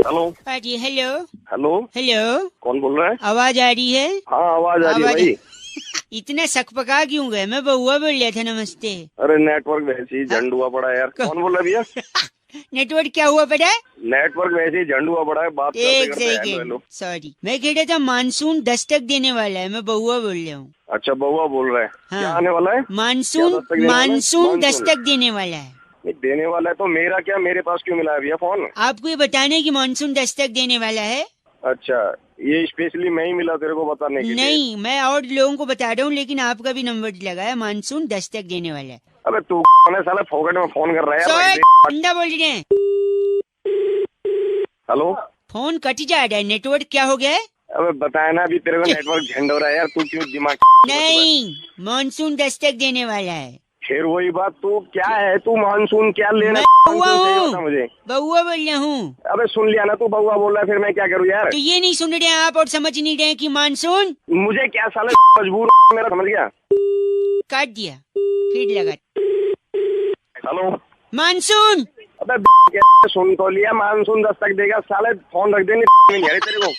Hello जी hello hello hello, कौन बोल रहा है? आवाज आ रही है? हाँ आवाज आ रही है भाई। इतना सकपका क्यों गए? मैं बउआ बोल रहा था। नमस्ते। अरे नेटवर्क वैसे ही झंड हुआ पड़ा है यार। कौन बोल रहा है भैया? नेटवर्क क्या हुआ पड़ा? नेटवर्क वैसे ही झंड हुआ पड़ा है। बात करते एक करते हेलो सेकेंड, हेलो। सॉरी। मैं कह रहा था मानसून दस्तक देने वाला है, मैं बउआ बोल रहा हूँ। अच्छा बउआ बोल रहा है। हाँ। क्या आने वाला है? मानसून क्या दस्तक देने वाला है? मानसून दस्तक देने वाला है। नहीं, देने वाला है तो मेरा क्या, मेरे पास क्यों मिला है भैया फोन? आपको ये बताने की मानसून दस्तक देने वाला है? अच्छा ये स्पेशली मैं ही मिला तेरे को बताने के लिए? नहीं, मैं और लोगों को बता रहा हूँ, लेकिन आपका भी नंबर लगा है। मानसून दस्तक देने वाला है। अबे तू साला फोकट में फोन कर रहा है यार। बंदा बोल रहे हैं। हेलो फोन कट जा रहा है, नेटवर्क क्या हो गया है? अबे बताया ना अभी तेरे को नेटवर्क झंड हो रहा है यार। तू क्यों दिमाग नहीं, मानसून दस्तक देने वाला है। फिर वही बात। तू क्या है? तू मानसून क्या लेना? बउआ हूँ, मुझे बउआ बोल रहा हूँ। अबे सुन लिया ना, तू बउआ बोल रहा है, फिर मैं क्या करूँ यार? तो ये नहीं सुन रहे आप और समझ नहीं रहे कि मानसून? मुझे क्या साले मजबूर मेरा, समझ गया? काट दिया, फिर लगा। Hello monsoon. अबे सुन तो लिया। मानसून दस्तक देगा साले, फोन रख देंगे तेरे को।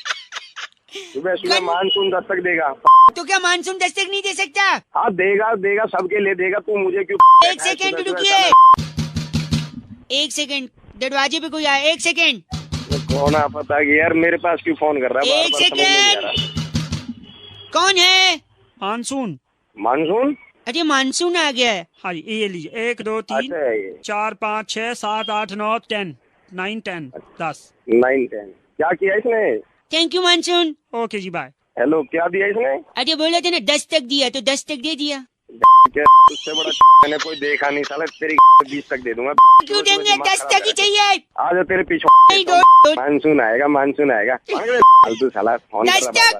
सुबह सुबह मानसून दस्तक देगा तो क्या मानसून दस्तक नहीं दे सकता? हाँ देगा देगा, सबके लिए देगा। तू मुझे क्यों? एक सेकेंड रुकिए, एक सेकेंड। दरवाजे पे कोई आया, एक सेकेंड। कौन आ पता कि यार मेरे पास क्यों फोन कर रहा है? एक सेकेंड। कौन है? मानसून। मानसून? अरे मानसून आ गया है। हाँ जी, ये लीजिए। 1 2 3 4 5 6 7 8 9 10 9 10 10 9 10। क्या किया इसने? Thank you monsoon. ओके जी, बाय। हेलो क्या दिया इसने? अरे बोला था ना दस्तक दिया, तो दस्तक दे दिया। क्या उससे बड़ा मैंने कोई देखा नहीं साले। तेरी 20 तक दे दूंगा। क्यों देंगे? दस्तक ही चाहिए। आज तेरे पीछे मानसून आएगा, मानसून आएगा। फालतू साला फोन कर रहा है।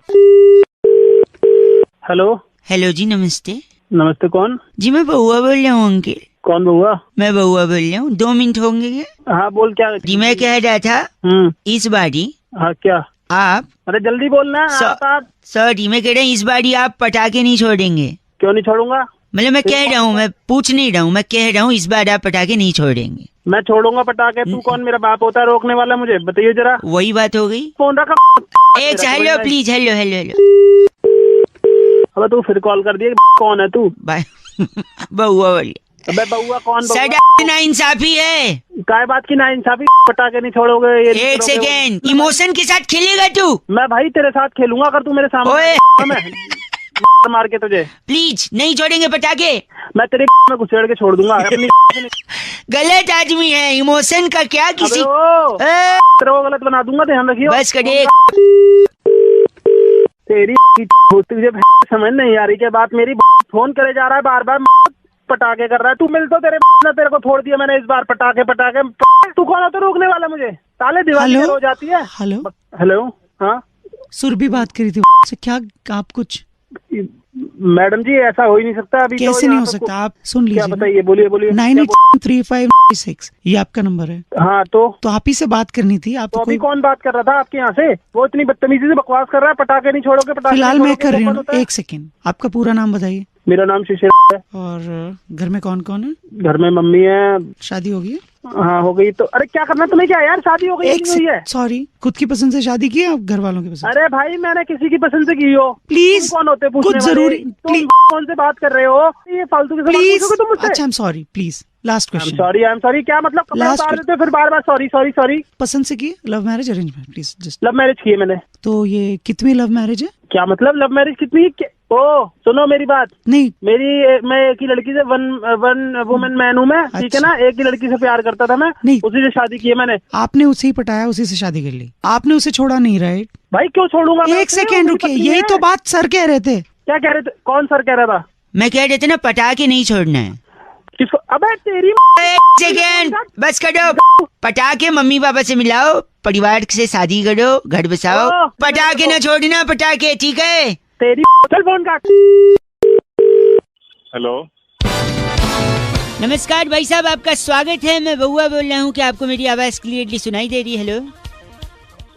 हेलो हेलो जी, नमस्ते। नमस्ते, कौन? जी मैं बउआ बोल रहा हूँ अंकिल। कौन बउआ? मैं बउआ बोल रहा हूँ। 2 मिनट होंगे क्या? हाँ बोल, क्या? जी मैं कह रहा था इस बारी हाँ क्या? आप, अरे जल्दी बोलना। आप सॉरी, मैं कह रहा हूँ इस बारी आप पटाखे नहीं छोड़ेंगे। क्यों नहीं छोड़ूंगा? मतलब मैं कह रहा हूँ, मैं पूछ नहीं रहा हूँ, मैं कह रहा हूँ इस बार आप पटाखे नहीं छोड़ेंगे। मैं छोड़ूंगा पटाखे? तू कौन मेरा बाप होता है रोकने वाला? मुझे बताइए जरा। वही बात हो गई। फोन रखा। एक hello please, hello hello hello. अब तू फिर कॉल कर दिया। कौन है तू? बाय। बउआ बोलिए। अबे बउआ कौन? ना इंसाफी है। काय बात की ना इंसाफी? पटाखे नहीं छोड़ोगे? एक सेकेंड, इमोशन के साथ खेलेगा तू? मैं भाई तेरे साथ खेलूंगा अगर तू मेरे सामने। मार के तुझे। प्लीज नहीं छोड़ेंगे पटाखे। मैं तेरे में घुसेड़ के छोड़ दूंगा अपनी। गलत आदमी है, इमोशन का क्या किसी तेरे को गलत बना दूंगा, ध्यान रखियो। बस करिए। तेरी तुझे समझ नहीं आ रही क्या बात मेरी? फोन करे जा रहा है बार बार, पटाखे कर रहा है तू। मिल तो तेरे को छोड़ दिया मैंने इस बार। पटाखे पटाखे तू कौन होता रोकने वाला मुझे? ताले दिवाली हो जाती है। हेलो हेलो हाँ सुरभि बात करी थी से। क्या आप कुछ? मैडम जी ऐसा हो ही नहीं सकता। अभी कैसे नहीं हो सकता? आप सुन लीजिए। क्या बताइए? बोलिए बोलिए। 983596 ये आपका नंबर है। हाँ तो आप ही से बात करनी थी। आप तो अभी कौन बात कर रहा था आपके यहाँ से? वो इतनी बदतमीजी से बकवास कर रहा है। पटाखे नहीं छोड़ोगे? पटाखे फिलहाल मैं कर रही हूँ। एक सेकेंड, आपका पूरा नाम बताइए। मेरा नाम शिशिर है। और घर में कौन कौन है? घर में मम्मी है। शादी हो गई? हाँ हो गई। तो अरे क्या करना तुम्हें? क्या यार शादी हो गई? एक सॉरी, खुद की पसंद से शादी की है घर वालों की पसंद? अरे भाई मैंने किसी की पसंद से की हो। प्लीज कौन होते कुछ जरूरी? तुम कौन से बात कर रहे हो? ये फालतू के प्लीज। अच्छा I am sorry, please last question. Sorry I am sorry क्या मतलब? लास्ट फिर बार बार सॉरी सॉरी सॉरी। पसंद से की? Love marriage arrange marriage? Please just. Love marriage की है मैंने। तो ये कितनी लव मैरिज है? क्या मतलब लव मैरिज कितनी? ओ सुनो मेरी बात। नहीं मैं एक ही लड़की से वन वुमेन मैन हूँ मैं। ठीक है ना? एक ही लड़की से प्यार करता था मैं। नहीं, उसी से शादी की है मैंने। आपने उसे ही पटाया, उसी से शादी कर ली? आपने उसे छोड़ा नहीं, राइट? भाई क्यों छोड़ूंगा? एक सेकेंड रुकिए, यही तो बात सर कह रहे थे। क्या कह रहे थे? कौन सर कह रहा था? मैं कह रहे थे ना पटाखे नहीं छोड़ना है। किसको? अबे तेरी एक सेकेंड बस करो। पटाखे मम्मी पापा से मिलाओ, परिवार से शादी करो, घर बसाओ। पटाखे ना छोड़ना, पटाखे, ठीक है? तेरी चल फोन काट। हेलो नमस्कार भाई साहब, आपका स्वागत है। मैं बउआ बोल रहा हूँ। क्या आपको मेरी आवाज क्लियरली सुनाई दे रही है? हेलो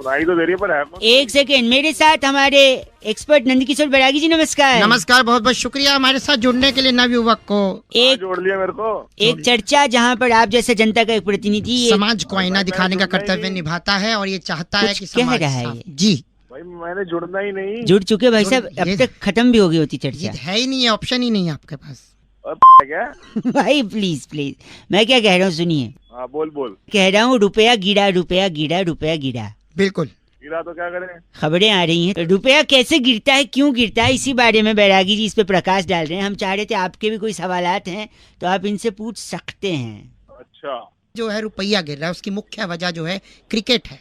सुनाई तो दे रही है पर है कौन? एक सेकेंड, मेरे साथ हमारे एक्सपर्ट नंदकिशोर बैरागी जी, नमस्कार। नमस्कार, बहुत बहुत शुक्रिया हमारे साथ जुड़ने के लिए नवयुवक को। एक जोड़ लिया मेरे को। एक चर्चा जहाँ पर आप जैसे जनता का एक प्रतिनिधि समाज को आईना दिखाने का कर्तव्य निभाता है और ये चाहता है कि कुछ कह समाज रहा है साफ- ये। जी भाई मैंने जुड़ना ही नहीं। जुड़ चुके भाई साहब, अब ये- तक खत्म भी हो गई होती ये चर्चा। है ही नहीं है, ऑप्शन ही नहीं है आपके पास। और क्या? भाई प्लीज प्लीज, मैं क्या कह रहा हूँ सुनिए। हाँ बोल बोल। कह रहा हूँ रुपया गिरा, रुपया गिरा, रुपया गिरा। बिल्कुल। गिरा तो क्या करें? खबरें आ रही हैं, रुपया कैसे गिरता है, क्यों गिरता है, इसी बारे में बैरागी जी इस पे प्रकाश डाल रहे हैं। हम चाह रहे थे आपके भी कोई सवालात हैं तो आप इनसे पूछ सकते हैं। अच्छा, जो है रुपया गिर रहा है उसकी मुख्य वजह जो है क्रिकेट है।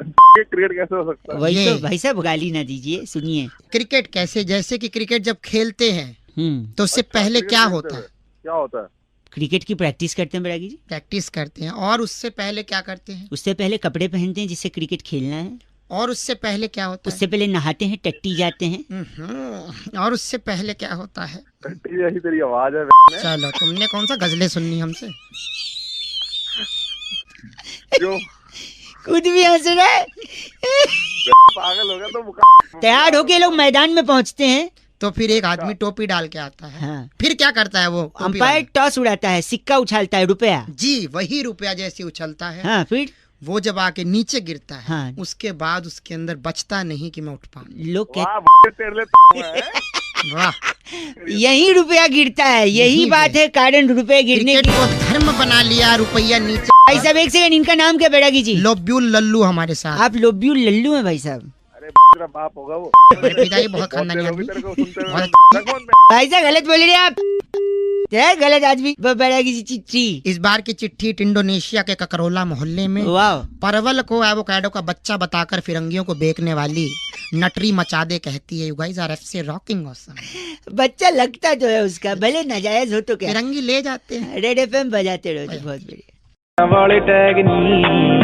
ये क्रिकेट कैसे हो सकता है? वही ये- तो भाई साहब, गाली ना दीजिए, सुनिए। क्रिकेट कैसे, जैसे कि क्रिकेट जब खेलते हैं तो उससे पहले क्रिकेट क्या खेलते होता है? हुए क्या होता है? क्रिकेट की प्रैक्टिस करते हैं बैरागी जी। प्रैक्टिस करते हैं और उससे पहले क्या करते हैं? उससे पहले कपड़े पहनते हैं जिससे क्रिकेट खेलना है। और उससे पहले क्या होता है? उससे पहले नहाते हैं, टट्टी जाते हैं। और उससे पहले क्या होता है? टट्टी जैसी तेरी आवाज है। चलो, तुमने कौन सा गजलें सुननी हमसे? जो खुद भी हंस रहा है। पागल हो गया तो तैयार होके लोग मैदान में पहुंचते हैं। तो फिर एक आदमी टोपी डाल के आता है। हाँ। फिर क्या करता है वो टोपी अंपायर वाला? टॉस उड़ाता है, सिक्का उछालता है, रुपया। जी, वही रुपया जैसे उछलता है। हाँ, फिर वो जब आके नीचे गिरता है, हाँ। उसके बाद उसके अंदर बचता नहीं कि मैं उठ पाऊं। लोग कहते वाह तेरे लिए है। वाह, यही रुपया गिरता है, यही यही बात है कारण रुपये गिरने क्रिकेट की। को धर्म बना लिया, रुपया नीचे। भाई साहब एक सेकंड, इनका नाम क्या बैरागी जी? लोब्यूल लल्लू हमारे साथ। आप लोब्यू लल्लू हैं भाई साहब। अरे तेरा बाप होगा वो। मेरे पिताजी बहुत खानदानी तेरे को भी आदमी। तेरे को सुनते हुए बहुत- भगवान में। भाई साहब गलत बोल रहे हैं आप, है गलत आदमी। बैरागी जी चिट्ठी। इस बार की चिट्ठी इंडोनेशिया के ककरोला मोहल्ले में वाह, परवल को एवोकाडो का बच्चा बताकर फिरंगियों को बेचने वाली नटरी मचादे कहती है, you guys are FC rocking awesome. बच्चा लगता तो है उसका, भले नाजायज हो तो क्या, फिरंगी ले जाते हैं। रेड एफएम बजाते रहो तो बहुत बढ़िया। वाले टैग नी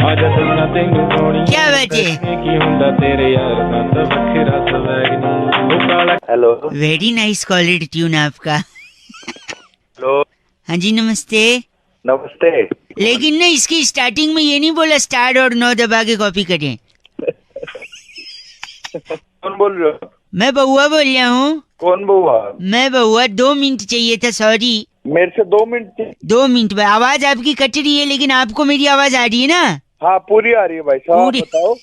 आज तन्ना तेनू पाउणी क्या बात है? की हुंदा तेरे यार दा वखरा स्वैग नी ओ काला। Hello very nice quality tune आपका। हेलो हाँ जी नमस्ते। नमस्ते। लेकिन ना इसकी स्टार्टिंग में ये नहीं बोला स्टार और 9 दबा के कॉपी करें। कौन बोल रहे हो? मैं बउआ बोल रहा हूँ। कौन बुआ? मैं बउआ, 2 मिनट चाहिए था, सॉरी। मेरे से 2 मिनट। 2 मिनट में आवाज आपकी कट रही है, लेकिन आपको मेरी आवाज आ रही है ना? हाँ पूरी आ रही है भाई साहब, पूरी। बताओ।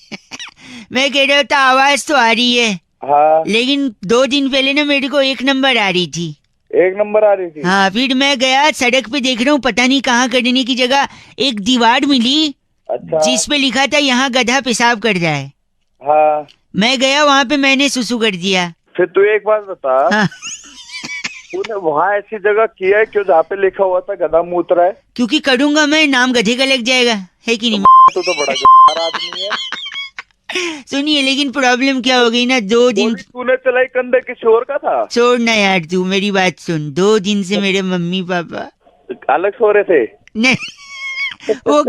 मैं कह रहा था आवाज तो आ रही है, हाँ लेकिन 2 दिन पहले ना मेरे को 1 नंबर आ रही थी। 1 नंबर आ रही थी। हाँ, फिर मैं गया सड़क पे, देख रहा हूँ पता नहीं कहाँ करने की जगह एक दीवार मिली अच्छा। जिस पे लिखा था यहाँ गधा पेशाब कर रहा है। हाँ मैं गया वहाँ पे, मैंने सुसु कर दिया। फिर तू एक बात बता, हाँ, तूने वहाँ ऐसी जगह किया है क्यों जहाँ पे लिखा हुआ था गधा मूत रहा है? क्योंकि करूंगा मैं, नाम गधे का लग जाएगा, है कि नहीं? तू तो बड़ा गद्दार आदमी है। सुनिए, लेकिन प्रॉब्लम क्या हो गई ना, 2 दिन। गोली तूने चलाई कंधे किसी और का था? छोड़ ना यार, तू मेरी बात सुन। 2 दिन से मेरे मम्मी पापा अलग सो रहे थे? नहीं, वो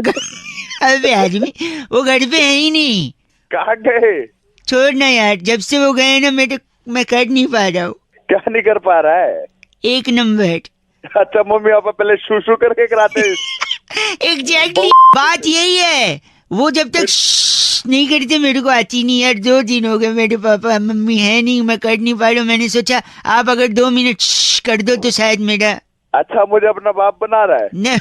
अबे आदमी, वो घर पे है ही नहीं। कहाँ गए? छोड़ ना यार, जब से वो गए ना मैं कर नहीं पा रहा हूँ। क्या नहीं कर पा रहा है? 1 नंबर। अच्छा मम्मी पापा पहले शू करके कराते। एग्जैक्टली, बात यही है। वो जब तक नहीं करते मेरे को आती नहीं यार। 2 दिन हो गए, मेरे पापा मम्मी है नहीं, मैं कर नहीं पा रहा हूँ। मैंने सोचा आप अगर 2 मिनट कर दो तो शायद मेरा। अच्छा मुझे अपना बाप बना रहा है? न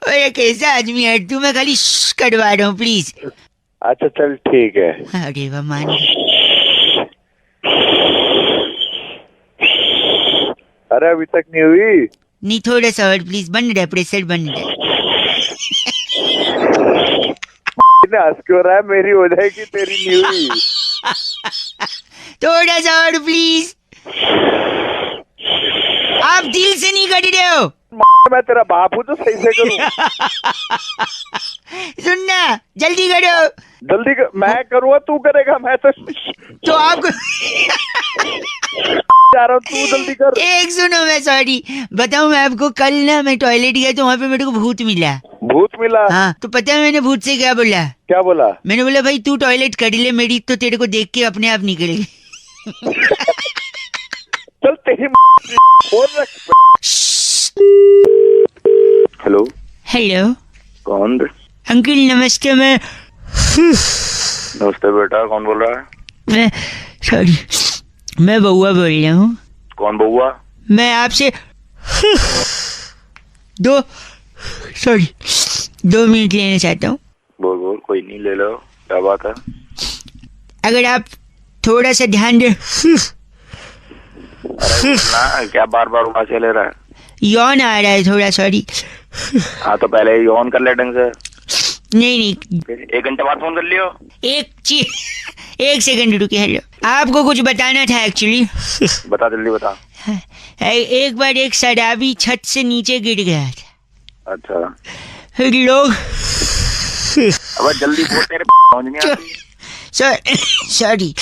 ओए कैसा आदमी है तू, मैं खाली करवा रहा हूँ प्लीज। अच्छा चल ठीक है। अरे वाह, मान। अरे अभी तक नहीं हुई? नहीं, थोड़ा सा और प्लीज, बन रहा है, प्रेशर बन रहा है। हंस क्यों रहा है? मेरी हो जाएगी, तेरी नहीं हुई। थोड़ा सा और प्लीज। आप दिल से नहीं कर रहे हो। मैं तेरा बाप हूँ तो सही से करूँ। सुनना, जल्दी करो। जल्दी कर, मैं करूँगा तू करेगा? मैं तो आपको जा रहा हूँ, तू जल्दी कर। एक सुनो, मैं सॉरी बताऊं, मैं आपको कल ना मैं टॉयलेट गया तो वहाँ पे मेरे को भूत मिला। भूत मिला? हाँ, तो पता है मैंने भूत से क्या बोला? क्या बोला? मैंने बोला भाई तू टॉयलेट कर ले, मेरी तो तेरे को देख के अपने आप निकल गई। चल तेरी फोन रख। हेलो हेलो, कौन? अंकल नमस्ते, नमस्ते बेटा, कौन बोल रहा है? मैं सॉरी, मैं बउआ बोल रहा हूँ। कौन बउआ? मैं आपसे 2 मिनट लेना चाहता हूँ। बोल बोल, कोई नहीं, ले लो, क्या बात है? अगर आप थोड़ा सा ध्यान दे। अरे ना, क्या बार बार उठा ले रहा है? यौन आ रहा है थोड़ा, सॉरी। हाँ तो पहले ही ऑन कर ले ढंग से। नहीं, फिर 1 घंटे बाद फोन कर लियो। एक सेकंड रुकिए। हेलो, आपको कुछ बताना था एक्चुअली। बता, जल्दी बता। एक बार एक शराबी छत से नीचे गिर गया था। अच्छा, फिर लोग अब जल्दी बोल, तेरे समझ नहीं आती। सॉरी,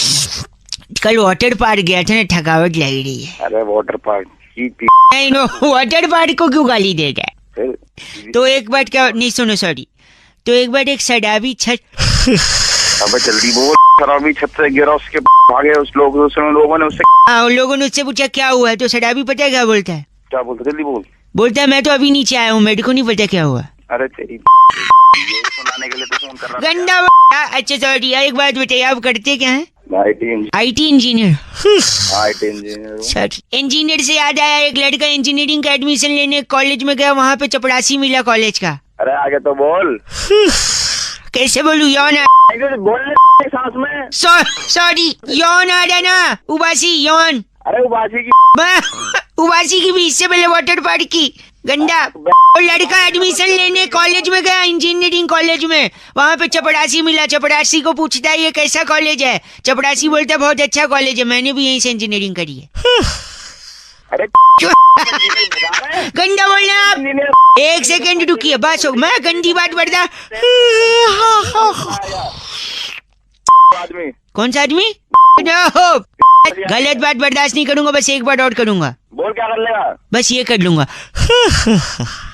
कल वाटर पार्क गया था ना, थकावट लग रही है। अरे वाटर पार्क नहीं नो, वाटर पार्क को क्यों गाली दे रहा है? तो एक बार क्या, नहीं सुनो, सॉरी। तो एक बार एक शराबी छत, अबे जल्दी बोल। शराबी छत से गिरा, उसके भागे उस लोगों ने उससे। हाँ, उन लोगों ने उससे पूछा क्या हुआ है, तो शराबी पता है क्या बोलता है? क्या बोलते? जल्दी बोल। बोलता है मैं तो अभी नीचे आया हूँ, मेरे को नहीं पता क्या हुआ। अरे तेरी ये सुनाने के लिए तो फोन कर रहा था। गंदा। अच्छा सॉरी, एक बात बताइए, आप करते क्या हैं? IT engineer. सर, इंजीनियर से याद आया, एक लड़का इंजीनियरिंग का एडमिशन लेने कॉलेज में गया, वहाँ पे चपरासी मिला कॉलेज का। अरे आगे तो बोल। कैसे बोलूं? यौन बोलने सांस में। सॉरी, यौन आ रहा ना, उबासी यौन। अरे उबासी की उबासी की भी, इससे पहले वाटर पार्क की। गंदा। और लड़का एडमिशन लेने कॉलेज में गया, इंजीनियरिंग कॉलेज में, वहाँ पे चपरासी मिला। चपरासी को पूछता है ये कैसा कॉलेज है? चपरासी बोलता है बहुत अच्छा कॉलेज है, मैंने भी यहीं से इंजीनियरिंग करी है। अरे गंदा बोलना आप। एक सेकंड रुकिए, बस हो, मैं गंदी बात बरदा। आदमी। कौन सा आदमी? गलत बात बर्दाश्त नहीं करूंगा, बस एक बार और करूंगा। बोल, क्या कर लेगा? बस ये कर लूंगा।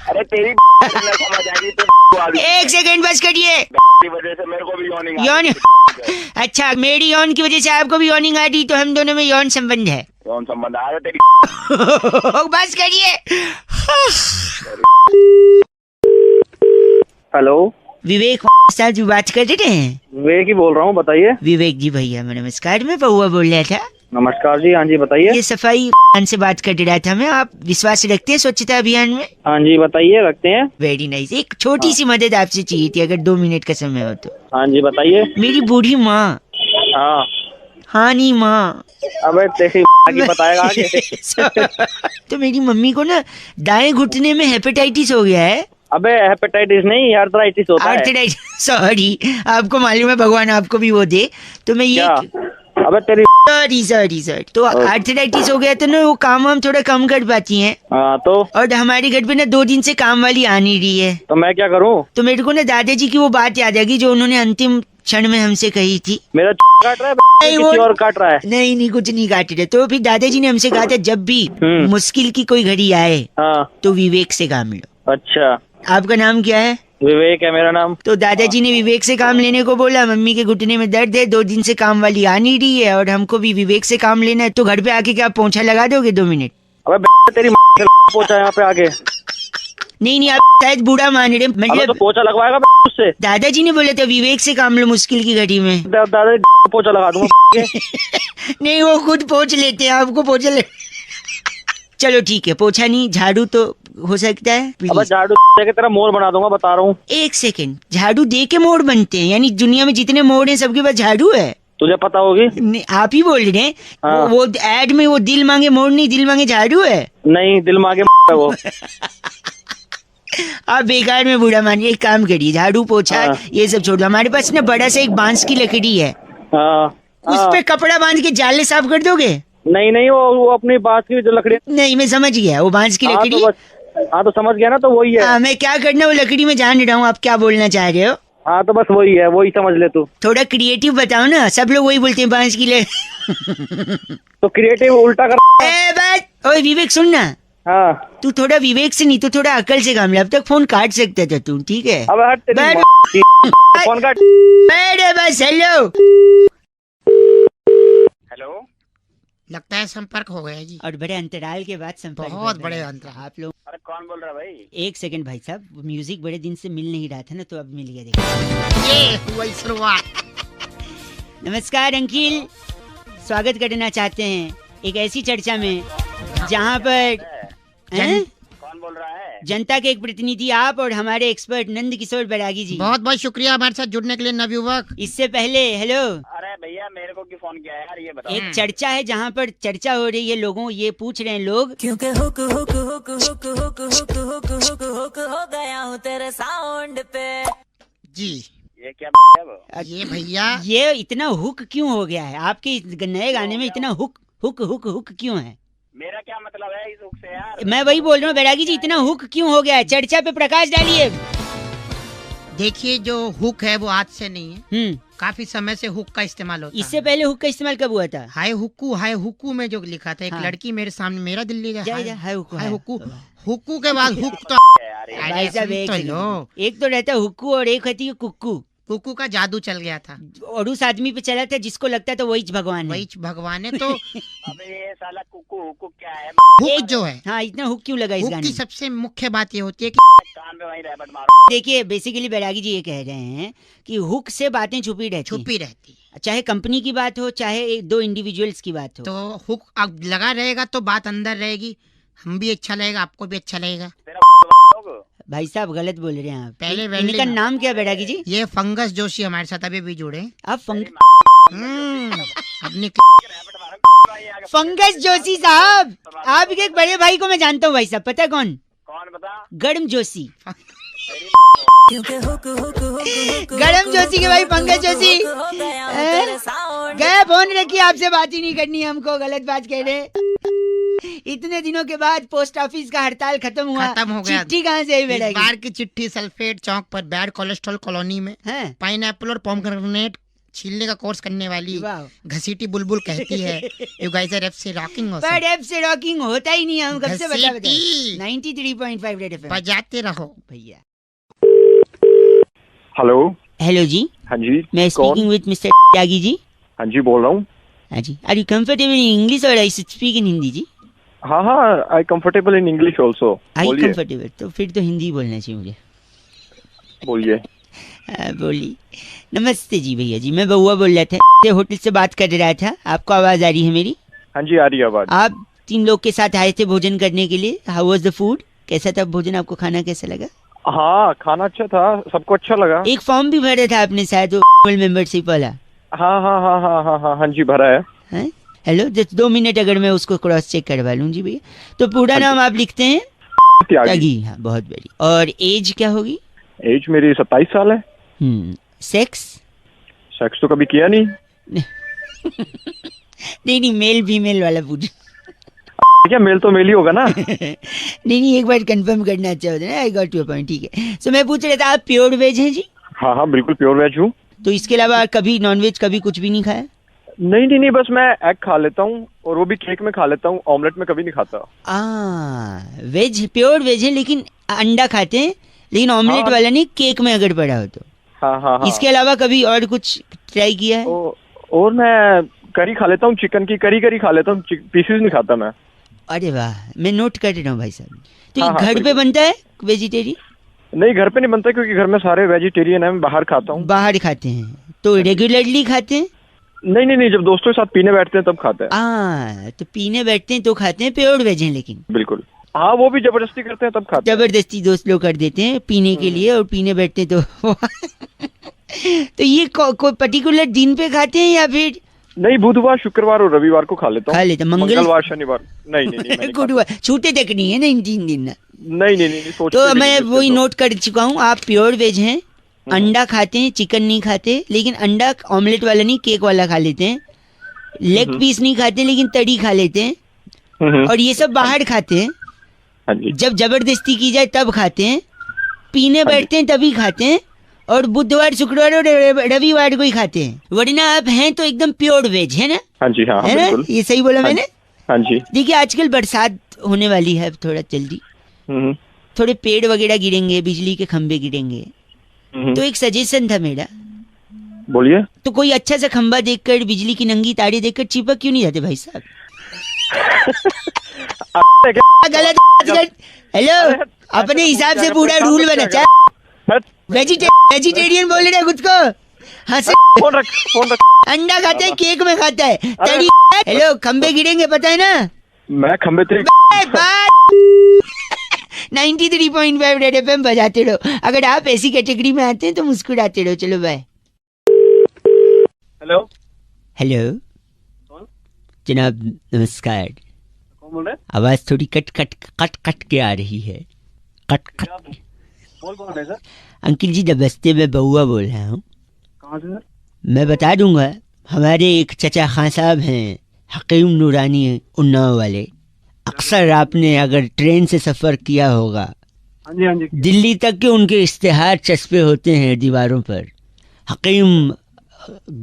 अरे तेरी समझ आएगी तो। एक सेकंड बस करिए। वजह से मेरे को भी यौनिंग यौन। अच्छा, मेरी यौन की वजह से आपको भी यौनिंग आ रही, तो हम दोनों में यौन संबंध है। यौन संबंध आ रहा तेरी। बस करिए। हेलो, विवेक साहब जी बात कर रहे हैं? विवेक ही बोल रहा हूँ, बताइए। विवेक जी भैया, मैं नमस्कार, मैं बउआ बोल रहा था। नमस्कार जी, हाँ जी बताइए। ये सफाई से बात कर रहा था मैं। आप विश्वास रखते हैं स्वच्छता अभियान में? हाँ जी बताइए, रखते हैं। Very nice. एक छोटी सी मदद आपसे चाहिए थी, अगर 2 मिनट का समय हो तो। हाँ जी बताइए। मेरी बूढ़ी माँ। हाँ। हाँ नहीं माँ। अबे तेरी की बताएगा आगे। तो मेरी मम्मी को ना दाएं घुटने में हेपेटाइटिस हो गया है। अबे हेपेटाइटिस नहीं, आर्थराइटिस होता है। आर्थराइटिस, सॉरी, आपको मालूम है, भगवान आपको भी वो दे। तो मैं ये क्या? अबे तेरी सॉरी। तो आर्थराइटिस हो गया तो ना वो काम हम थोड़ा कम कर पाती हैं। हाँ तो? और हमारे घर पे ना 2 दिन से काम वाली आ नहीं रही है। तो मैं क्या करूँ? तो मेरे को ना दादाजी की वो बात याद आ गई जो उन्होंने अंतिम क्षण में हमसे कही थी। मेरा काट रहा है, किसी और काट रहा है? नहीं, कुछ नहीं काट रहे। तो फिर दादाजी ने हमसे कहा था जब भी मुश्किल की कोई घड़ी आए तो विवेक से काम लो। अच्छा, आपका नाम क्या है? विवेक है मेरा नाम। तो दादाजी ने विवेक से काम लेने को बोला। मम्मी के घुटने में दर्द है, 2 दिन से काम वाली आ नहीं रही है, और हमको भी विवेक से काम लेना है। तो घर पे आके क्या पोंछा लगा दोगे 2 मिनट? अबे तेरी पोछा यहाँ पे आके। नहीं, आप शायद बूढ़ा मान रहे, मतलब तो पोछा लगवाएगा उससे। दादाजी ने बोला था विवेक से काम लो मुश्किल की घड़ी में। दादाजी पोछा लगा दूंगा। नहीं, वो खुद पोंछ लेते हैं, आपको पोछा ले। चलो ठीक है, पोछा नहीं, झाड़ू तो हो सकता है। अब झाड़ू दे के तेरा मोर बना दूंगा, बता रहा हूँ। एक सेकंड, झाड़ू दे के मोड़ बनते हैं? यानी दुनिया में जितने मोड़ हैं सबके पास झाड़ू है? तुझे पता होगी। नहीं, आप ही बोल रहे हैं। हाँ। वो एड में वो दिल मांगे मोड़ नहीं, दिल मांगे झाड़ू है। नहीं, दिल मांगे वो। आप बेकार में बुरा मानिए। एक काम करिए, झाड़ू पोछा हाँ। ये सब छोड़ दो। हमारे पास ना बड़ा सा एक बांस की लकड़ी है, हाँ। उस पे कपड़ा बांध के जाले साफ कर दोगे? नहीं, वो अपनी बांस की जो लकड़ी। नहीं, मैं समझ गया, वो बांस की लकड़ी। हाँ तो समझ गया ना, तो वही है। हाँ, मैं क्या करना वो लकड़ी में जान रहा हूँ, आप क्या बोलना चाह रहे हो? हाँ तो बस वही है, वही समझ ले तू। थोड़ा क्रिएटिव बताओ ना, सब लोग वही बोलते हैं बांस की तो क्रिएटिव उल्टा कर। ओए विवेक सुन ना। हाँ। तू थोड़ा विवेक से नहीं, तू थोड़ा अकल से काम ले। अब तक फोन काट सकता था तू, ठीक है? अब हट तेरी फोन काट। बस हेलो। हेलो, लगता है संपर्क हो गया जी। और बड़े अंतराल के बाद संपर्क बहुत हो बड़े गया। अंतराल। आप लोग अरे कौन बोल रहा है भाई? एक सेकंड भाई साहब, म्यूजिक बड़े दिन से मिल नहीं रहा था ना, तो अब मिल गया। देखिए, ये हुई शुरुआत। नमस्कार अंकिल, स्वागत करना चाहते हैं एक ऐसी चर्चा में जहां पर हैं? कौन बोल रहा है? जनता के एक प्रतिनिधि आप और हमारे एक्सपर्ट नंद किशोर बैरागी जी। बहुत बहुत शुक्रिया हमारे साथ जुड़ने के लिए नवयुवक। इससे पहले हेलो, अरे भैया मेरे को क्यों फोन किया यार, ये बताओ। एक चर्चा है जहां पर चर्चा हो रही है, लोगों ये पूछ रहे हैं लोग, क्योंकि hook hook hook hook hook hook hook hook hook हो गया हूँ तेरे साउंड पे। जी ये क्या है वो? ये भैया ये इतना हुक क्यों हो गया है आपके इस नए गाने में? इतना हुक हुक हुक हुक क्यों है? मेरा क्या मतलब है इस हुक से यार? मैं वही बोल रहा हूँ बैरागी जी, इतना हुक क्यों हो गया है? चर्चा पे प्रकाश डालिए। देखिए, जो हुक है वो आज से नहीं है, काफी समय से हुक का इस्तेमाल होता इससे है। पहले हुक का इस्तेमाल कब हुआ था? हाय हुक्कू में जो लिखा था, एक हाँ। लड़की मेरे सामने मेरा दिल ले जा, गया। जा, हाय हुक्कू, हाय हाय हुक्कू, हुक्कू। हुक्कू के बाद हुक तो यार ये भाई साहब सुन एक तो सेकंड। लो। एक तो रहता है हुक्कू और एक होती है कुक्कू। हुक्कू का जादू चल गया था, और उस आदमी पे चला था जिसको लगता था वही भगवान है। वही भगवान है। तो अबे ये साला कुकू हुकू क्या है? हुक जो है, हाँ, इतना हुक क्यों लगा इस हुक गाने की में? सबसे मुख्य बात ये होती है कि कान में वहीं रैबट मारो। देखिए, बेसिकली बैरागी जी ये कह रहे हैं कि हुक से बातें छुपी रहती हैं। छुपी रहती है। चाहे कंपनी की बात हो, चाहे एक दो इंडिविजुअल्स की बात हो। तो हुक अब लगा रहेगा तो बात अंदर रहेगी, हम भी अच्छा लगेगा, आपको भी अच्छा लगेगा। तेरा लोग भाई साहब गलत बोल रहे हैं आप। पहले इनका नाम क्या है बैरागी जी? ये फंगस जोशी हमारे साथ अभी भी जुड़े। आप अपनी रैबट मारो भाई आगे। फंगस जोशी साहब, आपके एक बड़े भाई को मैं जानता हूँ भाई साहब, पता है कौन? कौन बता? गरम जोशी। क्योंकि हुक हुक हुक हुक गरम जोशी के भाई पंकज जोशी। हो गया हूँ तेरे साउंड। गए फोन रखिए, आपसे बात ही नहीं करनी है हमको, गलत बात कह रहे। इतने दिनों के बाद पोस्ट ऑफिस का हड़ताल खत्म हुआ, खत्म हो गया। चिट्ठी कहाँ से आई इस बैरागी? बार की चिट्ठी सल्फेट चौक पर बैड कोलेस्ट्रॉल कॉलोनी में हैं? पाइनएप्पल और पोमग्रेनेट छीलने का कोर्स करने वाली वाह। घसीटी बुलबुल कहती है, you guys are FC rocking पर एफ से रॉकिंग होता ही नहीं है, हम कब से बता घसीटी। 93.5 रेड एफएम बजाते रहो। भैया। हेलो। हेलो जी, हाँ जी। मैं कौन? Speaking with mister Tyagi ji. हाँ जी बोल रहा हूँ। हाँ जी, are you comfortable in English और I should speak in Hindi जी? हाँ हाँ, I comfortable in English also. I बोलिए कंफर्टेबल, तो फिर तो हिंदी बोलना चाहिए मुझे। बोलिए। बोली। नमस्ते जी भैया जी, मैं बउआ बोल रहा था, होटल से बात कर रहा था। आपको आवाज आ रही है मेरी? हाँ जी आ रही है आवाज। आप 3 लोग के साथ आए थे भोजन करने के लिए। How was the food? कैसा था भोजन? आपको खाना कैसा लगा? हाँ खाना अच्छा था, सबको अच्छा लगा। एक फॉर्म भी भरा था आपने शायद, मेंबरशिप वाला। हाँ हाँ हाँ हाँ हाँ हाँ हाँ जी भरा है। हैं? हेलो, जस्ट 2 मिनट अगर मैं उसको क्रॉस चेक करवा लूँ जी भैया। तो पूरा नाम आप लिखते हैं? त्यागी। त्यागी, हाँ बहुत बढ़िया। और एज क्या होगी? एज मेरी 27 साल है। सेक्स? सेक्स तो कभी किया नहीं। नहीं, मेल फीमेल वाला पूछ। क्या मेल तो मेल ही होगा ना। नहीं, एक बार कंफर्म करना अच्छा होता है। आई गॉट योर पॉइंट, ठीक है। सो मैं पूछ रहा था, आप प्योर वेज हैं जी? हाँ हाँ बिल्कुल प्योर वेज हूँ। तो इसके अलावा कभी नॉन वेज कभी कुछ भी नहीं खाया? नहीं नहीं नहीं, बस मैं एग खा लेता हूँ और वो भी केक में खा लेता हूँ, ऑमलेट में कभी नहीं खाता। वेज, प्योर वेज है लेकिन अंडा खाते हैं, लेकिन ऑमलेट हाँ। वाला नहीं, केक में अगर पड़ा हो तो। हाँ हाँ हाँ। इसके अलावा कभी और कुछ ट्राई किया है? और मैं करी खा लेता हूँ, चिकन की करी खा लेता हूँ, पीसेस नहीं खाता मैं। अरे वाह, मैं नोट कर रहा हूँ भाई साहब। तो हाँ, ये हाँ, घर पे बिल्कुल। बनता है वेजिटेरियन? नहीं घर पे नहीं बनता क्योंकि घर में सारे वेजिटेरियन है, मैं बाहर खाता हूँ। बाहर खाते हैं तो रेगुलरली खाते हैं? नहीं नहीं नहीं, जब दोस्तों के साथ पीने बैठते हैं तब खाते हैं। तो पीने बैठते हैं तो खाते हैं, प्योर वेज हैं लेकिन? बिल्कुल हाँ, वो भी जबरदस्ती करते हैं तब खाते हैं। जबरदस्ती दोस्त लोग कर देते हैं पीने के लिए, और पीने बैठते हैं तो तो ये कोई पर्टिकुलर दिन पे खाते हैं या फिर? नहीं, बुधवार शुक्रवार और रविवार को खा लेता हूँ। खा लेते हैं। मंगलवार शनिवार नहीं नहीं नहीं, मैं नहीं गुरुवार छूटे तक नहीं है ना इन 3 दिन ना। खाता। नहीं नहीं नहीं, सोचते तो भी मैं नहीं वही तो। नोट कर चुका हूँ, आप प्योर वेज हैं, अंडा खाते हैं, चिकन नहीं खाते, लेकिन अंडा ऑमलेट वाला नहीं, केक वाला खा लेते हैं, लेग पीस नहीं खाते लेकिन तड़ी खा लेते हैं, और ये सब बाहर खाते हैं। हाँ जी। जब जबरदस्ती की जाए तब खाते हैं, पीने बैठते हैं तभी खाते हैं, और बुधवार शुक्रवार और रविवार को ही खाते हैं, वरना आप हैं तो एकदम प्योर वेज है ना? हाँ जी हाँ हाँ, है ना? बिल्कुल। ये सही बोला हाँ मैंने? हाँ जी। देखिए आजकल बरसात होने वाली है, अब थोड़ा जल्दी थोड़े पेड़ वगैरह गिरेंगे, बिजली के खंभे गिरेंगे, तो एक सजेशन था मेरा। बोलिए। तो कोई अच्छा सा खंभा देखकर, बिजली की नंगी तारें देखकर चिपक क्यों नहीं जाते भाई साहब? गलत हेलो, अपने हिसाब से पूरा रूल बना। वेजिटेरियन बोल रहे खुद को, हंसे। फोन रख। अंडा खाते हैं, केक में खाता है। तड़ी हेलो, खंबे गिरेंगे पता है ना। मैं खंबे तेरे 93.5 रेड एफएम बजाते रहो। अगर आप ऐसी कैटेगरी में आते हैं तो मुस्कुराते रहो। चलो बाय। हेलो हेलो कौन? जनाब नमस्कार। कौन बोल रहे? आवाज थोड़ी कट के आ रही है। कट बोल रहे सर? अंकिल जी नमस्ते, मैं बउआ बोल रहा हूँ। कहाँ से सर? मैं बता दूंगा, हमारे एक चचा खान साहब हैं, हकीम नूरानी उन्नाव वाले। अक्सर आपने अगर ट्रेन से सफर किया होगा, हाँ जी दिल्ली तक के उनके इश्तेहार चस्पे होते हैं दीवारों पर। हकीम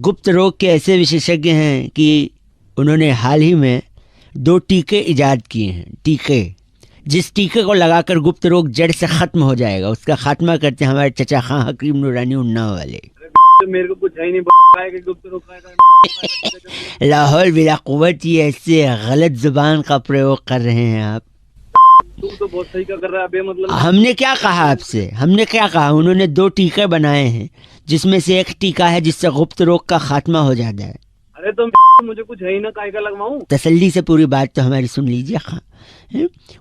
गुप्त रोग के ऐसे विशेषज्ञ हैं कि उन्होंने हाल ही में 2 टीके इजाद किए हैं। टीके, जिस टीके को लगाकर गुप्त रोग जड़ से खत्म हो जाएगा, उसका खात्मा करते हैं हमारे चचा खां हकीम नूरानी उन्नाव वाले। मेरे को कुछ है ही नहीं कि गुप्त रोग लाहौल बिला कुव्वत, ये ऐसे गलत जुबान का प्रयोग कर रहे हैं आप। तू तो बहुत सही का कर रहा है अबे, मतलब हमने क्या कहा आपसे, हमने क्या कहा? उन्होंने 2 टीके बनाए हैं, जिसमें से एक टीका है जिससे गुप्त रोग का खात्मा हो जाता है। अरे तो मुझे कुछ है ही ना, काय का लगवाऊं? तसल्ली से पूरी बात तो हमारी सुन लीजिए खां।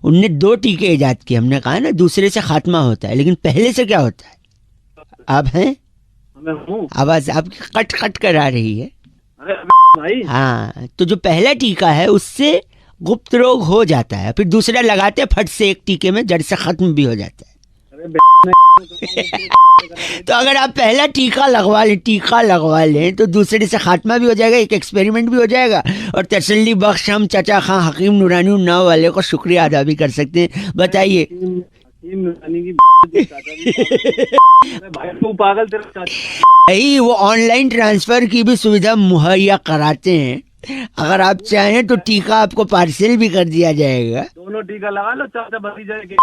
उनने 2 टीके इजाद किए। हमने कहा ना दूसरे से खात्मा होता है, लेकिन पहले से क्या होता है? आप हैं? मैं हूँ। आवाज आपकी कट कर आ रही है। अरे भाई, हाँ, तो जो पहला टीका है उससे गुप्त रोग हो जाता है, फिर दूसरा लगाते फट से एक टीके में जड़ से खत्म भी हो जाता है। तो अगर आप पहला टीका लगवा लें तो दूसरे से खात्मा भी हो जाएगा, एक एक्सपेरिमेंट भी हो जाएगा, और तसल्ली बख्श हम चचा खां हकीम नूरानी उन्नाव वाले को शुक्रिया अदा भी कर सकते हैं। बताइए। भाई तू पागल, तेरा यही वो ऑनलाइन ट्रांसफर की भी सुविधा मुहैया कराते हैं। अगर आप चाहें तो टीका आपको पार्सल भी कर दिया जाएगा। दोनों टीका लगा लो, चाचा बची जाएगी।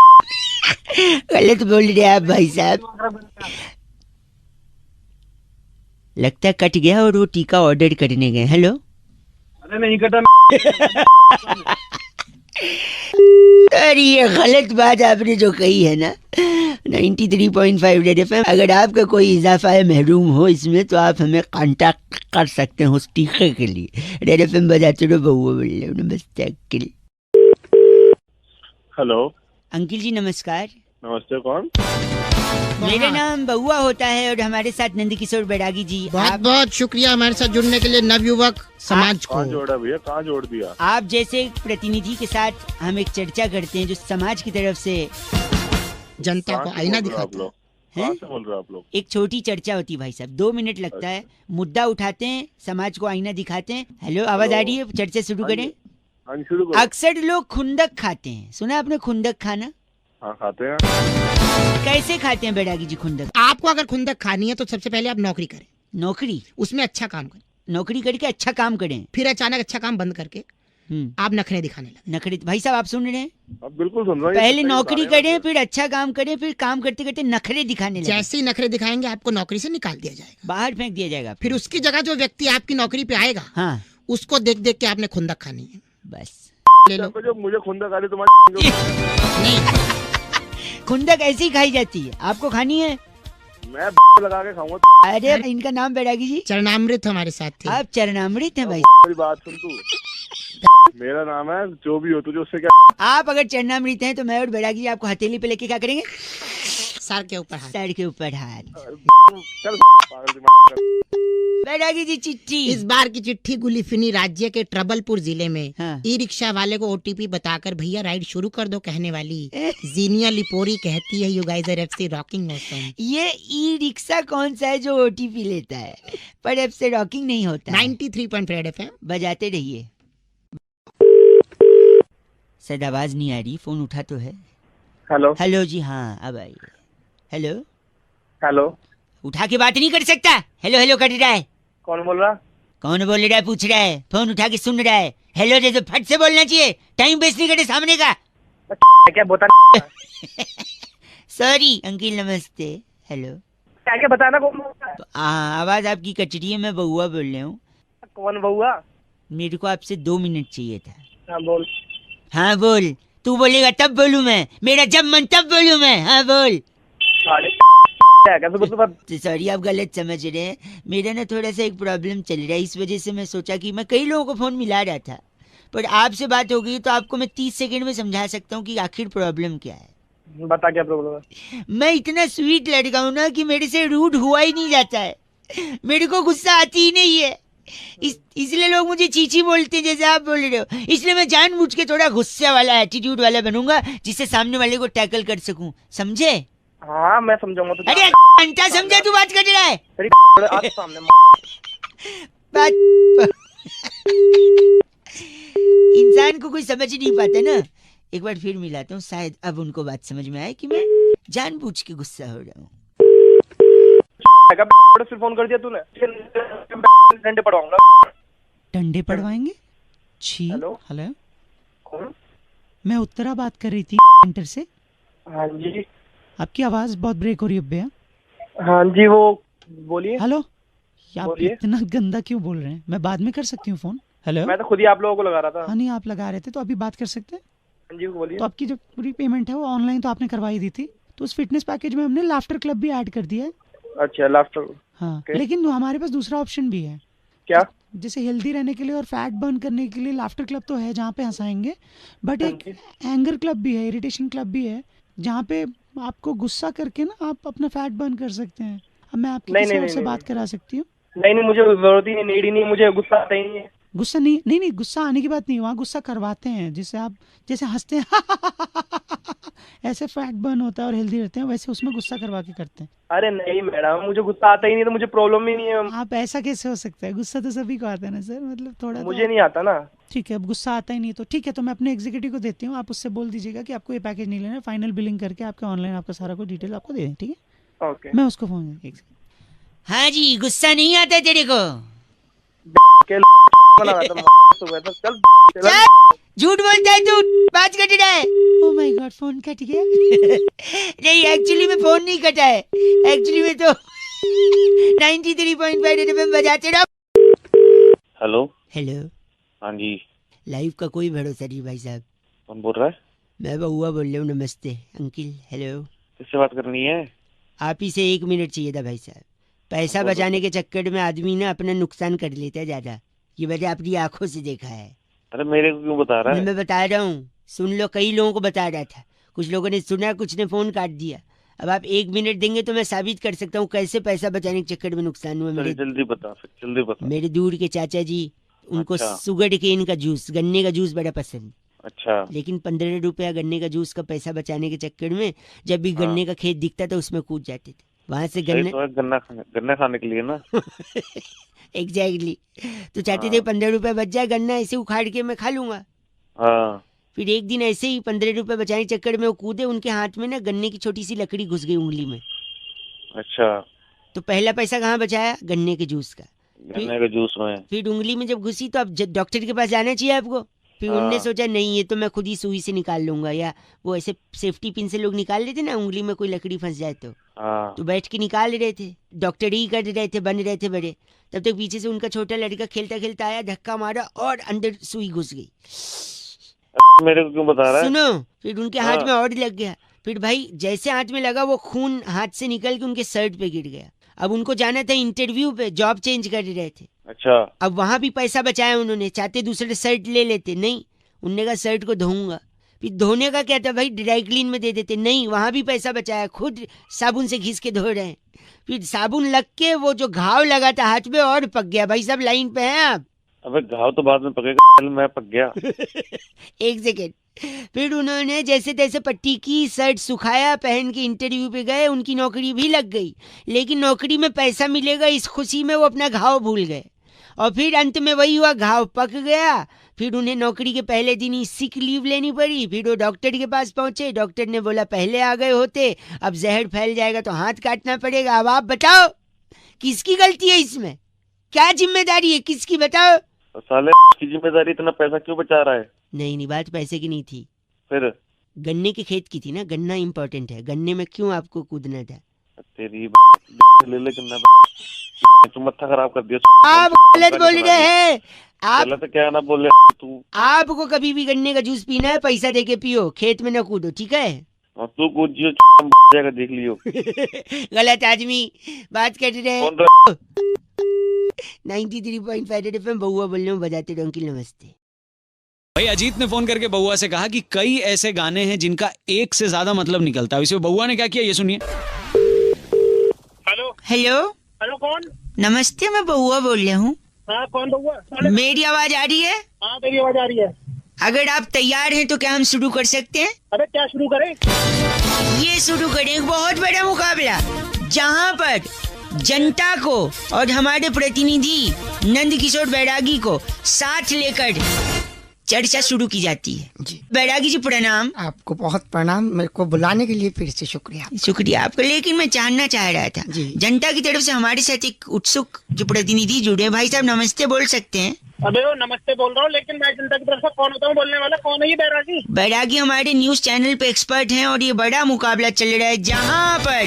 गलत बोल रहे आप भाई साहब। लगता है कट गया और वो टीका ऑर्डर करने गए। हेलो, अरे नहीं कटा। अरे ये गलत बात आपने जो कही है ना। 93.5 रेड एफएम, अगर आपका कोई इजाफा है महरूम हो इसमें तो आप हमें कांटेक्ट कर सकते हैं उस टीके के लिए। रेड एफएम बजाते रहो, बउआ बोल रहे हो। नमस्ते अंकिल। हेलो अंकिल जी नमस्कार। नमस्ते, कौन? मेरा नाम बउआ होता है और हमारे साथ नंदकिशोर बैरागी जी। बहुत बहुत शुक्रिया हमारे साथ जुड़ने के लिए नवयुवक समाज को। कहाँ जोड़ा भैया, कहाँ जोड़ दिया? आप जैसे एक प्रतिनिधि के साथ हम एक चर्चा करते हैं जो समाज की तरफ से जनता को आईना दिखाते हैं। कहाँ से बोल रहे हो आप लोग? एक छोटी चर्चा होती है भाई साहब, 2 मिनट लगता है। मुद्दा उठाते हैं, समाज को आईना दिखाते हैं। हेलो, आवाज आ रही है? चर्चा शुरू करें। हाँ शुरू करो। अक्सर लोग खुंदक खाते हैं, सुना आपने खुंदक खाना? हाँ खाते हैं। कैसे खाते हैं बैरागी जी खुंदक? आपको अगर खुंदक खानी है तो सबसे पहले आप नौकरी करें, नौकरी, उसमें अच्छा काम करें, नौकरी करके अच्छा काम करें, फिर अचानक अच्छा काम बंद करके आप नखरे दिखाने लगे। नखरे? भाई साहब आप सुन रहे हैं? अब बिल्कुल सुन रहा हूँ। पहले नौकरी करें, फिर अच्छा काम करें, फिर काम करते करते नखरे दिखाने लगे। जैसे ही नखरे दिखाएंगे आपको नौकरी से निकाल दिया जाएगा, बाहर फेंक दिया जाएगा। फिर उसकी जगह जो व्यक्ति आपकी नौकरी पे आएगा, हाँ, उसको देख देख के आपने खुंदक खानी है। बस ले लो। जो मुझे खुंदक आ रही तुम्हारी नहीं, खुंदक ऐसी ही खाई जाती है, आपको खानी है? मैं लगा के खाऊंगा। अरे इनका नाम बैरागी जी। चरणामृत हमारे साथ थे। आप चरणामृत हैं भाई। मेरी बात सुन तू। मेरा नाम है, जो भी हो तुझे उससे क्या? आप अगर चरणामृत हैं तो मैं और बैरागी जी आपको हथेली पे लेके क्या करेंगे? सर के ऊपर हाथ। सर के ऊपर हाथ। चल पागल दिमाग का। बैरागी जी चिट्ठी। इस बार की चिट्ठी गुलिफिनी राज्य के ट्रबलपुर जिले में हाँ। ई रिक्शा वाले को ओटीपी बताकर भैया राइड शुरू कर दो कहने वाली जीनिया लिपोरी कहती है, you guys are FC rocking awesome. ये ई रिक्शा कौन सा है जो ओटीपी लेता है, पर अब से रॉकिंग नहीं होता। 93.5 FM बजाते रहिए। शायद आवाज नहीं आ रही, फोन उठा तो है। हेलो हेलो जी, हाँ अब आइए। हेलो, हेलो, उठा के बात नहीं कर सकता? हेलो हेलो कर रहा है। कौन बोल रहा? कौन बोल रहा है पूछ रहा है, फोन उठा के सुन रहा है। हेलो जैसे फट से बोलना चाहिए, टाइम वेस्ट नहीं करे सामने का। क्या बता? सॉरी अंकिल, नमस्ते। हेलो, क्या बताना? कौन? आवाज आपकी कचरी है, मैं बउआ बोल रहा हूँ। कौन बउआ? मेरे को आपसे 2 मिनट चाहिए था। हाँ बोल। हाँ बोल, तू बोलेगा तब बोलूं मैं, मेरा जब मन तब बोलूं मैं। हाँ बोल। कैसे सॉरी, आप गलत समझ रहे हैं। मेरा ना थोड़ा सा एक प्रॉब्लम चल रहा है, इस वजह से मैं सोचा कि मैं कई लोगों को फोन मिला रहा था, पर आपसे बात हो गई तो आपको मैं 30 सेकंड में समझा सकता हूँ कि आखिर प्रॉब्लम क्या है। बता क्या प्रॉब्लम है। मैं इतना स्वीट लड़का हूँ ना कि मेरे से रूड हुआ ही नहीं जाता है, मेरे को गुस्सा आती ही नहीं है। इसलिए लोग मुझे चीची बोलते हैं जैसे आप बोल रहे हो। इसलिए मैं जानबूझ के थोड़ा गुस्से वाला, एटीट्यूड वाला बनूंगा जिससे सामने वाले को टैकल कर सकूं, समझे? हाँ मैं समझाऊंगा तो। अरे घंटा समझा तू बात कर रहा है। आज सामने बात इंसान को कोई समझ नहीं पाता ना। एक बार फिर मिलाता हूँ, शायद अब उनको बात समझ में आए कि मैं जानबूझ के गुस्सा हो रहा हूँ। फिर फोन कर दिया तूने, डंडे पड़वाऊंगा। डंडे पड़वाएंगे? छी। हेलो। हेलो, कौन? मैं उत्तरा बात कर रही थी सेंटर से। हाँ जी। आपकी आवाज बहुत ब्रेक हो रही है भैया। हाँ जी, वो बोलिए। हेलो, आप बोलिए। इतना गंदा क्यों बोल रहे हैं? मैं बाद में कर सकती हूँ फोन। हेलो। मैं तो खुद ही आप लोगों को लगा रहा था। हाँ नहीं, आप लगा रहे थे तो अभी बात कर सकते हैं। हाँ जी बोलिए। तो आपकी जो पूरी पेमेंट है वो ऑनलाइन तो आपने करवाई दी थी, तो उस फिटनेस पैकेज में हमने लाफ्टर क्लब भी ऐड कर दिया है। अच्छा, लाफ्टर। हाँ Okay. लेकिन हमारे पास दूसरा ऑप्शन भी है। क्या? जैसे हेल्दी रहने के लिए और फैट बर्न करने के लिए लाफ्टर क्लब तो है जहाँ पे हंसाएंगे, बट एक एंगर क्लब भी है, इरिटेशन क्लब भी है, जहाँ पे आपको गुस्सा करके ना आप अपना फैट बर्न कर सकते हैं। अब मैं आपकी किसी और से बात करा सकती हूँ। नहीं, मुझे जरूरत ही नहीं, नीड ही नहीं, मुझे गुस्सा आता ही नहीं है। गुस्सा नहीं, गुस्सा आने की बात नहीं, वहाँ गुस्सा करवाते हैं, जिससे आप जैसे हंसते हैं ऐसे फैट बर्न होता है और हेल्दी रहते हैं, वैसे उसमें गुस्सा करवा के करते हैं। अरे नहीं मैडम, मुझे गुस्सा आता ही नहीं, तो मुझे प्रॉब्लम ही नहीं है। आप ऐसा कैसे हो सकता है? गुस्सा तो सभी को आता है ना सर, मतलब थोड़ा मुझे नहीं आता ना। ठीक है, अब गुस्सा आता ही नहीं तो ठीक है, तो मैं अपने एग्जीक्यूटिव को देती हूँ, आप उससे बोल दीजिएगा कि आपको ये पैकेज नहीं लेना है, फाइनल बिलिंग करके आपके ऑनलाइन आपका सारा कुछ डिटेल आपको दे दें, ठीक है? ओके। मैं उसको फोन। हाँ जी, गुस्सा नहीं आता तेरे को? चल झूठ बोलता है तू, बात कट रहा है। ओह माय गॉड, फोन कट गया। नहीं, एक्चुअली में फोन नहीं कटा है, एक्चुअली में तो 93.5 एफएम बजाते रहो। हेलो। हेलो। हाँ जी। लाइफ का कोई भरोसा नहीं भाई साहब। कौन बोल रहा है? मैं बहुआ बोल रहा हूँ। नमस्ते अंकिल। हेलो। किससे बात करनी है? आप ही से 1 मिनट चाहिए था भाई साहब। पैसा बचाने के चक्कर में आदमी ना अपना नुकसान कर लेता है ज्यादा, ये मैंने अपनी आंखों से देखा है। अरे मेरे को क्यों बता रहा है? मैं बता रहा हूँ, सुन लो। कई लोगों को बता रहा था, कुछ लोगों ने सुना, कुछ ने फोन काट दिया। अब आप 1 मिनट देंगे तो मैं साबित कर सकता हूँ कैसे पैसा बचाने के चक्कर में नुकसान हुआ। मेरे जल्दी बता, जल्दी बता। मेरे दूर के चाचा जी, उनको अच्छा। सुगर केन का जूस, गन्ने का जूस बड़ा पसंद। अच्छा। लेकिन 15 रुपया गन्ने का जूस का पैसा बचाने के चक्कर में जब भी गन्ने का खेत दिखता था उसमें कूद जाते थे। वहां से गन्ना खाने के लिए ना। एग्जैक्टली। तो चाहते थे 15 रुपया बच जाए, गन्ना ऐसे उखाड़ के मैं खा लूंगा। हाँ। फिर एक दिन ऐसे ही 15 रुपए बचाने के चक्कर में वो कूदे, उनके हाथ में ना गन्ने की छोटी सी लकड़ी घुस गई उंगली में। अच्छा। तो पहला पैसा कहाँ बचाया? गन्ने के जूस का। गन्ने के जूस में। फिर उंगली में जब घुसी तो अब डॉक्टर के पास जाना चाहिए आपको। फिर उनने सोचा नहीं, ये तो मैं खुद ही सुई से निकाल लूंगा, या वो ऐसे सेफ्टी पिन से लोग निकाल लेते ना उंगली में कोई लकड़ी फंस जाए तो बैठ के निकाल रहे थे। डॉक्टर ही कर रहे थे, बन रहे थे बड़े। तब तक पीछे से उनका छोटा लड़का खेलता खेलता आया, धक्का मारा और अंदर सुई घुस गई। मेरे को क्यों बता रहा है? सुनो, फिर उनके हाथ में और लग गया। फिर भाई जैसे हाथ में लगा वो खून हाथ से निकल के उनके शर्ट पे गिर गया। अब उनको जाना था इंटरव्यू पे, जॉब चेंज कर रहे थे। अच्छा। अब वहां भी पैसा बचाया उन्होंने, चाहते दूसरे शर्ट ले लेते, नहीं, उनने कहा शर्ट को धोऊंगा। फिर धोने का क्या था भाई, ड्राई क्लीन में दे देते, नहीं, वहां भी पैसा बचाया, खुद साबुन से घिस के धो रहे हैं। फिर साबुन लग के वो जो घाव लगा था हाथ में और पक गया। भाई सब लाइन पे हैं आप। अबे घाव तो बाद में पकेगा, पहले मैं पक गया। एक सेकेंड। फिर उन्होंने जैसे तैसे पट्टी की, शर्ट सुखाया, पहन के इंटरव्यू पे गए, उनकी नौकरी भी लग गई। लेकिन नौकरी में पैसा मिलेगा इस खुशी में वो अपना घाव भूल गए, और फिर अंत में वही हुआ, घाव पक गया। फिर उन्हें नौकरी के पहले दिन ही सिक लीव लेनी पड़ी। फिर वो डॉक्टर के पास पहुंचे, डॉक्टर ने बोला पहले आ गए होते, अब जहर फैल जाएगा तो हाथ काटना पड़ेगा। अब आप बताओ किसकी गलती है इसमें, क्या जिम्मेदारी है, किसकी बताओ? साले की जिम्मेदारी, इतना पैसा क्यों बचा रहा है? नहीं, बात पैसे की नहीं थी, फिर गन्ने के खेत की थी ना। गन्ना इम्पोर्टेंट है, गन्ने में क्यों आपको कूदना था? तेरी ले ले गन्ना। तू मत्था खराब कर दिया। आप गलत बोल रहे हैं। आप गलत क्या ना बोल रहे तू। आपको कभी भी गन्ने का जूस पीना है, पैसा दे के पियो, खेत में न कूदो, ठीक है? और तू कूद जियो जाकर देख लियो। गलत आदमी बात कर रहे हैं। कौन 93.5 FM बहुआ बोल रहे हूँ, बजाते रहो अंकिल, नमस्ते। भाई अजीत ने फोन करके बउआ से कहा कि कई ऐसे गाने हैं जिनका एक से ज्यादा मतलब निकलता है। इसे बउआ ने क्या किया, ये सुनिए। हेलो हेलो हेलो, कौन? नमस्ते, मैं बहुआ बोल रहा हूँ। हाँ, कौन बउआ? मेरी आवाज आ रही है? हाँ, मेरी आवाज आ रही है। अगर आप तैयार हैं तो क्या हम शुरू कर सकते हैं? अबे क्या शुरू करें? ये शुरू करें एक बहुत बड़ा मुकाबला, जहाँ पर जनता को और हमारे प्रतिनिधि नंद किशोर बैरागी को साथ लेकर चर्चा शुरू की जाती है। जी बैरागी जी प्रणाम। आपको बहुत प्रणाम, मेरे को बुलाने के लिए फिर से शुक्रिया। शुक्रिया आपका। लेकिन मैं जानना चाह रहा था, जी। जनता की तरफ से हमारे साथ एक उत्सुक जो प्रतिनिधि जुड़े हैं, भाई साहब नमस्ते बोल सकते हैं? अबे वो नमस्ते बोल रहा हूँ, लेकिन मैं जनता की तरफ से कौन होता हूँ बोलने वाला? कौन है ये बैरागी? बैरागी हमारे न्यूज चैनल पे एक्सपर्ट हैं और ये बड़ा मुकाबला चल रहा है, जहाँ पर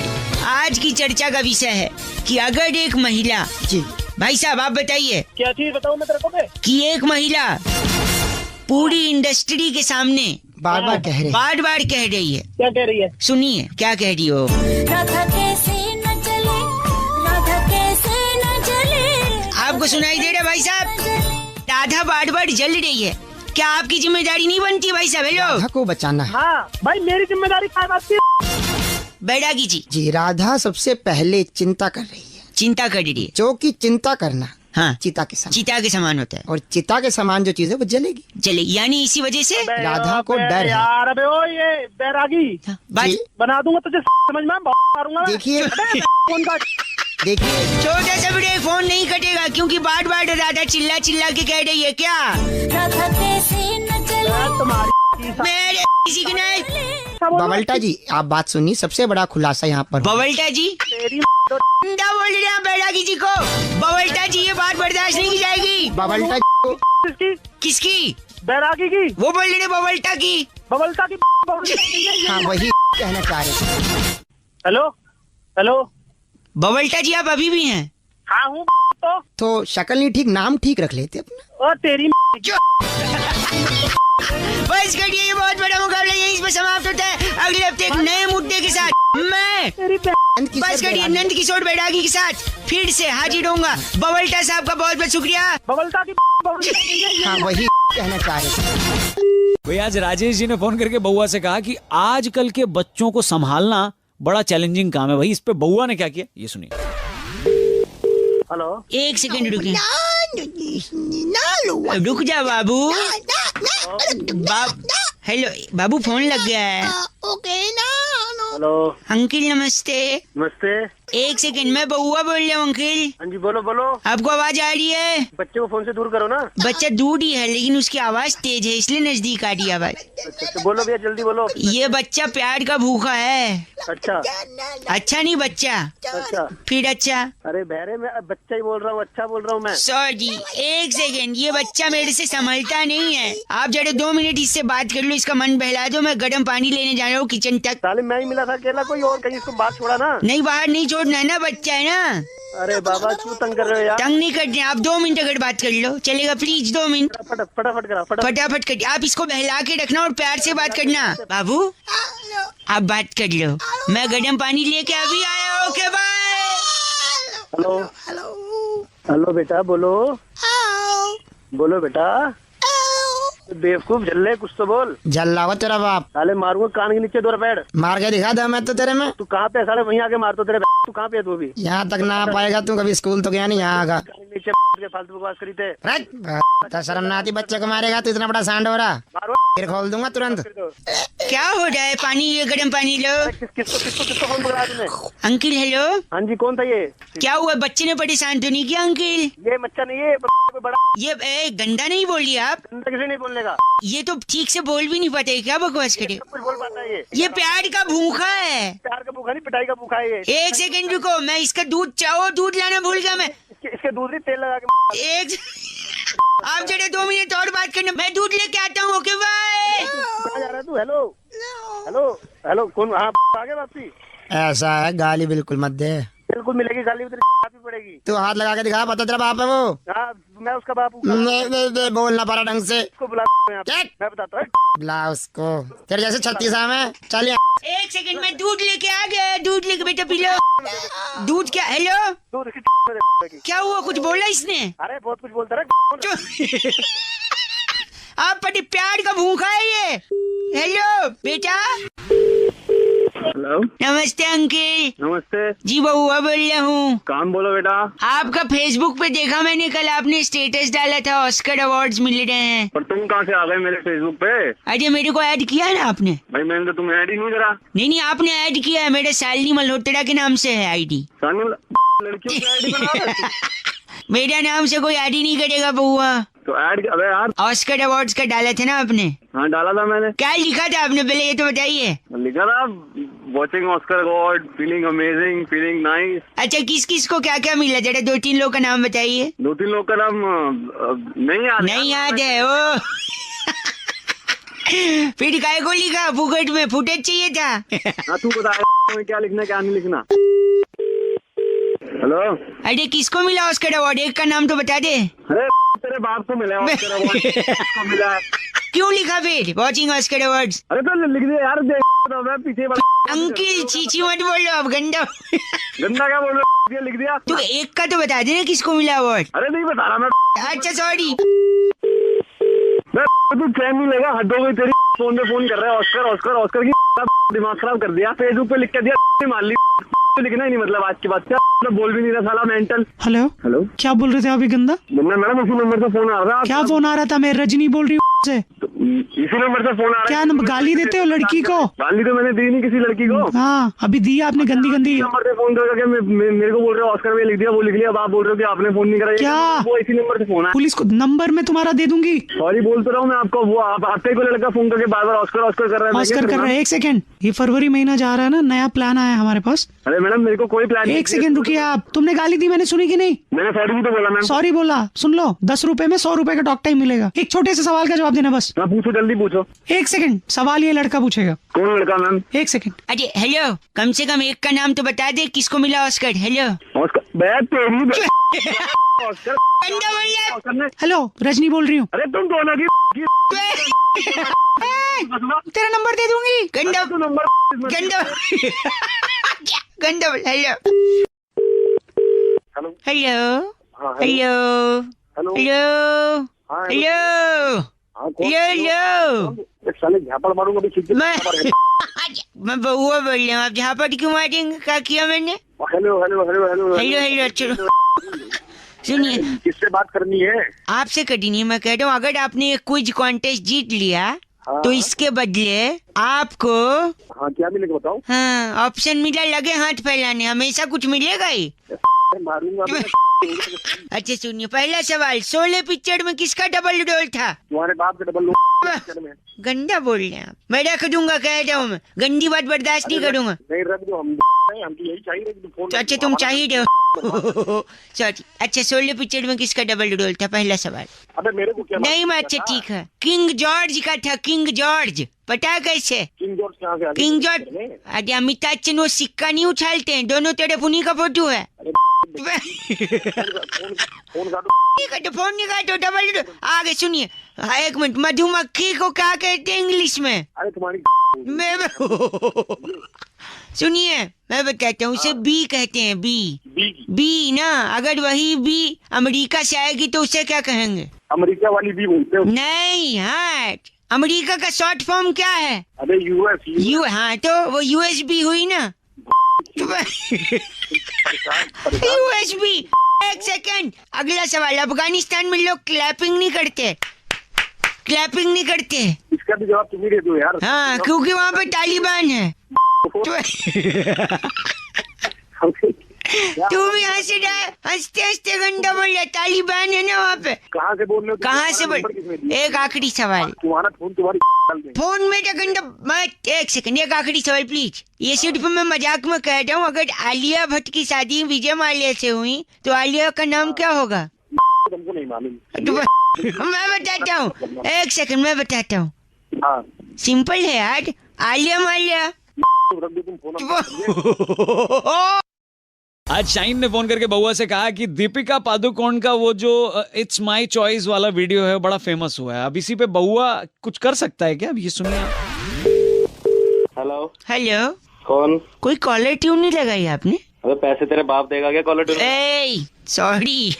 आज की चर्चा का विषय है कि अगर एक महिला, जी भाई साहब आप बताइए, क्या चीज बताऊँ मैं तेरे को बे? कि एक महिला पूरी इंडस्ट्री के सामने बार बार कह रहे, बार बार कह रही है, क्या कह रही है? सुनिए क्या कह रही हो। राधा कैसे न चले, राधा कैसे न चले। आपको सुनाई दे रहा भाई साहब? राधा बार बार जल रही है, क्या आपकी जिम्मेदारी नहीं बनती भाई साहब? हेलो, राधा को बचाना है। हाँ भाई, मेरी जिम्मेदारी क्या बात की? बैरागी जी जी राधा सबसे पहले चिंता कर रही है, चिंता कर रही है, जो कि चिंता करना हाँ चिता के समान, चिता के समान होता है, और चिता के समान जो चीज है वो जलेगी। चले यानी इसी वजह से राधा को डर है। यार अबे ओ ये बैरागी बात जी, बना दूंगा तुझे, समझ में मारूंगा मैं। देखिए अबे, फोन काट। देखिए छोटा सा ब्रेक, फोन नहीं कटेगा क्योंकि बार बार राधा चिल्ला चिल्ला के कह रही है। क्या राधा कैसे न चले। यार तुम्हारी मेरे किसी की नहीं। बवल्टा जी आप बात सुनिए, सबसे बड़ा खुलासा यहाँ पर बवल्टा जी तेरी क्या बोल रहे हैं बैरागी जी को? बवल्टा जी ये बात बर्दाश्त नहीं की जाएगी। बवल्टा जी को किसकी? किसकी? बैरागी की? वो बोल रहे हैं बवल्टा की। बबलता की? हाँ वही कहना चाह रहे थे। हेलो हेलो, बवल्टा जी आप अभी भी हैं? हाँ हूँ। तो शक्ल नहीं ठीक, नाम ठीक रख लेते अपना। और तेरी बस करिए, ये बहुत बड़ा मुकाबला यहीं पे समाप्त होता है। अगले हफ्ते एक नए मुद्दे के साथ मैं बस करिए नंद किशोर बैरागी के साथ फिर से हाजिर होऊंगा। बवल्टा साहब का बहुत बहुत शुक्रिया। बबलता की? हाँ वही कहना चाह रहे थे। भाई आज राजेश जी ने फोन करके बउआ से कहा कि आजकल के बच्चों को संभालना बड़ा चैलेंजिंग काम है। भाई इस पे बउआ ने क्या किया, ये सुनिए। हेलो, एक सेकंड रुकिए, रुक जा बाबू। हेलो बाबू, फोन लग गया है। हेलो अंकिल नमस्ते। नमस्ते। एक सेकंड, मैं बउआ बोल रहा हूँ अंकिल। हाँ जी बोलो बोलो। आपको आवाज आ रही है? बच्चे को फोन से दूर करो ना। बच्चा दूर ही है लेकिन उसकी आवाज तेज है इसलिए नजदीक आ रही है आवाज। अच्छा बोलो भैया, जल्दी बोलो। ये बच्चा प्यार का भूखा है। अच्छा अच्छा नहीं बच्चा, अच्छा फिर अच्छा। अरे बहरे में बच्चा ही बोल रहा हूँ, अच्छा बोल रहा हूँ मैं। सॉरी एक सेकंड, ये बच्चा मेरे से संभलता नहीं है। आप जरा 2 मिनट इससे बात कर लो, इसका मन बहला दो। मैं गर्म पानी लेने जा रहा हूँ किचन तक। साले मैं ही मिला था अकेला, कोई और कहीं इसको बात छोड़ा ना। नहीं बाहर नहीं छोड़ना है ना, बच्चा है ना। अरे बाबा क्यों तंग कर रहे हो यार? तंग नहीं करते हैं आप, 2 मिनट अगर बात कर लो चलेगा प्लीज, 2 मिनट फटाफट करा फटाफट कर। आप इसको बहला के रखना और प्यार से बात करना। बाबू आप बात कर लो, मैं गर्म पानी लेके अभी आया। Okay bye. हेलो हेलो बेटा बोलो। बोलो बेटा, बेवकूफ झल्ले कुछ तो बोल। जल्ला हुआ तेरा बाप, साले मारूंगा कान के नीचे 2 रपेड़। मार के दिखा दे मैं तो तेरे में। तू कहाँ पे है साले? वहीं आके मार तो तेरे। तू कहाँ पे है? तू भी यहाँ तक ना आ पाएगा तू, कभी स्कूल तो गया नहीं, यहाँ आगा। कान के नीचे के फालतू बकवास करी थे। तो शर्म ना आती बच्चे को मारेगा तो, इतना बड़ा सांड हो रहा। मारो फिर खोल दूंगा तुरंत। क्या हो रहा है? पानी, ये गर्म पानी लो। किसको फोन पकड़ा तुमने? Uncle hello. हाँ जी कौन था ये? क्या हुआ, बच्चे ने परेशान तो नहीं किया अंकिल? ये बच्चा नहीं है, कोई बड़ा। ये गंदा नहीं बोलिए आप। गंदा किसी नहीं बोलने का। ये तो ठीक से बोल भी नहीं पाते, क्या बकवास करे? कुछ बोल पाता है ये प्यार का भूखा है। प्यार का भूखा नहीं, पिटाई का भूखा है ये। एक सेकंड रुको, मैं इसका दूध चाहो, दूध लाना भूल गया मैं। इसके दूध में तेल लगा के। एक आप जरा 2 मिनट और बात करना, मैं दूध लेके आता हूँ। Okay bye. कहाँ जा रहा है तू? हेलो हेलो हेलो, कौन? हाँ आगे वापसी। ऐसा है, गाली बिल्कुल मत दे। बिल्कुल मिलेगी, गाली भी पड़ेगी। तू हाथ लगा के दिखा, पता तेरा बाप है वो? हाँ, मैं उसका बाप हूँ। नहीं, बोलना पड़ा ढंग से। उसको बुला, मैं बताता हूँ। बुला उसको, तेरे जैसे 36 में। चल एक सेकंड में दूध लेके आ गया, दूध लेके बेटा पी लो। दूध क्या? हेलो, क्या हुआ? कुछ बोला इसने? अरे बहुत कुछ बोलता रहा। आप बड़े प्यार का भूखा है ये। हेलो बेटा। हेलो, नमस्ते अंकिल। नमस्ते जी बउआ बोल रहा हूँ। काम बोलो बेटा। आपका फेसबुक पे देखा मैंने, कल आपने स्टेटस डाला था ऑस्कर अवार्ड्स मिल रहे हैं। पर तुम कहाँ से आ गए मेरे फेसबुक पे? अरे मेरे को ऐड किया ना आपने। भाई मैंने तो तुम्हें ऐड ही नहीं करा। नहीं, आपने ऐड किया है, मेरे शालिनी मल्होत्रा के नाम से है आईडी। लड़कियों की आईडी बना रहे हो? मेरा नाम से कोई ऐड ही नहीं करेगा बउआ। तो ऐड, अबे यार ऑस्कर अवार्ड्स का डाला था ना आपने? हाँ डाला था मैंने। क्या लिखा था आपने, पहले ये तो बताइए। लिखा था watching Oscar award, feeling amazing, feeling nice. अच्छा, किस किस को क्या क्या मिला, जरा 2-3 लोग का नाम बताइए। 2-3 लोग का नाम नहीं याद। नहीं याद है ओ। फिर काय को लिखा? फुकट में फुटेज चाहिए था। हाँ तू बता क्या लिखना क्या नहीं लिखना। हेलो, अरे किसको मिला ऑस्कर अवार्ड? एक का नाम तो बता दे। अरे तेरे बाप को मिला ऑस्कर अवार्ड। किसको मिला? क्यों लिखा फिर वॉचिंग ऑस्कर अवार्ड्स? अरे तो लिख दे यार, देख तो मैं पीछे वाला। अंकिल चीची मत बोलो अब, गंदा। गंदा क्या बोल रहा है? लिख दिया। तू एक का तो बता दे ना किसको मिला अवार्ड। अरे नहीं बता रहा मैं। अच्छा सॉरी। तू चैन नहीं लेगा, हद हो गई तेरी। फोन पे फोन कर रहा है ऑस्कर ऑस्कर ऑस्कर की। दिमाग खराब कर दिया, फेसबुक पे लिख के दिया, मान ली। लिखना ही नहीं मतलब आज के बाद क्या बोल भी नहीं रहा साला मेंटल। हेलो हेलो, क्या बोल रहे थे अभी गंदा? मैडम उसी नंबर से फोन आ रहा। क्या फोन आ रहा था? मैं रजनी बोल रही हूँ से। इसी नंबर से फोन आ रहा है। क्या नंबर? गाली देते हो लड़की को? गाली तो मैंने दी नहीं किसी लड़की को। हाँ अभी दी आपने, गंदी गंदी नंबर से फोन करके मेरे को बोल रहे हो ऑस्कर में लिख दिया, वो लिख लिया। अब आप बोल रहे हो कि आपने फोन नहीं करा। क्या? वो इसी नंबर से फोन है। पुलिस को नंबर में तुम्हारा दे दूंगी। सॉरी बोल तो रहा हूँ मैं आपको। वो आपके को लड़का फोन करके बार बार ऑस्कर ऑस्कर कर रहा है। ऑस्कर कर रहा है। एक सेकंड, ये फरवरी महीना जा रहा है ना, नया प्लान आया है हमारे पास। अरे मैडम मेरे को कोई प्लान। एक सेकंड रुकिए आप। तुमने गाली दी, मैंने सुनी कि नहीं? मैंने सॉरी भी तो बोला मैम। सॉरी बोला, सुन लो। 10 रुपए में 100 रुपए का टॉक टाइम मिलेगा। एक छोटे से सवाल का जवाब देना बस। हाँ पूछो, जल्दी पूछो। एक सेकंड, सवाल ये लड़का पूछेगा। कौन लड़का मैम? एक सेकंड। अरे हेलो, कम से कम एक का नाम तो बता दे, किसको मिला ऑस्कर? हेलो ऑस्कर बैग तेरी ऑस्कर हेलो, रजनी बोल रही हूँ। अरे तुम दोनों की तेरा नंबर दे दूंगी। गंदा नंबर गंदा गंदा। Hello hello hello hello hello hello hello. साले झापड़ मारूंगा भी। मैं बउआ बोल रहा हूँ, आप झापड़ क्यों मारेंगे? क्या किया मैंने? Hello hello hello hello hello hello. अच्छा सुनिए, किससे बात करनी है? आपसे कटी नहीं, मैं कह रहा हूँ अगर आपने एक क्विज कॉन्टेस्ट जीत लिया तो इसके बदले आपको हाँ क्या मिलेगा बताओ? हाँ ऑप्शन मिला, लगे हाथ फैलाने, हमेशा कुछ मिलेगा ही। मारूंगा। अच्छा सुनिए, पहला सवाल, शोले पिक्चर में किसका डबल रोल था? तुम्हारे बाप का डबल गंदा बोल रहे हैं आप। मैं रख दूंगा, कह रहा हूँ मैं, गंदी बात बर्दाश्त नहीं करूंगा। नहीं रख दो, हम तो यही चाहिए कि फोन। अच्छा तुम चाहिए हो। सॉरी। अच्छा शोले पिक्चर में किसका डबल रोल था? पहला सवाल। अबे मेरे को क्या नहीं मैं, अच्छा ठीक है, किंग जॉर्ज का था। किंग जॉर्ज पता कैसे? किंग जॉर्ज कहाँ से आ गया? किंग जॉर्ज, अरे अमिताभ बच्चन वो सिक्का नहीं उछालते हैं, दोनों तरफ उन्हीं का फोटो है। फोन नहीं काटो, डबल। आगे सुनिए, एक मिनट, मधुमक्खी को क्या कहते हैं इंग्लिश में? अरे तुम्हारी सुनिए मैं बताता हूँ, उसे बी कहते हैं। बी ना, अगर वही बी अमेरिका से आएगी तो उसे क्या कहेंगे? अमेरिका वाली बी बोलते हो? नहीं, हाँ अमेरिका का शॉर्ट फॉर्म क्या है? अबे यूएस। हाँ तो वो यूएसबी हुई ना। यूएसबी। एक सेकंड, अगला सवाल, अफगानिस्तान में लोग क्लैपिंग नहीं करते। इसका भी जवाब तुम ही दे दो यार। हाँ क्योंकि वहाँ पे तालिबान है। तू भी हंसते हंसते गंदा बोल रहा, तालिबान है ना वहाँ पे। कहाँ से बोल रहे हो? कहाँ से बोल? एक आखिरी सवाल। तुम्हारा फोन तुम्हारी फोन में क्या गंदा? मैं एक सेकंड, एक आखिरी सवाल प्लीज। ये सिर्फ मैं मजाक में कह रहा हूँ, अगर आलिया भट्ट की शादी विजय माल्या से हुई तो आलिया का नाम क्या होगा? तुमको नहीं मालूम? मैं बताता हूँ, एक सेकंड मैं बताता हूँ। हाँ सिंपल है यार, आलिया माल्या। आज शाहीन ने फोन करके बउआ से कहा कि दीपिका पादुकोण का वो जो इट्स माय चॉइस वाला वीडियो है बड़ा फेमस हुआ है। अब इसी पे बउआ कुछ कर सकता है क्या? अब ये सुनिए। हेलो हेलो, कौन? कोई कॉलर ट्यून नहीं लगाई आपने? अबे पैसे तेरे बाप देगा क्या कॉलर ट्यून? ए सॉरी।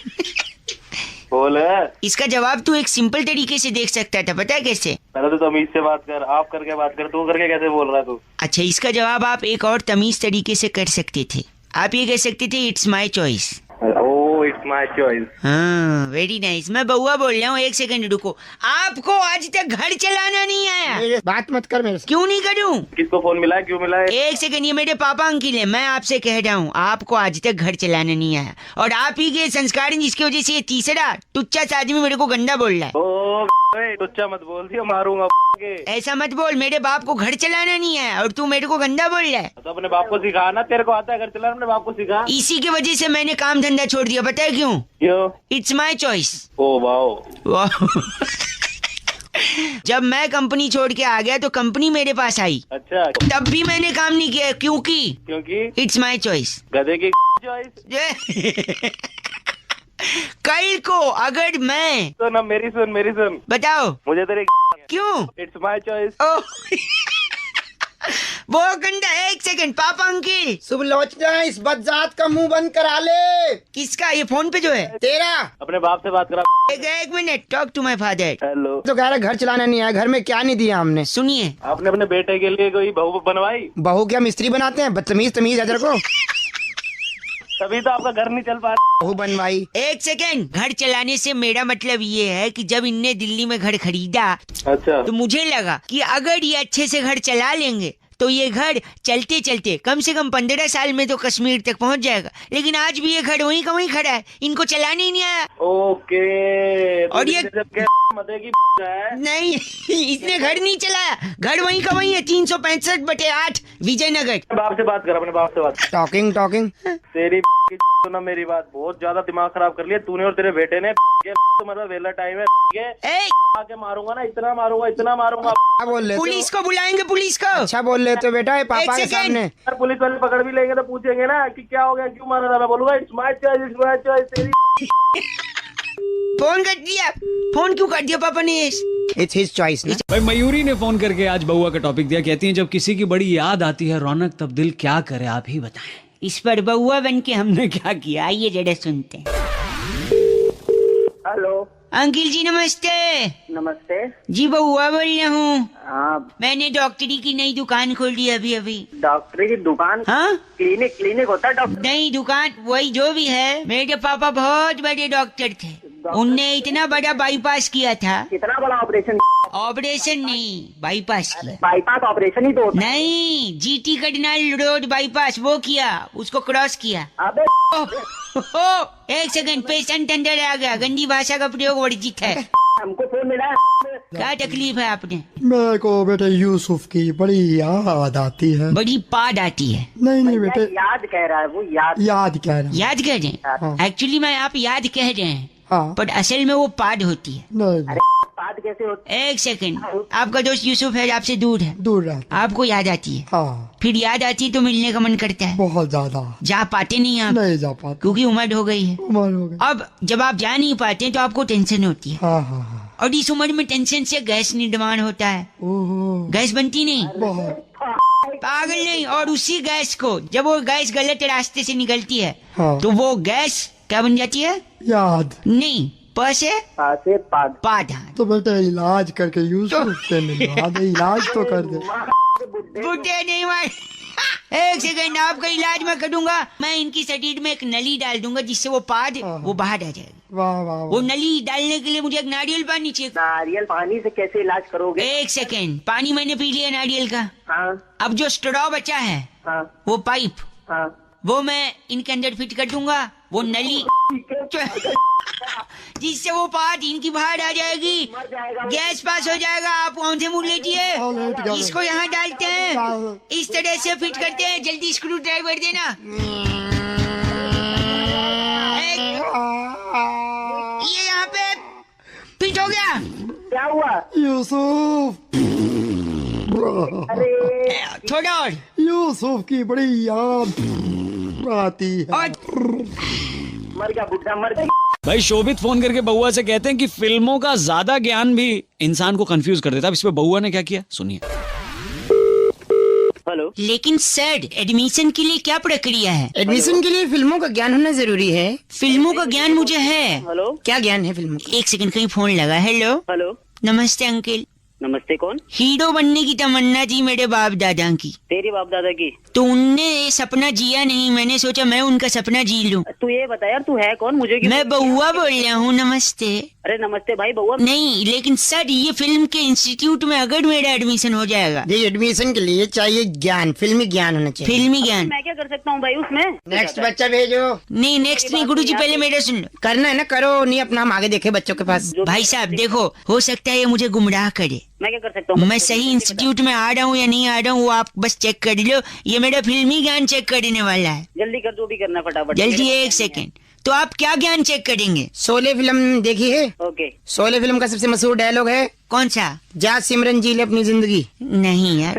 बोल। इसका जवाब तू एक सिंपल तरीके से देख सकता था, पता है कैसे? पहले तो तमीज से बात कर, आप करके बात कर, तू करके कैसे बोल रहा है तू? अच्छा, इसका जवाब आप एक और तमीज तरीके से कर सकते थे। आप ये कह सकते थे it's my choice. Oh it's my choice. हाँ वेरी नाइस। मैं बउआ बोल रहा हूँ, एक सेकंड रुको। आपको आज तक घर चलाना नहीं आया? बात मत कर मेरे से। क्यों नहीं करूँ? किसको फोन मिला है, क्यों मिला है? एक सेकंड, ये मेरे पापा अंकिल है। मैं आपसे कह रहा हूँ आपको आज तक घर चलाना नहीं आया, और आप ही के संस्कार हैं जिसकी वजह से ये तीसरा टुच्चा सा आदमी मेरे को गंदा बोल रहा है। ओ टुच्चा मत बोल दिया, मारूंगा के। ऐसा मत बोल, मेरे बाप को घर चलाना नहीं है और तू मेरे को गंदा बोल रहा है। तो अपने बाप को सिखा ना, तेरे को आता है घर चलाना, अपने बाप को सिखा। इसी की वजह से मैंने काम धंधा छोड़ दिया, पता है क्यों? क्यों? It's my choice. Oh wow. जब मैं कंपनी छोड़ के आ गया तो कंपनी मेरे पास आई। अच्छा, तब भी मैंने काम नहीं किया, क्योंकि इट्स माय चॉइस। गधे की चॉइस। कल को अगर मैं तो ना मेरी सुन बताओ मुझे तेरे क्यों? It's my choice. वो गंदा। एक सेकंड पापा अंकिल। शुभ लोचना, इस बदजात का मुंह बंद करा ले। किसका? ये फोन पे जो है तेरा। अपने बाप से बात करा। एक minute, talk to my father. Hello. तो कह रहा घर चलाना नहीं आया, घर में क्या नहीं दिया हमने? सुनिए, आपने अपने बेटे के लिए कोई बहू बनवाई? बहू क्या मिस्त्री बनाते हैं? बदतमीज तमीज है तेरे को। तभी तो आपका घर नहीं चल पा रहा। बहू बनवाई। एक सेकंड, घर चलाने से मेरा मतलब ये है कि जब इनने दिल्ली में घर खरीदा, अच्छा, तो मुझे लगा कि अगर ये अच्छे से घर चला लेंगे तो ये घर चलते चलते कम से कम 15 साल में तो कश्मीर तक पहुंच जाएगा। लेकिन आज भी ये घर वहीं का वहीं खड़ा है, इनको चलाने ही नहीं आया। ओके। और ये मदे की है? नहीं, इसने घर नहीं चलाया, घर वहीं का वहीं है। 365/8 विजयनगर। बाप से बात कर, अपने बाप से बात। टॉकिंग तेरी ना मेरी बात बहुत ज्यादा दिमाग खराब कर लिया तूने और तेरे बेटे ने। तो मतलब वेला टाइम है आके मारूंगा ना, इतना मारूंगा। क्या बोल रहे? पुलिस को बुलाएंगे, पुलिस को। अच्छा बोल रहे तो बेटा, पापा के सामने। अगर पुलिस वाले पकड़ भी लेंगे तो पूछेंगे ना कि क्या हो गया, क्यों मारा था? मैं बोलूंगा इट्स माय चॉइस। तेरी फोन कर दिया। फोन क्यों कर दिया पापा ने? It's his choice. भाई मयूरी ने फोन करके आज बउआ का टॉपिक दिया। कहती हैं जब किसी की बड़ी याद आती है रौनक, तब दिल क्या करे, आप ही बताएं। इस पर बउआ बन के हमने क्या किया, आइए जरा सुनते हैं। हेलो अंकिल जी नमस्ते। नमस्ते जी बउआ बोल रहा हूँ। हाँ, मैंने डॉक्टरी की नई दुकान खोल दी अभी। डॉक्टरी की दुकान? हाँ, क्लिनिक होता है डॉक्टर? नहीं, दुकान वही जो भी है। मेरे पापा बहुत बड़े डॉक्टर थे, उनने इतना बड़ा बाईपास किया था। कितना बड़ा ऑपरेशन? ऑपरेशन नहीं, बाईपास किया। बाईपास ऑपरेशन ही तो होता है। नहीं, जीटी कर्नाल रोड बाईपास वो किया, उसको क्रॉस किया। अबे एक सेकंड, पेशेंट अंदर आ गया। गंदी भाषा का प्रयोग वर्जित है। हमको फोन मिला। क्या तकलीफ है आपने? मेरे को बेटे यूसुफ की बड़ी याद आती है। बड़ी पाद आती है? नहीं बेटे, याद कह रहा है वो। याद कह रहा है। याद कह रहे हैं? एक्चुअली मैं आप याद कह रहे हैं, हाँ, पर असल में वो पाद होती है। नहीं, बात कैसे होती? एक सेकंड, आपका दोस्त यूसुफ है, आपसे दूर है, दूर रहता। आपको याद आती है, हाँ, फिर याद आती है तो मिलने का मन करता है। बहुत ज्यादा। जा पाते नहीं आप? नहीं जा पाते, क्योंकि उम्र हो गई है। उम्र हो गई। अब जब आप जा नहीं पाते तो आपको टेंशन होती है। हाँ। और इस उम्र में टेंशन से गैस निर्माण होता है। गैस बनती नहीं, पागल नहीं। और उसी गैस को जब वो गैस गलत रास्ते से निकलती है, हाँ, तो वो गैस क्या बन जाती है? याद। नहीं, पाद। तो बेटा इलाज करके यूसुफ से मिलवा दे, इलाज तो कर दे। बुढ़े नहीं मार। एक सेकंड, आपका इलाज मैं करूंगा। मैं इनकी शरीर में एक नली डाल दूंगा जिससे वो पाद वो बाहर आ जाएगी। वाह। वो नली डालने के लिए मुझे एक नारियल पानी चाहिए। नारियल पानी से कैसे इलाज करोगे? एक सेकंड, पानी मैंने पी लिया नारियल का। हाँ। अब जो स्ट्रॉ बचा है, हाँ, वो पाइप, हाँ, वो मैं इनके अंदर फिट कर दूंगा। वो नली जिससे वो पाद इनकी बाहर आ जाएगी, गैस पास हो जाएगा। आप कौन से मुंह लेटिए, इसको यहाँ डालते हैं, इस तरह से फिट करते हैं। जल्दी स्क्रू ड्राइवर देना। ये यहाँ पे फिट हो गया। क्या हुआ यूसुफ? अरे थोड़ा और। यूसुफ की बड़ी याद आती है। और मर गया बुढ़ा, मर गया। भाई शोभित फोन करके बउआ से कहते हैं कि फिल्मों का ज्यादा ज्ञान भी इंसान को कंफ्यूज कर देता है। अब इस पे बउआ ने क्या किया सुनिए। हेलो। लेकिन सर एडमिशन के लिए क्या प्रक्रिया है? एडमिशन के लिए फिल्मों का ज्ञान होना जरूरी है। फिल्मों का ज्ञान मुझे है। हेलो। क्या ज्ञान है फिल्मों का? एक सेकंड, कहीं फोन लगा। हेलो। हेलो। नमस्ते अंकल। नमस्ते, कौन? हीरो बनने की तमन्ना थी मेरे बाप दादा की। तेरी बाप दादा की? तो उनने ये सपना जिया नहीं, मैंने सोचा मैं उनका सपना जी लूं। तू ये बता यार, तू है कौन? मुझे क्यों? मैं बउआ बोल रहा हूँ। नमस्ते। अरे नमस्ते भाई, बउआ नहीं, लेकिन सर ये फिल्म के इंस्टीट्यूट में अगर मेरा एडमिशन हो जाएगा। ये एडमिशन के लिए चाहिए ज्ञान, फिल्मी ज्ञान होना चाहिए। फिल्मी ज्ञान। मैं क्या कर सकता हूँ भाई उसमें? नेक्स्ट बच्चा भेजो। नहीं नेक्स्ट नहीं गुरुजी, पहले मेरा सुन लो। करना है ना, करो, नहीं अपना हम आगे देखे बच्चों के पास। भाई साहब देखो, हो सकता है ये मुझे गुमराह करे। मैं क्या कर सकता हूँ? मैं सही इंस्टीट्यूट में आ रहा हूँ या नहीं आ रहा हूँ वो आप बस चेक कर लो। ये मेरा फिल्मी ज्ञान चेक करने वाला है। जल्दी कर, जो भी करना फटाफट। जल्दी, एक सेकंड। तो आप क्या ज्ञान चेक करेंगे? शोले फिल्म देखी है? ओके। शोले फिल्म का सबसे मशहूर डायलॉग है कौन सा? जा सिमरन जी ले अपनी जिंदगी। नहीं यार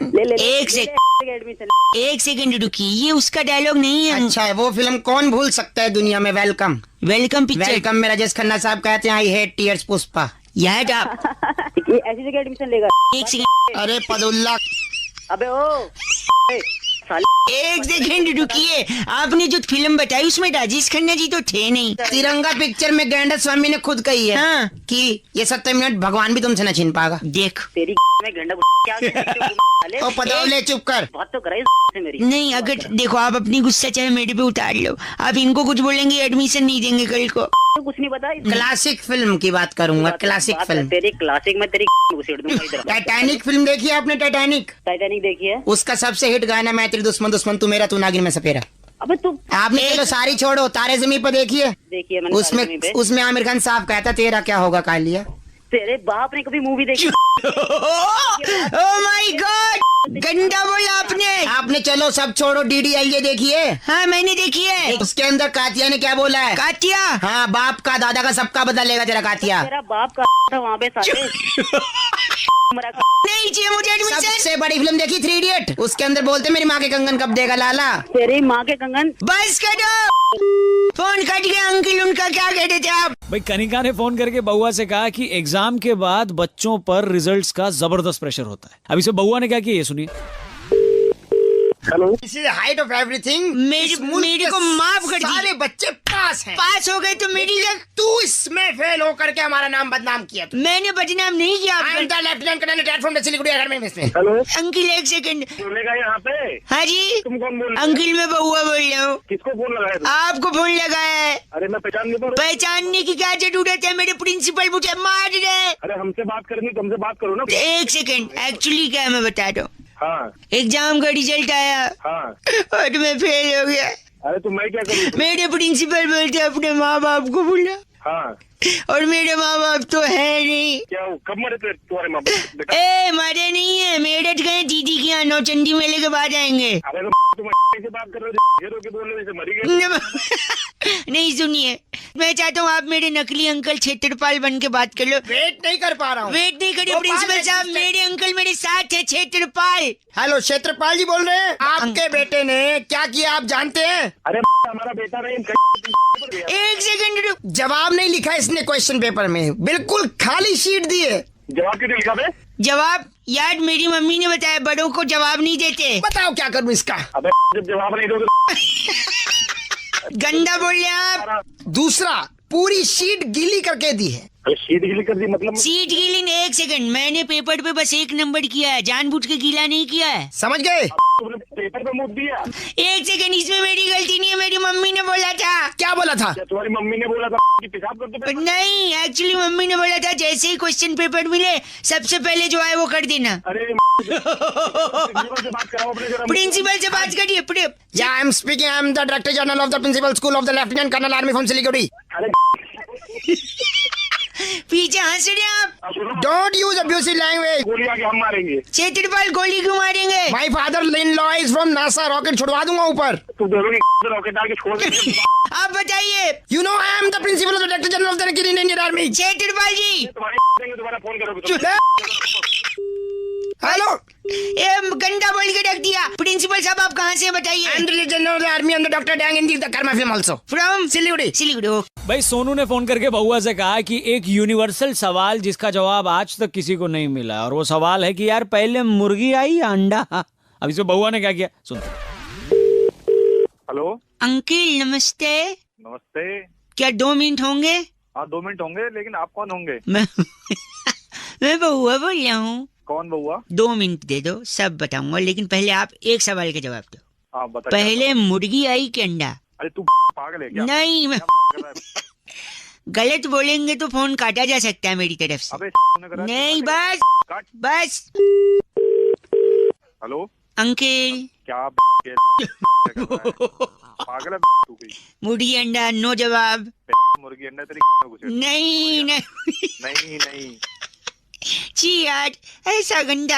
ले एक सेकंड रुकिए, ये उसका डायलॉग नहीं है। अच्छा है, वो फिल्म कौन भूल सकता है दुनिया में। Welcome welcome picture. वेलकम में राजेश खन्ना साहब कहते हैं आई हेट टीयर्स पुष्पा। यार आप ये ऐसी जगह एडमिशन लेगा? एक सेकंड। अरे पदुल्ला। अबे ओ एक सेकंड रुकिए, आपने जो फिल्म बताई उसमें राजेश खन्ना जी तो थे नहीं। तिरंगा पिक्चर में गैंडा स्वामी ने खुद कही है हाँ। कि ये 70 मिनट भगवान भी तुमसे न छीन पाएगा। देख तेरी में घंटा क्या ओ पदौले चुप कर। बात तो कराई से मेरी। नहीं, अगर देखो आप अपनी गुस्सा चाहे मेरे पे उतार लो, आप इनको कुछ बोलेंगे एडमिशन नहीं देंगे कल को। तो कुछ नहीं पता। क्लासिक फिल्म की बात करूंगा, क्लासिक फिल्म। तेरी क्लासिक में तेरी घुसेड़ दूंगा इधर। टाइटैनिक फिल्म देखी है आपने? टाइटैनिक देखी है? उसका सबसे हिट गाना मैं तेरी दुश्मन दुश्मन तू मेरा तू नागिन में सपेरा। अबे तू आपने चलो सारी छोड़ो, तारे जमीन पर देखिए। देखिए मैंने। उसमें आमिर खान साहब कहता तेरा क्या होगा कालिया। तेरे बाप ने कभी मूवी देखी? ओह माय गॉड, गंदा बोला आपने। चलो सब छोड़ो, DDLJ देखिए? हाँ मैंने देखी है। उसके अंदर कातिया ने क्या बोला है? कातिया? हाँ, बाप का दादा का सबका बदला लेगा तेरा कातिया। तेरा बाप का था वहाँ पे साले। नहीं चाहिए मुझे एडमिशन। सबसे बड़ी फिल्म देखी 3 इडियट? उसके अंदर बोलते मेरी माँ के कंगन कब देगा लाला। तेरी माँ के कंगन। बस करो, फोन कट गया। अंकल उनका क्या कहते थे आप? भाई कनिका ने फोन करके बउआ से कहा कि एग्जाम के बाद बच्चों पर रिजल्ट्स का जबरदस्त प्रेशर होता है। अब इसे बउआ ने क्या किया ये सुनिए। Hello. This is height of everything. मेरे को माफ कर दी। सारे बच्चे पास हैं। पास हो गए तो मेरी तू इसमें फेल होकर के हमारा नाम बदनाम किया। मैंने बदनाम नहीं किया। Lieutenant colonel retired from Siliguri academy में। हेलो अंकल एक सेकंड। बोलेगा यहाँ पे? हाँ जी। तुम कौन बोल रहे? अंकल मैं बउआ बोल रहा हूँ। किसको फोन लगाया तुम? आपको फोन लगाया है। अरे मैं पहचान नहीं पा रहा। पहचानने की क्या जरूरत है? मेरे प्रिंसिपल मुझे मार रहे। अरे हमसे बात करनी, तुमसे बात करो ना। एक सेकंड, एक्चुअली क्या है मैं बता रहा हूँ। हाँ। एग्जाम का रिजल्ट आया हाँ। और मैं फेल हो गया। अरे तो मैं क्या करूँ? मेरे प्रिंसिपल बोलते अपने माँ बाप को बुला। हाँ। और मेरे माँ बाप तो है नहीं। क्या कब मरे थे तुम्हारे माँ बाप? मरे नहीं है, मेरठ गए दीदी के यहाँ, नौचंदी मेले के बाद आएंगे। अरे तुम ऐसे बात कर रहे हो के बोलने से मरी गए। नहीं सुनिए, मैं चाहता हूँ आप मेरे नकली अंकल क्षेत्रपाल बन के बात कर लो। वेट नहीं कर पा रहा हूँ। वेट नहीं करिए प्रिंसिपल साहब, मेरे अंकल मेरे साथ है क्षेत्रपाल। हेलो क्षेत्रपाल जी बोल रहे हैं? आपके बेटे ने क्या किया आप जानते हैं? अरे हमारा बेटा नहीं। एक सेकंड रुक। जवाब नहीं लिखा इसने क्वेश्चन पेपर में, बिल्कुल खाली शीट दी है। जवाब क्यों लिखा बे? जवाब यार मेरी मम्मी ने बताया बड़ों को जवाब नहीं देते। बताओ क्या करूँ इसका? अबे जब जवाब नहीं दोगे गंदा बोल रहे आप। दूसरा, पूरी शीट गीली करके दी है। शीट गीली कर दी मतलब? सीट गीली नहीं। एक सेकंड, मैंने पेपर पे बस 1 नंबर किया है, जानबूझ के गीला नहीं किया है। समझ गए? तुमने पेपर पे मुँह दिया। एक सेकंड, इसमें मेरी गलती नहीं है, मेरी मम्मी ने बोला था। क्या बोला था? तुम्हारी मम्मी ने बोला था कि पेशाब कर दो? नहीं, एक्चुअली मम्मी ने बोला था जैसे ही क्वेश्चन पेपर मिले सबसे पहले जो है वो कर देना। अरे प्रिंसिपल से बात करिए। Yeah, I'm speaking. I'm the Director General of the Principal School of the Lieutenant Colonel Army from Siliguri. पीछे हंस रहे आप। Don't use abusive language. गोली आके हम मारेंगे। क्षेत्रपाल गोली क्यों मारेंगे? My father-in-law is from NASA. Rocket छुड़वा दूंगा ऊपर। तू दोनों की रॉकेट डाल के छोड़ दे। आप बताइए। You know I am the Principal of the Director General of the Indian Army. क्षेत्रपाल जी। तुम्हारा फोन करोगे। हेलो गंदा बोल के रख दिया। प्रिंसिपल साहब आप कहाँ से हैं बताइए? आर्मी अंदर doctor dang in the Karma film also from Siliguri. Siliguri. भाई सोनू ने फोन करके बहुआ से कहा कि एक यूनिवर्सल सवाल जिसका जवाब आज तक किसी को नहीं मिला, और वो सवाल है कि यार पहले मुर्गी आई या अंडा? अब इसमें बहुआ ने क्या किया सुनते। हेलो अंकिल नमस्ते। नमस्ते। क्या 2 मिनट होंगे? हाँ 2 मिनट होंगे, लेकिन आप कौन होंगे? मैं बहुआ बोल रहा हूँ। कौन बहुआ? 2 मिनट दे दो, सब बताऊंगा, लेकिन पहले आप एक सवाल का जवाब दो। हाँ बता। पहले मुर्गी आई कि अंडा? अरे तू पागल है क्या? नहीं मैं गलत बोलेंगे तो फोन काटा जा सकता है मेरी तरफ से। अबे नहीं बस बस। हेलो अंकिल क्या पागल है तू? मुर्गी अंडा नो जवाब। मुर्गी अंडा तेरी नहीं नहीं छी यार, ऐसा गंदा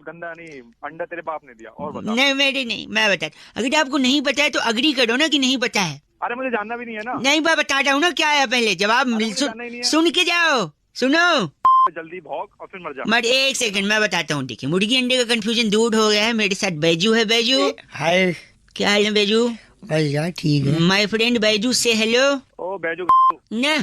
नहीं, अंडा तेरे बाप ने दिया। और बता। नहीं मेरे नहीं, मैं बता। अगर आपको नहीं पता है तो अग्री करो ना कि नहीं पता है। अरे मुझे जानना भी नहीं है ना। नहीं मैं बता रहा हूँ ना क्या है, पहले जवाब सुन के जाओ। सुनो जल्दी भौंक और फिर मर जा। मर 1 सेकंड मैं बताता हूँ। देखिए मुर्गी अंडे का कंफ्यूजन दूर हो गया है। मेरे साथ बैजू है। बैजू हाय, क्या हाल है बैजू? बस यार ठीक है। माय फ्रेंड बैजू से हेलो। ओ बैजू ना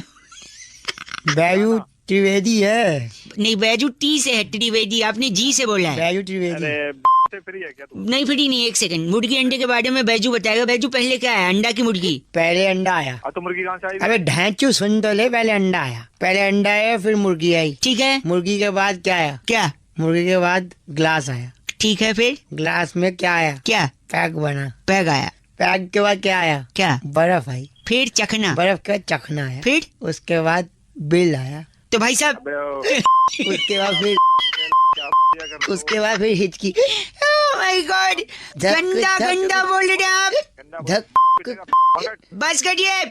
बैजू त्रिवेदी है। नहीं बैजू टी से है, त्रिवेदी आपने जी से बोला है। बैजू त्रिवेदी। अरे फ्री है क्या तू? नहीं फ्री नहीं। 1 सेकंड, मुर्गी अंडे के बारे में बैजू बताएगा। बैजू पहले क्या है, अंडा की मुर्गी? पहले अंडा आया। तो मुर्गी कहाँ से आई? अबे ढैंचू सुन तो ले, पहले अंडा आया। पहले अंडा आया फिर मुर्गी आई। ठीक है। मुर्गी के बाद क्या आया? क्या? मुर्गी के बाद ग्लास आया। ठीक है। फिर ग्लास में क्या आया? क्या? पैक बना। पैक आया। पैक के बाद क्या आया? क्या? बर्फ आई। फिर चखना। बर्फ का चखना आया। फिर उसके बाद बिल आया। तो भाई साहब उसके बाद फिर हिचकी। माय गॉड, गंदा गंदा बोल रहे आप। बस करिए।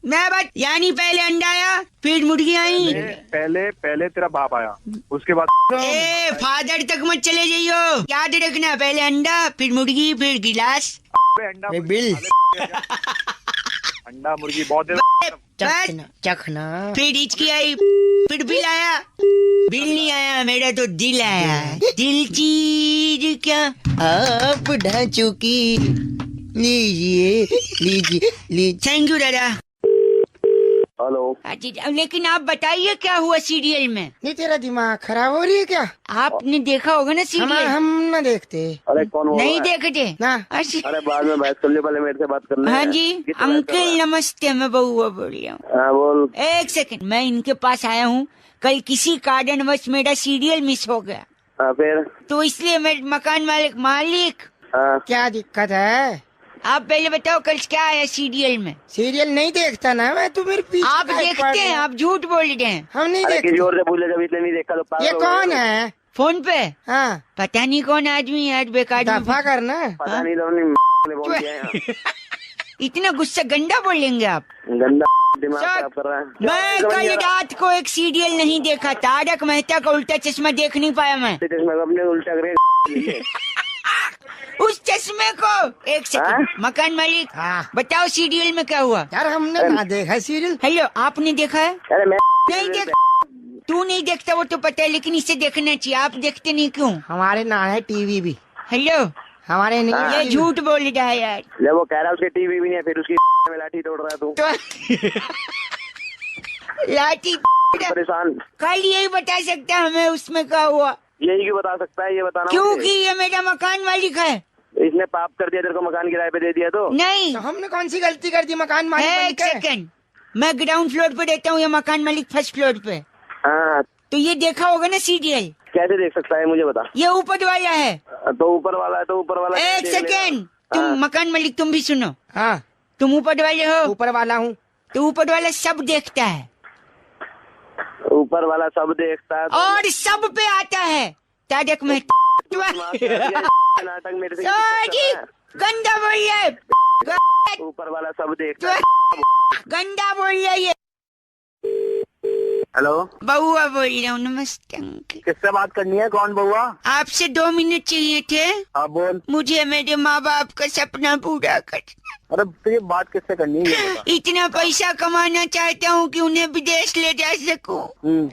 मैं बात यानी पहले अंडा आया फिर मुर्गी आई। पहले तेरा बाप आया, उसके बाद ए फादर तक मत चले जाइयो, याद रखना। पहले अंडा फिर मुर्गी फिर गिलास अंडा बिल। अंडा मुर्गी बहुत चखना फिर हिचकी आई फिर बिल आया। बिल नहीं आया, मेरा तो दिल आया। दिल चीज क्या आप ढांचू की लीजिए। थैंक यू दादा। हेलो। लेकिन आप बताइए क्या हुआ सीरियल में? नहीं तेरा दिमाग खराब हो रही है क्या? आपने देखा होगा ना सीरियल? हम न देखते। अरे कौन हो? नहीं देखते ना। अरे बाद में बात कर लियो, पहले मेरे से बात करना। हाँ जी अंकल नमस्ते, मैं बहुआ बोल रहा हूँ। हाँ बोल। 1 सेकंड, मैं इनके पास आया हूँ। कल किसी कारणवश मेरा सीरियल मिस हो गया। फिर तो इसलिए मेरे मकान मालिक क्या दिक्कत है? आप पहले बताओ कल क्या आया सीरियल में? सीरियल नहीं देखता ना मैं, तू मेरे पीछे। आप देखते हैं, आप झूठ बोल रहे हैं। हम नहीं देखते। जोर से बोले, जब इतने नहीं देखा तो पागल ये हो कौन गए। है? फोन पे? हाँ पता नहीं कौन आदमी है, बेकार दफा करना। पता नहीं बोल दिया है। इतना गुस्सा गंदा बोलेंगे आप? गंदा दिमाग खराब कर रहा है। मैं कल रात को एक सीरियल नहीं देखा, तारक मेहता का उल्टा चश्मा देख नहीं पाया मैं। अपने उल्टा उस चश्मे को 1 सेकंड। मकान मालिक बताओ सीरियल में क्या हुआ? यार हमने ना देखा सीरियल। हेलो आपने देखा है? अरे मैं नहीं देख, तू नहीं देखता वो तो पता है, लेकिन इसे देखना चाहिए। आप देखते नहीं क्यों? हमारे ना है टीवी भी। हेलो हमारे नहीं। ये झूठ बोल रहा है यार। जब वो कह रहा है उसके टीवी भी नहीं है, फिर उसकी में लाठी तोड़ रहा है तू। लाठी परेशान। कल यही बता सकता है हमें उसमें क्या हुआ? यही क्यों बता सकता है, ये बताना। क्योंकि ये मेरा मकान मालिक है। इसने पाप कर दिया, तेरे को मकान किराए पे दे दिया तो? नहीं तो हमने कौन सी गलती कर दी मकान मालिक? 1 सेकंड, मैं ग्राउंड फ्लोर पे रहता हूँ, ये मकान मालिक 1st फ्लोर पे। हाँ तो ये देखा होगा ना सीरियल? कैसे देख सकता है मुझे बता। ये ऊपर वाला है। तो ऊपर वाला है तो ऊपर वाला। 1 सेकंड, तुम मकान मालिक तुम भी सुनो। हाँ तुम ऊपर वाले हो? ऊपर वाला हूँ। तो ऊपर वाला सब देखता है। ऊपर वाला सब देखता है और सब पे आता है। तारक मेहता नाटक मेरे से गंदा बोल रहा है। ऊपर वाला सब देखता है। गंदा बोल रहा है ये। हेलो बउआ बोल रहा हूँ। नमस्ते अंकल। किससे बात करनी है? कौन बउआ? आपसे 2 मिनट चाहिए थे। हाँ बोल। मुझे मेरे माँ बाप का सपना पूरा करना। अरे तो ये बात किससे करनी है ये बता। इतना पैसा कमाना चाहता हूँ कि उन्हें विदेश ले जा सकूं।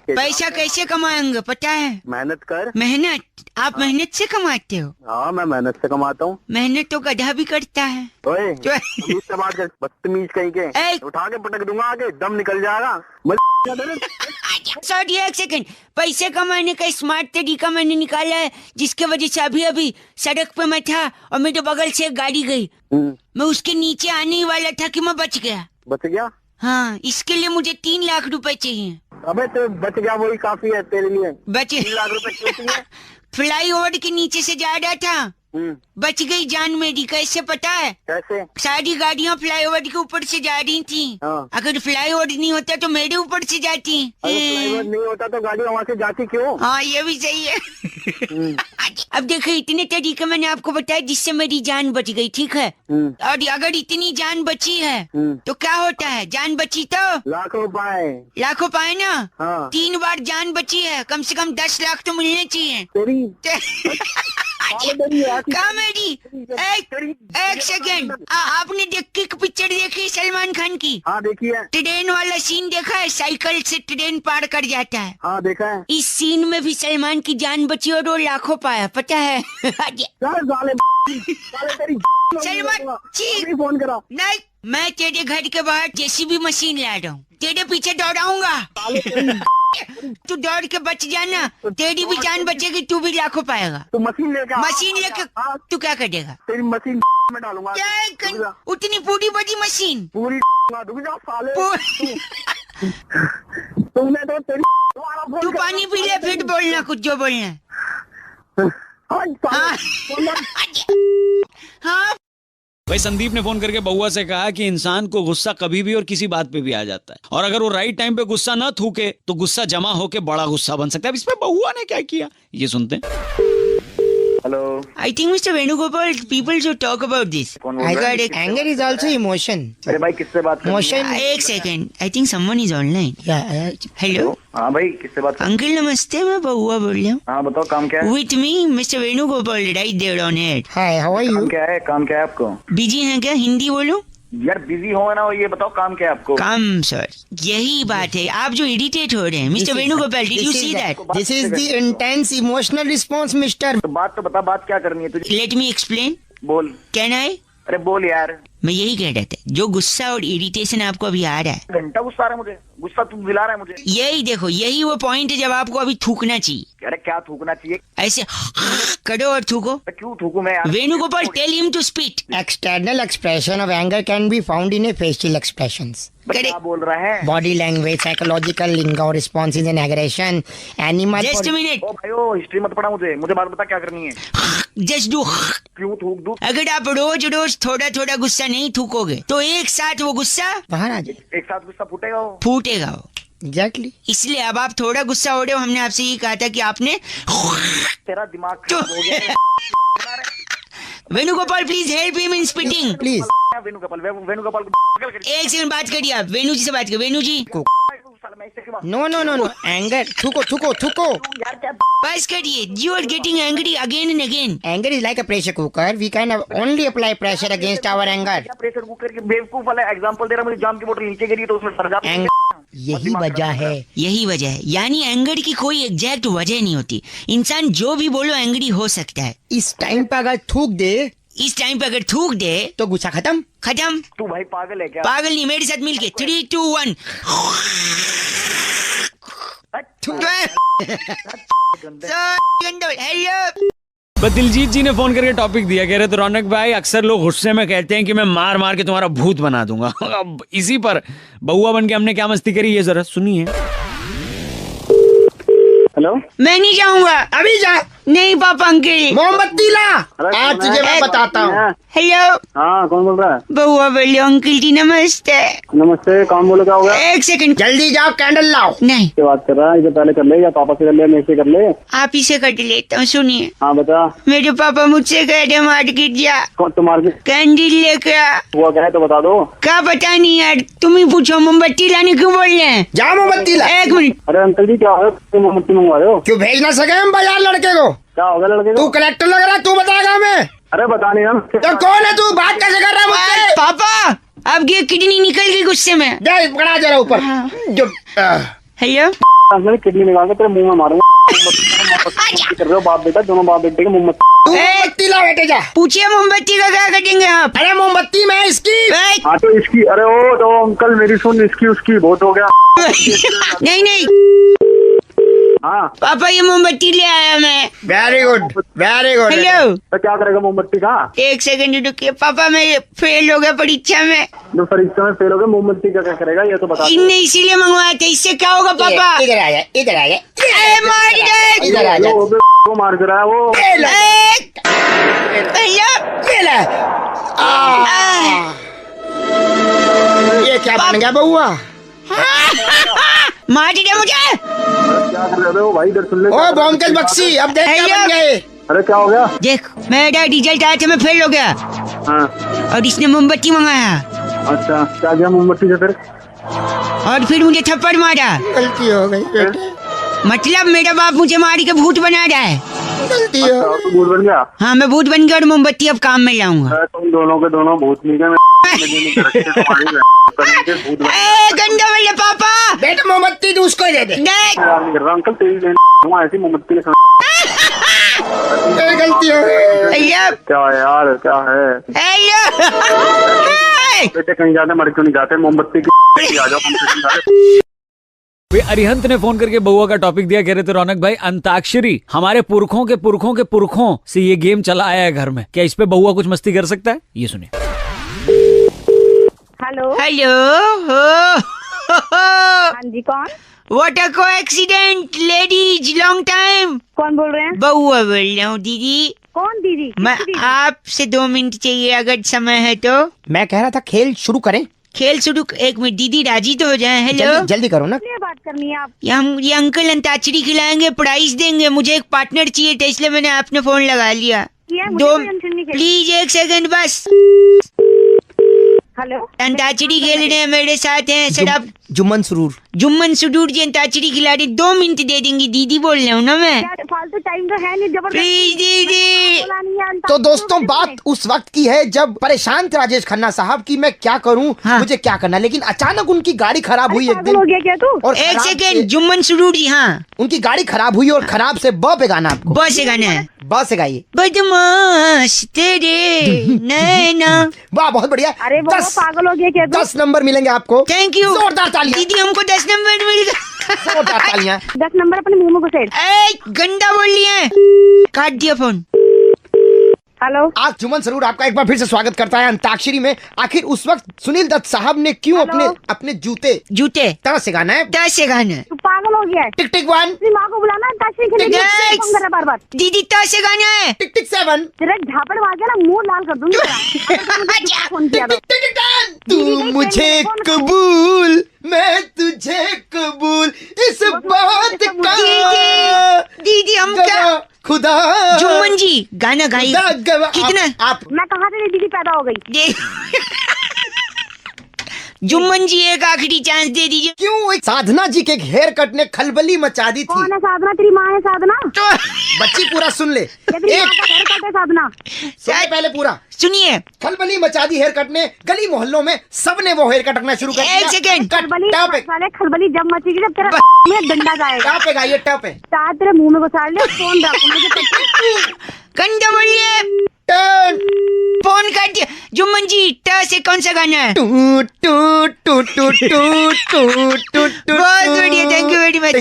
पैसा कैसे कमाएंगे पता है? मेहनत कर। मेहनत? आप मेहनत से कमाते हो? हाँ मैं मेहनत से कमाता हूँ। मेहनत तो गधा भी करता है। ओए मुझसे बात कर, बदतमीज कहीं के, उठा के पटक दूंगा आगे, दम निकल जाएगा। सॉरी एक सेकंड, पैसे कमाने का स्मार्ट तरीका मैंने निकाला है, जिसके वजह से अभी अभी सड़क पे मैं था और मेरे बगल से एक गाड़ी गई, मैं उसके नीचे आने ही वाला था कि मैं बच गया। बच गया? हाँ, इसके लिए मुझे 3 लाख रुपए चाहिए। अबे तो बच गया वही काफी है तेरे लिए। बचे 3 लाख रुपए क्यों चाहिए? फ्लाई ओवर के नीचे से जा रहा था, बच गई जान मेरी। कैसे पता है? कैसे? सारी गाड़ियाँ फ्लाई ओवर के ऊपर से जा रही थी। अगर फ्लाई ओवर नहीं होता तो मेरे ऊपर से जाती। फ्लाई ओवर नहीं होता तो गाड़ी वहाँ से जाती क्यों? हाँ ये भी सही है। अब देखो इतने तरीके मैंने आपको बताया जिससे मेरी जान बच गई, ठीक है? और अगर इतनी जान बची है तो क्या होता है? जान बची तो लाखों पाए। लाखों पाए ना? हाँ। 3 बार जान बची है, कम से कम 10 लाख तो मिलने चाहिए। कॉमेडी। एक सेकेंड, आपने किक पिक्चर देखी सलमान खान की? हाँ देखी है। ट्रेन वाला सीन देखा है? साइकिल से ट्रेन पार कर जाता है। हाँ देखा है। इस सीन में भी सलमान की जान बची और वो लाखों पाया, पता है? सलमान फोन करा। नहीं, मैं तेरे घर के बाहर जेसीबी मशीन ला रहा हूँ, तेरे पीछे दौड़ाऊंगा। तू दौड़ के बच जाना, तेरी भी जान बचेगी, तू भी लाखों पाएगा। तो मशीन लेके तू क्या करेगा? तेरी मशीन में डालूंगा। उतनी पूरी बड़ी मशीन? पूरी तुमने तो तेरी। तू पानी पी ले फिर बोलना कुछ जो बोलना है। हाँ भाई संदीप ने फोन करके बउआ से कहा कि इंसान को गुस्सा कभी भी और किसी बात पे भी आ जाता है, और अगर वो राइट टाइम पे गुस्सा न थूके तो गुस्सा जमा होके बड़ा गुस्सा बन सकता है। अब इसमें बउआ ने क्या किया ये सुनते हैं। Hello, I think Mr. Venugopal, people should talk about this. I got it. Anger is also emotion. अरे भाई किससे बात कर रही है? Emotion. एक second, I think someone is online. Hello. हाँ भाई किससे बात कर? अंकल नमस्ते, मैं बउआ बोल रहा हूँ। हाँ बताओ काम क्या है? With me, Mr. Venugopal, right there on it. Hi, how are you? काम क्या है आपको? बिजी हैं क्या? हिंदी बोलो। यार बिजी हो ना, ये बताओ काम क्या है आपको? काम सर, यही बात है, आप जो इरिटेट हो रहे हैं। Mister Venugopal, did you see that? This is the intense emotional response, mister. तो बात तो बता, बात क्या करनी है तुझे? Let me explain. बोल। Can I? अरे बोल यार। मैं यही कह रहा था, जो गुस्सा और इरिटेशन आपको अभी आ रहा है, घंटा गुस्सा आ रहा है मुझे, गुस्सा तू दिला रहा है मुझे। यही देखो, यही वो पॉइंट है जब आपको अभी थूकना चाहिए। अरे क्या थूकना चाहिए? ऐसे करो और थूको। क्यों थूकू मैं यार? Venugopal, tell him to spit. External expression of anger can be found in a facial expressions. क्या बोल रहा है? Body language, psychological lingo, responses and aggression, animal. Just a minute. ओ भाई हिस्ट्री मत पढ़ा मुझे बात बता क्या करनी है? Just do. क्यों थूक दूं? अगर आप रोज रोज थोड़ा थोड़ा गुस्सा नहीं थूकोगे तो एक साथ वो गुस्सा बाहर आ जाए। एक साथ गुस्सा फूटेगा वो। Exactly. इसलिए अब आप थोड़ा गुस्सा हो रहे हो, हमने आपसे ये कहा था कि आपने तेरा दिमाग खराब हो गया है। Venugopal please help him in spitting please. Venugopal एक सेकंड बात करिए, आप वेणु जी से बात करिए। वेणु जी No. Anger. थूको. बस करिए। You are getting angry again and again. Anger is like a pressure cooker. We can only apply pressure against our anger. Pressure cooker के बेवकूफ वाला एग्जांपल दे रहा, मुझे जाम की बोतल नीचे गिरी तो उसमें सड़ जाता है। यही वजह है। यानी एंगर की कोई एग्जैक्ट वजह नहीं होती। इंसान जो भी बोलो एंग्री हो सकता है। इस टाइम पे अगर थूक दे तो गुस्सा खत्म। तू भाई पागल है क्या? पागल नहीं, मेरे साथ मिलके 3, 2, 1। दिलजीत जी ने फोन करके टॉपिक दिया, कह रहे तो रौनक भाई अक्सर लोग गुस्से में कहते हैं कि मैं मार मार के तुम्हारा भूत बना दूंगा। अब इसी पर बउआ बन के हमने क्या मस्ती करी ये जरा सुनिए। हेलो, मैं नहीं जाऊंगा। अभी जा। नहीं पापा अंकल। मोमबत्ती ला, आज तुझे मैं बताता हूँ। हेलो। हाँ कौन बोल रहा है? बउआ बोले अंकल जी नमस्ते। नमस्ते, कौन बोले क्या होगा? एक सेकंड, जल्दी जाओ कैंडल लाओ। नहीं क्या बात कर रहा है? इसे पहले कर ले या पापा से कर ले, मेरे से कर ले? आप ही से कट लेता हूँ। सुनिए। हाँ बता। मेरे पापा मुझसे कह रहे मार्केट जा। कौन तो मार्केट? कैंडल लेकर आ। हुआ क्या है तो बता दो। क्या पता नहीं यार, तुम ही पूछो। मोमबत्ती लाने क्यों बोल रहे हैं? जा मोमबत्ती ला। 1 मिनट। अरे अंकल जी क्या हो, मोमबत्ती मंगवा रहे हो? क्यों भेज ना सके हम बाजार लड़के को? क्या होगा लड़के तू कलेक्टर लग रहा है, तू बताएगा हमें। अरे बता नहीं हम तो कौन है तू, बात कैसे कर रहा है मुझसे? पापा अब ये किडनी निकल गई गुस्से में। पकड़ा जरा ऊपर। हेलो किडनी निकाल के तेरे मुंह में मारूंगा। कर रहे हो बाप बेटा, दोनों बाप बेटे के मोमबत्ती ला बेटे जा। पूछिए मोमबत्ती का क्या करेंगे आप? अरे मोमबत्ती में इसकी। हाँ तो इसकी, अरे ओ तो अंकल मेरी सुन, इसकी उसकी बहुत हो गया। नहीं हाँ पापा ये मोमबत्ती ले आया मैं। Very good very good. Hello तो क्या करेगा मोमबत्ती का? 1 सेकंड रुकिए पापा, मैं फेल हो गया परीक्षा में। जो परीक्षा में फेल हो गया, मोमबत्ती का क्या करेगा ये तो बता। इनने इसीलिए मंगवाया था, इससे क्या होगा पापा? इधर आ जा, इधर आ जा, मार दे। इधर आ जा। वो मार दे रहा है वो। ये क्या बन गया बउआ? मार दिया मुझे। क्या कर रहे हो भाई, इधर सुन ले। ओ ब्योमकेश बख्शी, अब देख क्या बन गए। अरे क्या हो गया? देख मेरा रिजल्ट आया था, मैं फेल हो गया। हाँ और इसने मोमबत्ती मंगाया। अच्छा क्या गया मोमबत्ती से फिर? और फिर मुझे थप्पड़ मारा। गलती हो गई बेटे। मतलब मेरा बाप मुझे मार के भूत बना रहा है। गलती हो गई। तू भूत बन गया? हाँ मैं भूत बन गया और मोमबत्ती अब काम में लाऊंगा। तुम दोनों के दोनों भूत नहीं गए। गंदा वाले पापा। बेटा मोमबत्ती तू उसको दे दे। अंकल तेरी ऐसी मोमबत्ती गलती हो गई। क्या यार क्या है बेटे, कहीं जाते मर क्यों नहीं जाते? मोमबत्ती की आ जाओ। अरिहंत ने फोन करके बउआ का टॉपिक दिया, कह रहे थे रौनक भाई अंताक्षरी हमारे पुरखों के पुरखों के पुरखों से ये गेम चला आया है घर में, क्या इस पे बउआ कुछ मस्ती कर सकता है? ये सुनिए। हेलो हाँ जी कौन? What a coincidence, ladies, long time. कौन बोल रहे हैं? बउआ बोल रहा हूँ दीदी। कौन दीदी? मैं आपसे 2 मिनट चाहिए अगर समय है तो। मैं कह रहा था खेल शुरू करें। खेल शुरू 1 मिनट, दीदी राजी तो हो जाए। हेलो जल्दी करो ना। बात करनी है आप। ये अंकल अंताक्षरी खिलाएंगे, प्राइस देंगे। मुझे एक पार्टनर चाहिए था, इसलिए मैंने आपने फोन लगा लिया। प्लीज 1 सेकंड बस। हेलो अंताक्षरी खेल रहे हैं मेरे साथ हैं सर आप। जुम्मन सुरूर जी अंताक्षरी खिला रहे, 2 मिनट दे देंगी दीदी बोल रहा हूँ ना मैं। फालतू टाइम तो है नहीं, प्लीज दीदी। तो दोस्तों बात उस वक्त की है जब परेशान थे राजेश खन्ना साहब की मैं क्या करूं, मुझे क्या करना, लेकिन अचानक उनकी गाड़ी खराब हुई एक दिन। हो गया क्या तू? और 1 सेकंड, जुम्मन सुरूर जी। हाँ उनकी गाड़ी खराब हुई और खराब से ब पे गाना आपको। ब से गाना है। ब से गाइए। बदमाश तेरे नैना। वाह बहुत बढ़िया। अरे वो पागल हो गया क्या? 10 नंबर मिलेंगे आपको। Thank you. जोरदार तालियां। दीदी हमको 10 नंबर मिल गया। जोरदार तालियां। 10 नंबर अपने मुंह में घुसेड़। गंदा बोल लिया, काट दिया फोन। हेलो आज जुम्मन सरूर आपका एक बार फिर से स्वागत करता है अंताक्षरी में। आखिर उस वक्त सुनील दत्त साहब ने क्यों अपने जूते त से गाना है? त से गाना है। तू पागल हो गया है। टिक टिक 1 अपनी माँ को बुलाना अंताक्षरी खेलेंगे। फोन कर रहा बार-बार। दीदी त से गाना है। टिक टिक 7 तेरा झापड़ मार के ना मुंह लाल कर दूंगी तेरा। फोन किया तू मुझे कबूल, मैं तुझे कबूल, इस बात का दीदी हम क्या खुदा। जुम्मन जी गाना गाइए। कितना आप मैं कहाँ से दीदी पैदा हो गई? जुम्मन जी एक आखिरी चांस दे दीजिए। क्यों? साधना जी के हेयर कट ने खलबली मचा दी थी। कौन है साधना? तेरी माँ है साधना? तो बच्ची पूरा सुन ले। साधना सुनिए पहले पूरा सुनिए। खलबली मचा दी हेयर कट ने, गली मोहल्लों में सबने वो हेयर कट रखना शुरू कर दिया। 1 सेकंड। खलबली जब मचेगी जब तेरा डंडा जाएगा। पे गाइए पे तेरे मुंह में घुसा लिया। फोन रख। कंधा बोलिए। फोन काट दिया। जुम्मन जी ट से कौन सा गाना है? टू टू टू टू टू टू टू टू। बहुत बढ़िया, thank you very much.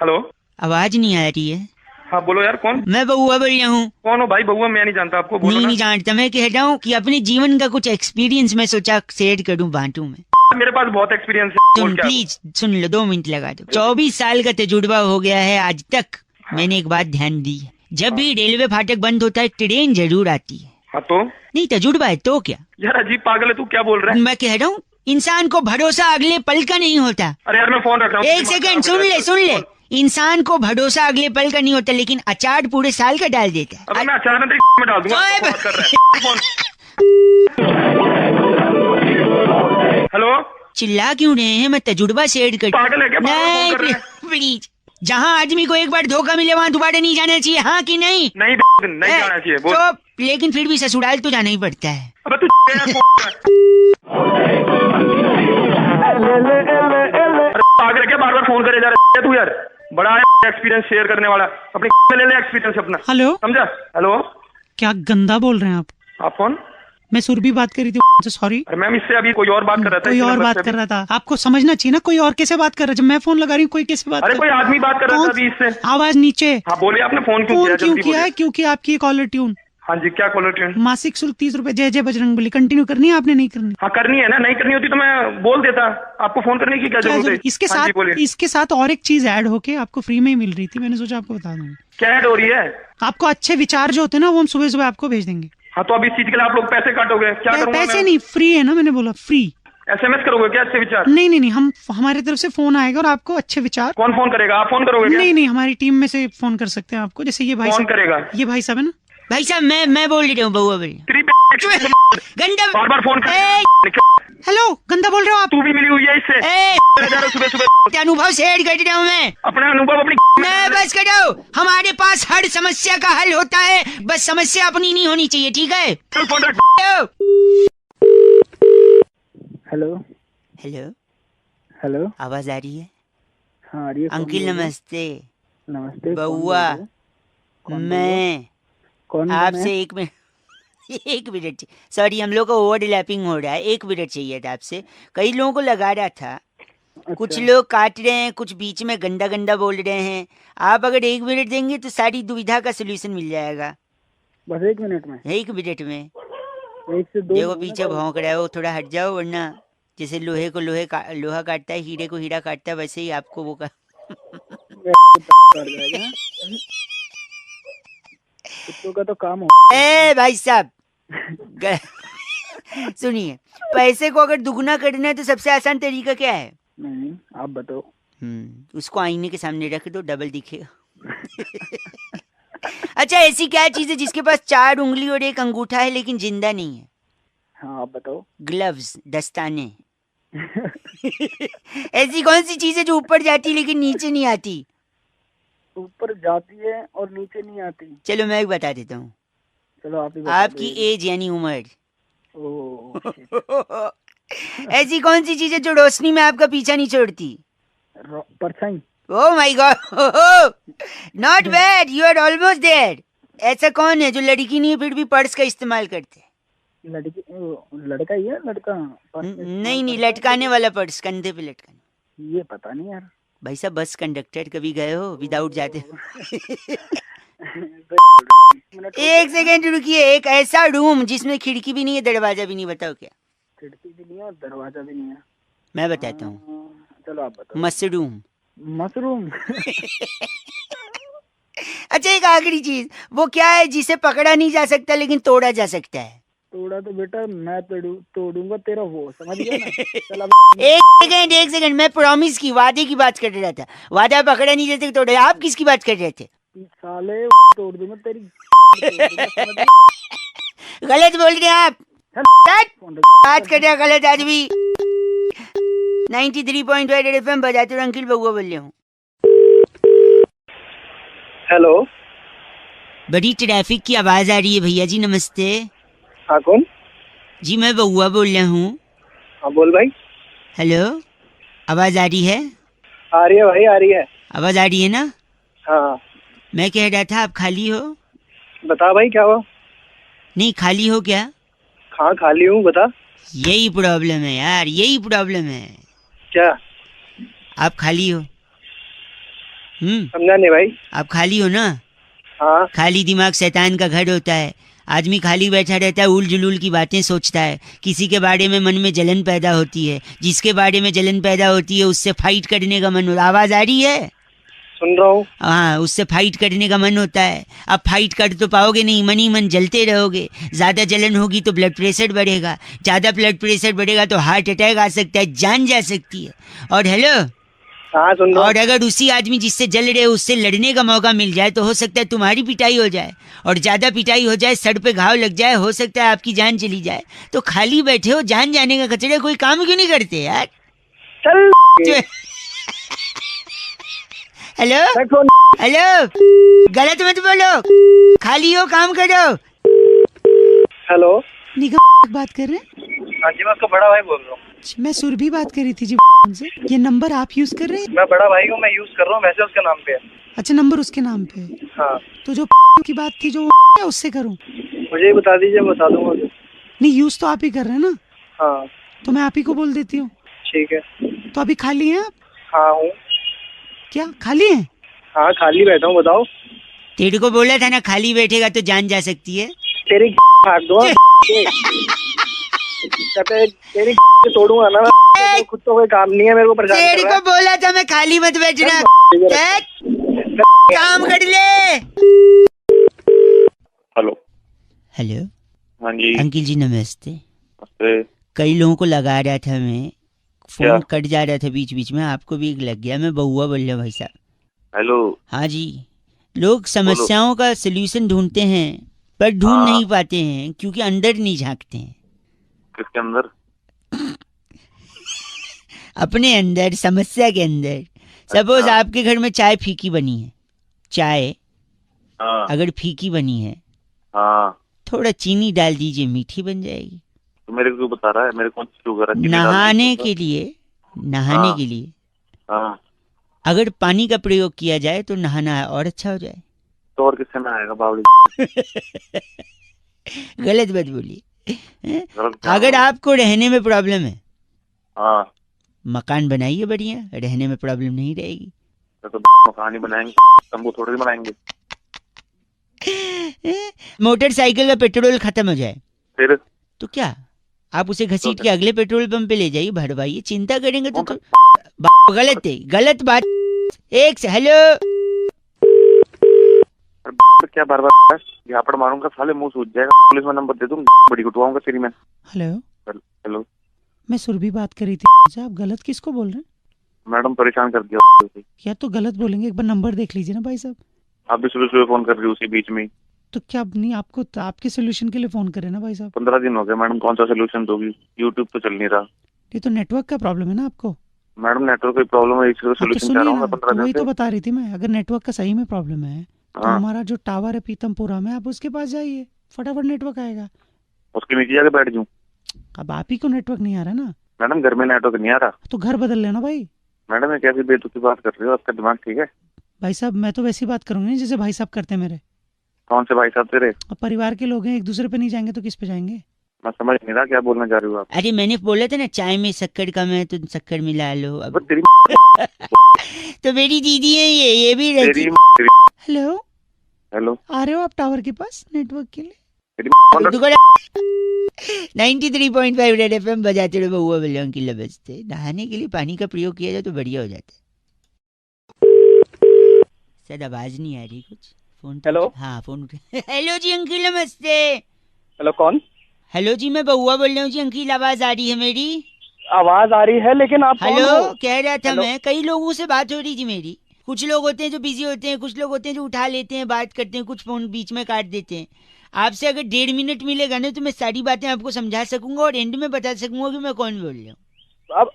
Hello आवाज नहीं आ रही है। हाँ बोलो यार कौन? मैं बउआ बोल रहा हूँ। कौन हो भाई? बउआ मैं नहीं जानता आपको। बोलो नहीं जानता। मैं कह रहा हूँ कि अपने जीवन का कुछ एक्सपीरियंस मैं सोचा शेयर करूँ, बांटू में। मेरे पास बहुत एक्सपीरियंस है। तुम प्लीज सुन लो, 2 मिनट लगा दो। 24 साल का तजुर्बा हो गया है आज तक। मैंने एक बात ध्यान दी है, जब भी रेलवे फाटक बंद होता है ट्रेन जरूर आती है। हाँ तो? नहीं तजुर्बा है तो क्या यार अजीब पागल है तू, क्या बोल रहा है? मैं कह रहा हूँ इंसान को भरोसा अगले पल का नहीं होता। अरे यार मैं फोन रख रहा हूँ। 1 सेकंड सुन ले। इंसान को भरोसा अगले पल का नहीं होता, लेकिन अचार पूरे साल का डाल देता है। अब मैं अचार में डाल दूंगा। हेलो चिल्ला क्यों रहे हैं? मैं तजुर्बा शेयर कर। पागल है क्या? नहीं प्लीज जहाँ आदमी को एक बार धोखा मिले वहाँ दोबारा नहीं जाना चाहिए, हाँ कि नहीं? नहीं नहीं जाना चाहिए। बोल। तो लेकिन फिर भी ससुराल तो जाना ही पड़ता है। अबे तू आगे क्या बार बार फोन करे जा रहा है तू यार? बड़ा एक्सपीरियंस शेयर करने वाला, अपनी ले ले एक्सपीरियंस अपना। हेलो, समझा? हेलो, क्या गंदा बोल रहे हैं आप कौन? मैं सुरभि बात कर रही थी, सॉरी मैम। इससे अभी कोई और बात कर रहा था, कोई और बात कर रहा था। आपको समझना चाहिए ना, कोई और कैसे बात कर रहा है? जब मैं फोन लगा रही हूँ कोई कैसे बात? अरे कोई आदमी बात कर रहा था अभी इससे। आवाज नीचे। हाँ बोलिए, आपने फोन क्यों किया है? क्योंकि आपकी कॉलर ट्यून। हाँ जी, क्या कॉलर ट्यून? मासिक शुल्क 30 रुपए, जय जय बजरंगबली। कंटिन्यू करनी है आपने? नहीं करनी? हाँ करनी है ना, नहीं करनी होती तो मैं बोल देता। आपको फोन करने की क्या जरूरत है? इसके साथ और एक चीज ऐड होके आपको फ्री में ही मिल रही थी, मैंने सोचा आपको बता दूंगा। क्या ऐड हो रही है? आपको अच्छे विचार जो होते हैं ना, वो हम सुबह सुबह आपको भेज देंगे। हाँ तो अब इस चीज के लिए आप लोग पैसे काटोगे? क्या करूँगा? पैसे नहीं, फ्री है ना, मैंने बोला फ्री। SMS करोगे क्या अच्छे विचार? नहीं, हम हमारी तरफ से फोन आएगा और आपको अच्छे विचार। कौन फोन करेगा? आप फोन करोगे? नहीं, हमारी टीम में से फोन कर सकते हैं आपको। जैसे ये भाई कौन करेगा? ये भाई साहब है ना। भाई साहब मैं बोल रही हूँ बउआ बड़ी गंदा बार बार फोन हेलो, गंदा बोल रहे हो आप? तू भी मिली हुई है इससे? सुबह सुबह अनुभव शेयर कर रहा हूँ मैं, अपना अनुभव अपनी। मैं बस करो, हमारे पास हर समस्या का हल होता है, बस समस्या अपनी नहीं होनी चाहिए, ठीक है? हेलो हेलो हेलो, आवाज आ रही है? हाँ आ रही है। अंकिल नमस्ते। नमस्ते बउआ, मैं आपसे 1 मिनट 1 मिनट, सॉरी हम लोग का ओवरलैपिंग हो रहा है, 1 मिनट चाहिए था आपसे। कई लोगों को लगा रहा था, कुछ लोग काट रहे हैं, कुछ बीच में गंदा गंदा बोल रहे हैं। आप अगर 1 मिनट देंगे तो सारी दुविधा का सोल्यूशन मिल जाएगा। बस 1 मिनट में? 1 मिनट में। 1 से 2। देखो पीछे भौंक रहा है, वो थोड़ा हट जाओ, वरना जैसे लोहे को लोहा काटता है, हीरे को हीरा काटता है, वैसे ही आपको वो कुत्तों का तो काम हो। भाई साहब सुनिए, पैसे को अगर दुगना करना है तो सबसे आसान तरीका क्या है? नहीं, आप बताओ। उसको आईने के सामने रख दो, डबल दिखेगा। अच्छा, ऐसी क्या चीज है जिसके पास 4 उंगली और 1 अंगूठा है लेकिन जिंदा नहीं है? हाँ आप बताओ। ग्लव्स, दस्ताने। ऐसी कौन सी चीज है जो ऊपर जाती है लेकिन नीचे नहीं आती? ऊपर जाती है और नीचे नहीं आती। चलो मैं बता देता हूँ। चलो आप ही आपकी एज यानी उम्र। ऐसी कौन सी चीज है जो रोशनी में आपका पीछा नहीं छोड़ती? परछाई। Oh my god, not bad, you are almost there. ऐसा कौन है जो लड़की नहीं फिर भी पर्स का इस्तेमाल करते? लड़का ही है, लड़का। नहीं, लटकाने वाला पर्स, कंधे पे लटकाने। ये पता नहीं यार। भाई साहब बस कंडक्टर कभी गए हो विदाउट जाते? 1 सेकेंड रुकिए। एक ऐसा रूम जिसमें खिड़की भी नहीं है, दरवाजा भी नहीं, बताओ क्या? खिड़की भी नहीं है और दरवाजा भी नहीं है। मैं बताता हूँ। चलो आप बताओ। मशरूम। मशरूम। अच्छा, एक आखिरी चीज, वो क्या है जिसे पकड़ा नहीं जा सकता लेकिन तोड़ा जा सकता है? तोड़ा तो बेटा मैं तोड़ूंगा तेरा, वो समझ गया ना? एक सेकंड, मैं प्रॉमिस की, वादे की बात कर रहा था। वादा पकड़ा नहीं जाते तोड़े। आप किसकी बात कर रहे थे? साले तोड़ दूंगा तेरी। गलत बोल रहे हैं आप। बात कर रहे हैं गलत आदमी। 93.5 FM बजाते रहो। अंकिल बउआ बोल रहे हूँ। हेलो, बड़ी ट्रैफिक की आवाज आ रही है भैया जी, नमस्ते। हाँ कौन? जी मैं बउआ बोल रहा हूँ। हाँ बोल भाई। हेलो, आवाज आ रही है? आ रही है भाई, आ रही है। आवाज आ रही है ना? हाँ। मैं कह रहा था आप खाली हो? बता भाई क्या हुआ? नहीं, खाली हो क्या? हाँ खाली हूँ, बता। यही प्रॉब्लम है यार, यही प्रॉब्लम है। क्या? आप खाली हो? समझा नहीं भाई। आप खाली हो ना? हाँ। खाली दिमाग शैतान का घर होता है। आदमी खाली बैठा रहता है, उल जुलूल की बातें सोचता है, किसी के बारे में मन में जलन पैदा होती है, जिसके बारे में जलन पैदा होती है उससे फाइट करने का मन होता है। आवाज आ रही है? सुन रहा हूँ। हाँ, उससे फाइट करने का मन होता है। अब फाइट कर तो पाओगे नहीं, मन ही मन जलते रहोगे। ज्यादा जलन होगी तो ब्लड प्रेशर बढ़ेगा, ज्यादा ब्लड प्रेशर बढ़ेगा तो हार्ट अटैक आ सकता है, जान जा सकती है। और हेलो, हाँ सुन रहा हूँ। और अगर उसी आदमी जिससे जल रहे हो उससे लड़ने का मौका मिल जाए तो हो सकता है तुम्हारी पिटाई हो जाए, और ज्यादा पिटाई हो जाए, सर पे घाव लग जाए, हो सकता है आपकी जान चली जाए। तो खाली बैठे हो, जान जाने का कचड़े, कोई काम क्यों नहीं करते यार? चल हेलो हेलो, गलत मत बोलो, खाली हो काम करो। हेलो, निगम बात कर रहे हैं? हाँ जी, मैं उसका बड़ा भाई बोल रहा हूँ। मैं सुरभि बात कर रही थी जी से। ये नंबर आप यूज कर रहे हैं? मैं बड़ा भाई हूँ, मैं यूज कर रहा हूँ, वैसे उसके नाम पे है। अच्छा, नंबर उसके नाम पे है। हाँ। तो जो की बात थी जो उससे करूँ? मुझे ही बता दीजिए, मैं बता दूंगा। नहीं, यूज तो आप ही कर रहे हैं ना? हाँ। तो मैं आप ही को बोल देती हूँ। ठीक है। तो अभी खाली हैं आप? हाँ हूँ। क्या खाली हैं? हाँ खाली बैठा हूँ, बताओ। तेरे को बोला था ना खाली बैठेगा तो जान जा सकती है। तेरी फाड़ दो, तेरी तोड़ूंगा ना, खुद तो कोई काम नहीं है, मेरे को परेशान कर रहा है। तेरे को बोला था मैं खाली मत बैठना, काम कर ले। हेलो हेलो, हाँ जी अंकिल जी नमस्ते। नमस्ते। कई लोगों को लगा रहा था मैं, फोन क्या? कट जा रहा था बीच बीच में, आपको भी एक लग गया। मैं बहुआ बोल रहा हूँ भाई साहब। हेलो। हाँ जी, लोग समस्याओं का सलूशन ढूंढते हैं पर ढूंढ नहीं पाते हैं क्योंकि अंदर नहीं झांकते हैं। किसके अंदर? अपने अंदर, समस्या के अंदर। सपोज आपके घर में चाय फीकी बनी है, चाय अगर फीकी बनी है थोड़ा चीनी डाल दीजिए, मीठी बन जाएगी। तो मेरे को क्यों बता रहा है? मेरे कौन सी शुगर है? नहाने के लिए, नहाने के लिए अगर पानी का प्रयोग किया जाए तो नहाना और अच्छा हो जाए। तो और किससे नहाएगा बावली? गलत बात बोलिए। अगर आपको रहने में प्रॉब्लम है, मकान बनाइए बढ़िया, रहने में प्रॉब्लम नहीं रहेगी। तो मकान ही बनाएंगे, तंबू थोड़ी बनाएंगे। मोटरसाइकिल का पेट्रोल खत्म हो जाए फिर तो क्या, आप उसे घसीट के अगले पेट्रोल पंप पे ले जाइए, भरवाइए। चिंता करेंगे तो गलत है, गलत बात। एक से हेलो, क्या बार बार यहाँ पर मारूंगा, साले मुंह सूझ जाएगा। पुलिस में नंबर दे दूँ, बड़ी कुटवाऊंगा तेरी मैं। हेलो हेलो, मैं सुरभि बात कर रही थी। आप गलत किसको बोल रहे हैं? मैडम परेशान कर दिया। या तो गलत बोलेंगे, एक बार नंबर देख लीजिए ना भाई साहब। आप भी सुबह सुबह फोन कर रही हो उसी बीच में। तो क्या नहीं, आपको तो आपके सोल्यूशन के लिए फोन करे ना भाई साहब। 15 दिन हो गए मैडम, कौन सा सोल्यूशन दोगी? यूट्यूब तो चल नहीं रहा। ये तो नेटवर्क का प्रॉब्लम है ना आपको। मैडम नेटवर्क की प्रॉब्लम है, इसका सोल्यूशन चाह रहा हूँ मैं 15 दिन वही से। तो बता रही थी मैं, अगर नेटवर्क का सही में प्रॉब्लम है तो हमारा जो टावर है पीतमपुरा में, आप उसके पास जाइए, फटाफट नेटवर्क आएगा। उसके नीचे जाके बैठ जाऊँ? अब आप ही को नेटवर्क नहीं आ रहा ना। मैडम घर में नेटवर्क नहीं आ रहा। तो घर बदल लेना भाई। मैडम ये कैसी बेतुकी बात कर रही हो? आपका दिमाग ठीक है? भाई साहब मैं तो वैसी बात करूंगी जैसे भाई साहब करते मेरे। कौन से भाई साहब तेरे? अब परिवार के लोग हैं, एक दूसरे पे नहीं जाएंगे तो किस पे जाएंगे? मैं समझ नहीं रहा क्या बोलना चाह रही हो आप। अरे मैंने बोला था ना चाय में शक्कर कम है तो शक्कर मिला लो। अब तेरी तो मेरी दीदी है ये भी रहती। हेलो हेलो, आ रहे हो आप टावर के पास नेटवर्क के लिए? 93.5 रेड एफएम बजाते रहो, बहुआ बल्लों की लबजते। नहाने के लिए पानी का प्रयोग किया जाए तो बढ़िया हो जाता है। शायद आवाज नहीं आ रही कुछ। फोन हेलो, हाँ फोन हेलो जी अंकिल नमस्ते। हेलो कौन? हेलो जी मैं बहुआ बोल रहा हूँ जी। अंकिल आवाज आ रही है मेरी? आवाज आ रही है लेकिन आप हेलो कौन हो? कह रहा था मैं, कई लोगों से बात हो रही थी मेरी। कुछ लोग होते हैं जो बिजी होते हैं, कुछ लोग होते हैं जो उठा लेते हैं, बात करते हैं, कुछ फोन बीच में काट देते हैं। आपसे अगर 1.5 मिनट मिलेगा ना तो मैं सारी बातें आपको समझा सकूंगा और एंड में बता सकूंगा कि मैं कौन बोल रहा हूँ।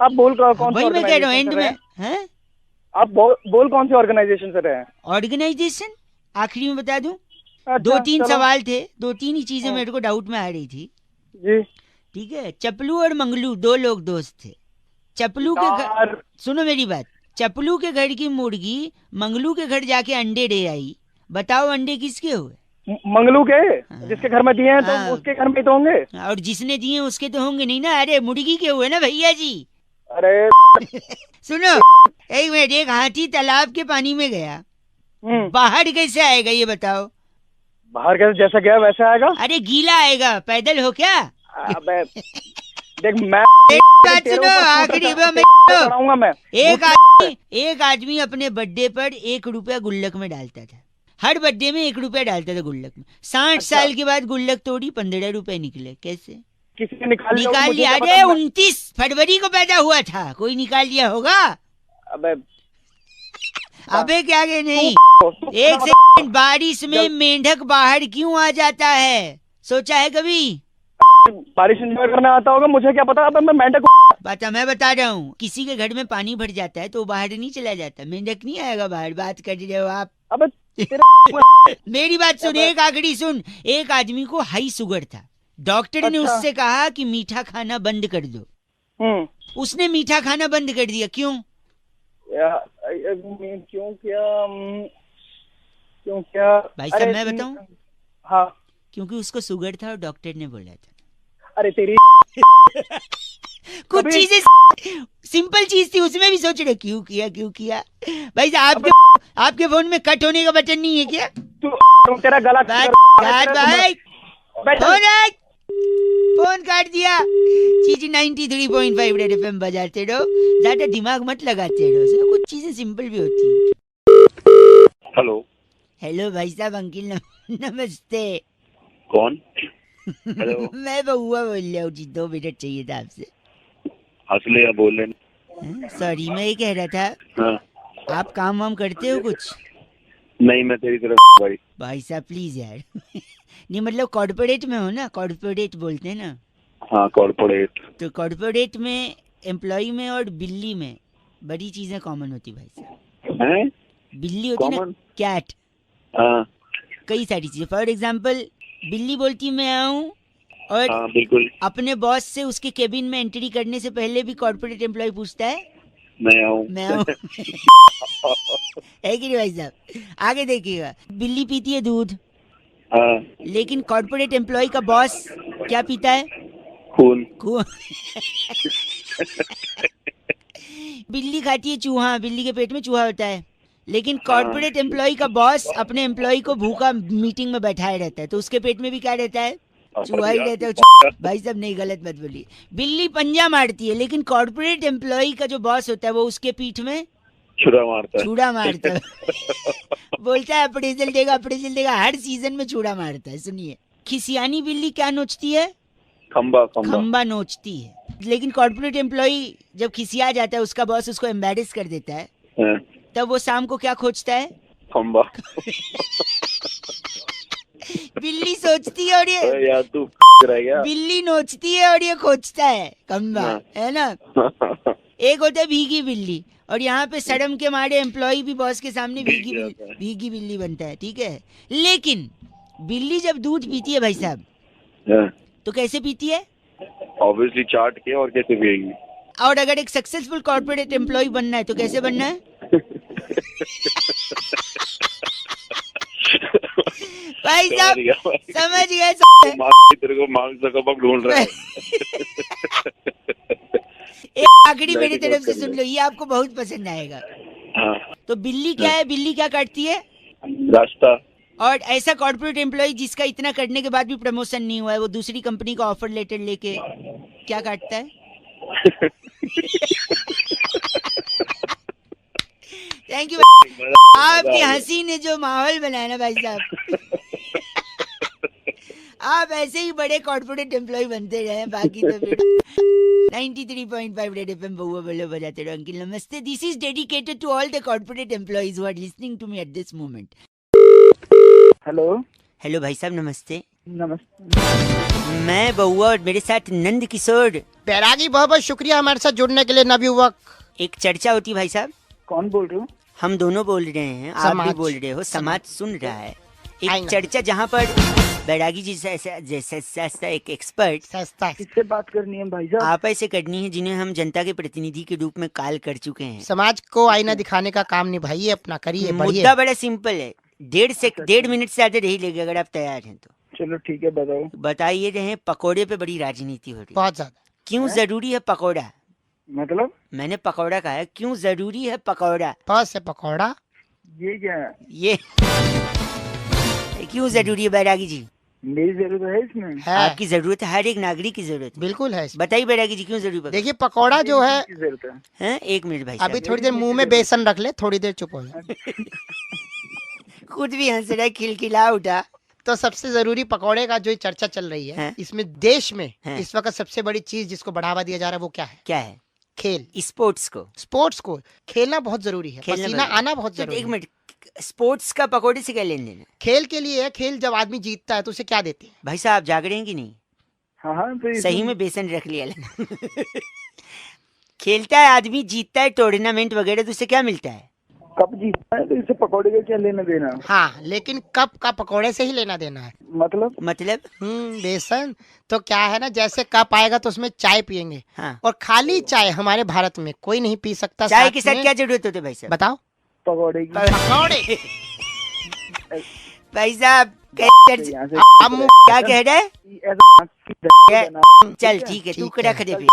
आप बोल कौन? वही मैं कह रहा हूँ एंड में। हैं? आप बोल कौन से ऑर्गेनाइजेशन से रहे हैं? ऑर्गेनाइजेशन आखिरी में बता दूं। अच्छा, 2-3 चलो। सवाल थे, 2-3 ही चीजें मेरे को डाउट में आ रही थी जी। ठीक है। चपलू और मंगलू 2 लोग दोस्त थे। चपलू के घर, सुनो मेरी बात, चपलू के घर की मुर्गी मंगलू के घर जाके अंडे दे आई। बताओ अंडे किसके हुए? मंगलू के। जिसके घर में दिए हैं तो उसके घर में तो होंगे। और जिसने दिए उसके तो होंगे नहीं ना। अरे मुर्गी के हुए ना भैया जी। अरे सुनो एक मिनट, एक हाथी तालाब के पानी में गया, बाहर कैसे आएगा ये बताओ? बाहर कैसे, जैसा गया वैसे आएगा। अरे गीला आएगा, पैदल हो क्या? अबे देख मैं बात सुनो आखिरी मैं एक आदमी अपने बर्थडे पर 1 रुपया गुल्लक में डालता था। हर बर्थडे में 1 रुपया डालता था गुल्लक में। 60 साल के बाद गुल्लक तोड़ी, 15 रुपए निकले। कैसे? किसी ने निकाल लिया? अरे 29 फरवरी को पैदा हुआ था, कोई निकाल लिया होगा। अबे क्या के नहीं। एक सेकंड, बारिश में मेंढक बाहर क्यों आ जाता है? सोचा है कभी? बारिश एंजॉय करना आता होगा, मुझे क्या पता। अब मैं मेंढक बता, मैं बता रहा हूँ, किसी के घर में पानी भर जाता है तो वो बाहर नहीं चला जाता, मेंढक नहीं आएगा बाहर। बात कर रहे हो आप। अब मेरी बात सुन, एक आखिरी सुन। एक आदमी को हाई शुगर था, डॉक्टर ने उससे कहा कि मीठा खाना बंद कर दो। उसने मीठा खाना बंद कर दिया, क्यों? क्यों क्या भाई साहब मैं बताऊं? हाँ, क्योंकि उसको शुगर था और डॉक्टर ने बोला था। अरे तेरी कुछ चीजें सिंपल चीज थी, उसमें भी सोच रहे क्यों किया। भाई साहब आपके फोन में कट होने का बटन नहीं है क्या? तुम तेरा गला भाई फोन काट दिया। चीज 93.5 रेड एफएम बजाते रहो, ज्यादा दिमाग मत लगाते रहो, कुछ चीजें सिंपल भी होती है। हेलो भाई साहब, अंकिल नमस्ते। कौन? हेलो। मैं बउआ बोल रहा हूँ जी, 2 मिनट चाहिए था आपसे। असली या बोल रहे? सॉरी, मैं ये कह रहा था, हाँ। आप काम वाम करते हो कुछ? नहीं, मैं तेरी तरफ भाई साहब प्लीज यार। नहीं मतलब कॉर्पोरेट में हो ना, कॉर्पोरेट बोलते हैं ना। हाँ, कॉर्पोरेट। तो कॉर्पोरेट में एम्प्लॉय में और बिल्ली में बड़ी चीजें कॉमन होती भाई साहब। बिल्ली होती ना, कैट। हाँ। कई सारी चीजें, फॉर एग्जाम्पल बिल्ली बोलती मैं आऊँ, और हाँ, बिल्कुल। अपने बॉस से उसके केबिन में एंट्री करने से पहले भी कॉर्पोरेट एम्प्लॉय पूछता है मैं आऊँ। है कि नहीं भाई साहब? आगे देखिएगा, बिल्ली पीती है दूध, लेकिन कॉर्पोरेट एम्प्लॉय का बॉस क्या पीता है? खून। बिल्ली खाती है चूहा, बिल्ली के पेट में चूहा होता है, लेकिन कॉर्पोरेट एम्प्लॉय का बॉस अपने एम्प्लॉय को भूखा मीटिंग में बैठाए रहता है, तो उसके पेट में भी क्या रहता है? चूहा ही रहता है। भाई साहब नहीं, गलत मत बोलिए। बिल्ली पंजा मारती है, लेकिन कॉर्पोरेट एम्प्लॉय का जो बॉस होता है वो उसके पीठ में छुरा मारता है। बोलता है अप्रेजल देगा, हर सीजन में छुरा मारता है। सुनिए, खिसियानी बिल्ली क्या नोचती है? खंबा नोचती है। लेकिन कॉर्पोरेट एम्प्लॉय जब खिसिया जाता है, उसका बॉस उसको एम्बैरेस कर देता है, तब वो शाम को क्या खोजता है? खंबा। बिल्ली सोचती है और ये यार तू बिल्ली नोचती है और ये खोजता है खंबा, है ना? एक होता है भीगी बिल्ली, और यहाँ पे शर्म के मारे एम्प्लॉय भी बॉस के सामने भीगी बिल्ली बनता है, ठीक है? लेकिन बिल्ली जब दूध पीती है भाई साहब, तो कैसे पीती है? ऑब्वियसली चाट के, और कैसे पिएगी? और अगर एक सक्सेसफुल कॉर्पोरेट एम्प्लॉय बनना है तो कैसे बनना है? भाई साहब समझ गए। तेरे को मांग सको ढूंढ रहा है। एक आखिरी मेरी तरफ से सुन लो, ये आपको बहुत पसंद आएगा। तो बिल्ली क्या है? बिल्ली क्या काटती है? रास्ता। और ऐसा कॉर्पोरेट एम्प्लॉय जिसका इतना करने के बाद भी प्रमोशन नहीं हुआ है, वो दूसरी कंपनी का ऑफर लेटर लेके क्या काटता है? Thank you. आपकी हंसी ने जो माहौल बनाया ना भाई साहब, आप ऐसे ही बड़े कॉर्पोरेट एम्प्लॉय बनते रहे। बाकी तो 93.5 रेड एफएम बउआ बोलो बजाते रहो। अंकिल नमस्ते, this is dedicated to all the corporate employees who are listening to me at this moment. Hello भाई साहब नमस्ते। नमस्ते। मैं बउआ और मेरे साथ नंद किशोर। बैरागी, बहुत बहुत शुक्रिया हमारे साथ जुड़ने के लिए नवयुवक। एक चर्चा होती भाई साहब। कौन बोल रहे हो? हम दोनों बोल रहे हैं, आप भी बोल रहे हो, समाज सुन रहा है। एक चर्चा जहाँ पर बैरागी जी जैसा एक एक्सपर्ट, किससे बात करनी है भाई साहब? आप ऐसे करनी है जिन्हें हम जनता के प्रतिनिधि के रूप में कॉल कर चुके हैं। समाज को आईना दिखाने का काम निभाइए अपना, करिए। मुद्दा बड़ा सिंपल है, 1.5 मिनट से ज्यादा नहीं लेगा, अगर आप तैयार हैं तो। चलो ठीक है, बताओ। बताइए रहे, पकोड़े पे बड़ी राजनीति हो रही है, बहुत ज्यादा। क्यों जरूरी है पकोड़ा? मतलब? मैंने पकौड़ा कहा है, क्यों जरूरी है पकौड़ा? पास से पकौड़ा, ये क्या है? ये क्यों जरूरी है बैरागी जी? मेरी जरूरत है इसमें? है। आपकी जरूरत है, हर एक नागरिक की जरूरत बिल्कुल है। बताइए बैरागी जी क्यों जरूरी? देखिए पकौड़ा जो है, हैं? 1 मिनट भाई, अभी थोड़ी देर मुंह में बेसन रख ले, थोड़ी देर चुप हो जाए। खुद भी हंस रहा है, खिलखिला उठा। तो सबसे जरूरी पकौड़े का जो चर्चा चल रही है, इसमें देश में इस वक्त सबसे बड़ी चीज जिसको बढ़ावा दिया जा रहा है वो क्या है? क्या है? खेल। स्पोर्ट्स को खेलना बहुत जरूरी है, पसीना आना बहुत जरूरी है। 1 मिनट, स्पोर्ट्स का पकौड़े से क्या लेन देन है? खेल के लिए है, खेल जब आदमी जीतता है तो उसे क्या देते हैं? भाई साहब जाग रहे हैं कि नहीं? हाँ, सही में बेसन रख लिया। खेलता है आदमी, जीतता है टूर्नामेंट वगैरह, तो उससे क्या मिलता है? कप जीतना है तो इससे पकौड़े का क्या लेना देना? हाँ, लेकिन कप का पकौड़े से ही लेना देना है। मतलब बेसन तो क्या है ना, जैसे कप आएगा तो उसमें चाय पियेंगे। हाँ। और खाली चाय हमारे भारत में कोई नहीं पी सकता। चाय के साथ क्या जरूरत होती है भाई साहब? बताओ। पकौड़े की। पकौड़े भाई साहब क्या कह रहा है? चल ठीक है, तू रख दे फिर।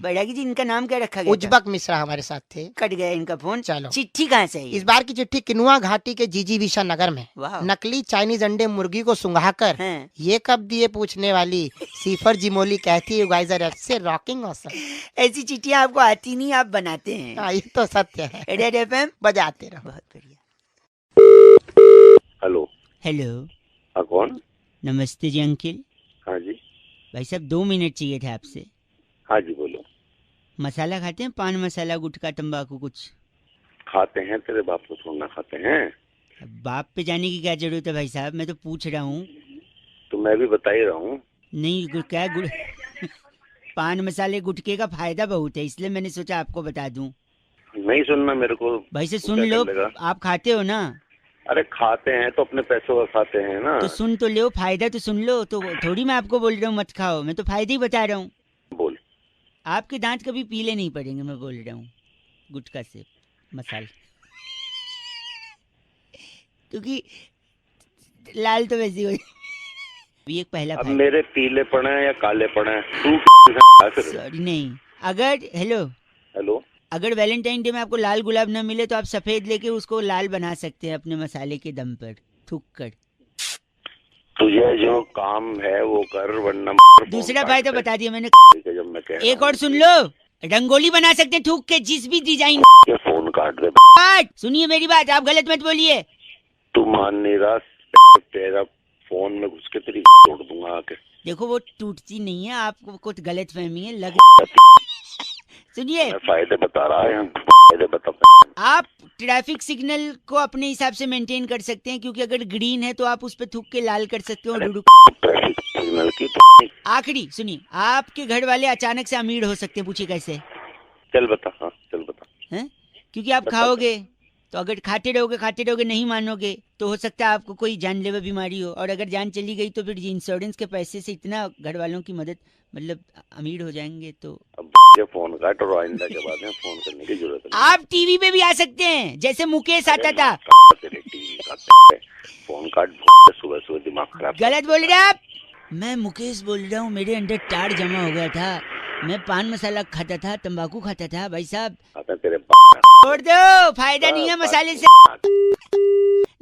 बैरागी जी, इनका नाम क्या रखा गया? उज्बक मिश्रा हमारे साथ थे। कट गया इनका फोन। चलो, चिट्ठी कहाँ से आई? इस बार की चिट्ठी किनुआ घाटी के जीजीविशा नगर में नकली चाइनीज अंडे मुर्गी को सुंघाकर ये कब दिए पूछने वाली सीफर जिमोली कहती है, गाइस आर से रॉकिंग ऑसम। ऐसी चिट्ठियां आपको आती नहीं, आप बनाते हैं। हाँ, ये तो सत्य है। रेड एफएम बजाते रहो। बहुत बढ़िया। हेलो। हेलो। हाँ, कौन? नमस्ते जी अंकिल। हाँ जी। भाई साहब 2 मिनट चाहिए थे आपसे। हाँ जी, बोलो। मसाला खाते हैं? पान मसाला, गुटखा, तंबाकू कुछ खाते हैं? तेरे बाप को छोड़ना खाते हैं? बाप पे जाने की क्या जरूरत है भाई साहब, मैं तो पूछ रहा हूँ। तो मैं भी बता ही रहा हूँ। नहीं क्या पान मसाले गुटके का फायदा बहुत है, इसलिए मैंने सोचा आपको बता दूं। नहीं सुनना मेरे को भाई से सुन लो, आप खाते हो ना? अरे खाते हैं तो अपने पैसों का खाते हैं ना। तो सुन तो लो, फायदा तो सुन लो। तो थोड़ी मैं आपको बोल रहा हूँ मत खाओ, मैं तो फायदे ही बता रहा हूँ। बोल। आपके दांत कभी पीले नहीं पड़ेंगे, मैं बोल रहा हूँ, गुटखा से मसाला। क्योंकि लाल तो वैसे हो। एक पहला अब मेरे पीले पड़े हैं या काले पड़े हैं, तू सॉरी नहीं। अगर हेलो अगर वैलेंटाइन डे में आपको लाल गुलाब न मिले तो आप सफेद लेके उसको लाल बना सकते हैं अपने मसाले के दम पर थूक कर। तुझे जो काम है वो कर, वरना दूसरा फायदा बता दिया मैंने। जब मैं कह एक और सुन लो, रंगोली बना सकते हैं थूक के, जिस भी डिजाइन। फोन काट दे। सुनिए मेरी बात, आप गलत मत बोलिए। तू मान नहीं रहा, तेरा फोन में घुस के तेरी तोड़ दूंगा आके। देखो वो टूटती नहीं है, आपको कुछ गलत फहमी है लग। सुनिए, फायदे बता रहा है, फायदे बता। आप ट्रैफिक सिग्नल को अपने हिसाब से मेंटेन कर सकते हैं, क्योंकि अगर ग्रीन है तो आप उस पर थूक के लाल कर सकते हो। ट्रैफिक सिग्नल की आखिरी सुनिए, आपके घर वाले अचानक से अमीर हो सकते हैं, पूछिए कैसे? चल बता। हाँ चल बता। हैं? क्योंकि आप खाओगे तो अगर खाते रहोगे नहीं मानोगे तो हो सकता है आपको कोई जानलेवा बीमारी हो, और अगर जान चली गई तो फिर इंश्योरेंस के पैसे से इतना घर वालों की मदद, मतलब अमीर हो जाएंगे। तो अब फोन काट और आइंदा के बाद में फोन करने की जरूरत है। आप टीवी पे भी आ सकते हैं, जैसे मुकेश आता था। फोन काट, सुबह सुबह दिमाग खराब। गलत बोल रहे आप। मैं मुकेश बोल रहा हूँ, मेरे अंदर टाड़ जमा हो गया था। मैं पान मसाला खाता था, तंबाकू खाता था भाई साहब। तेरे छोड़ दो, फायदा नहीं है मसाले से।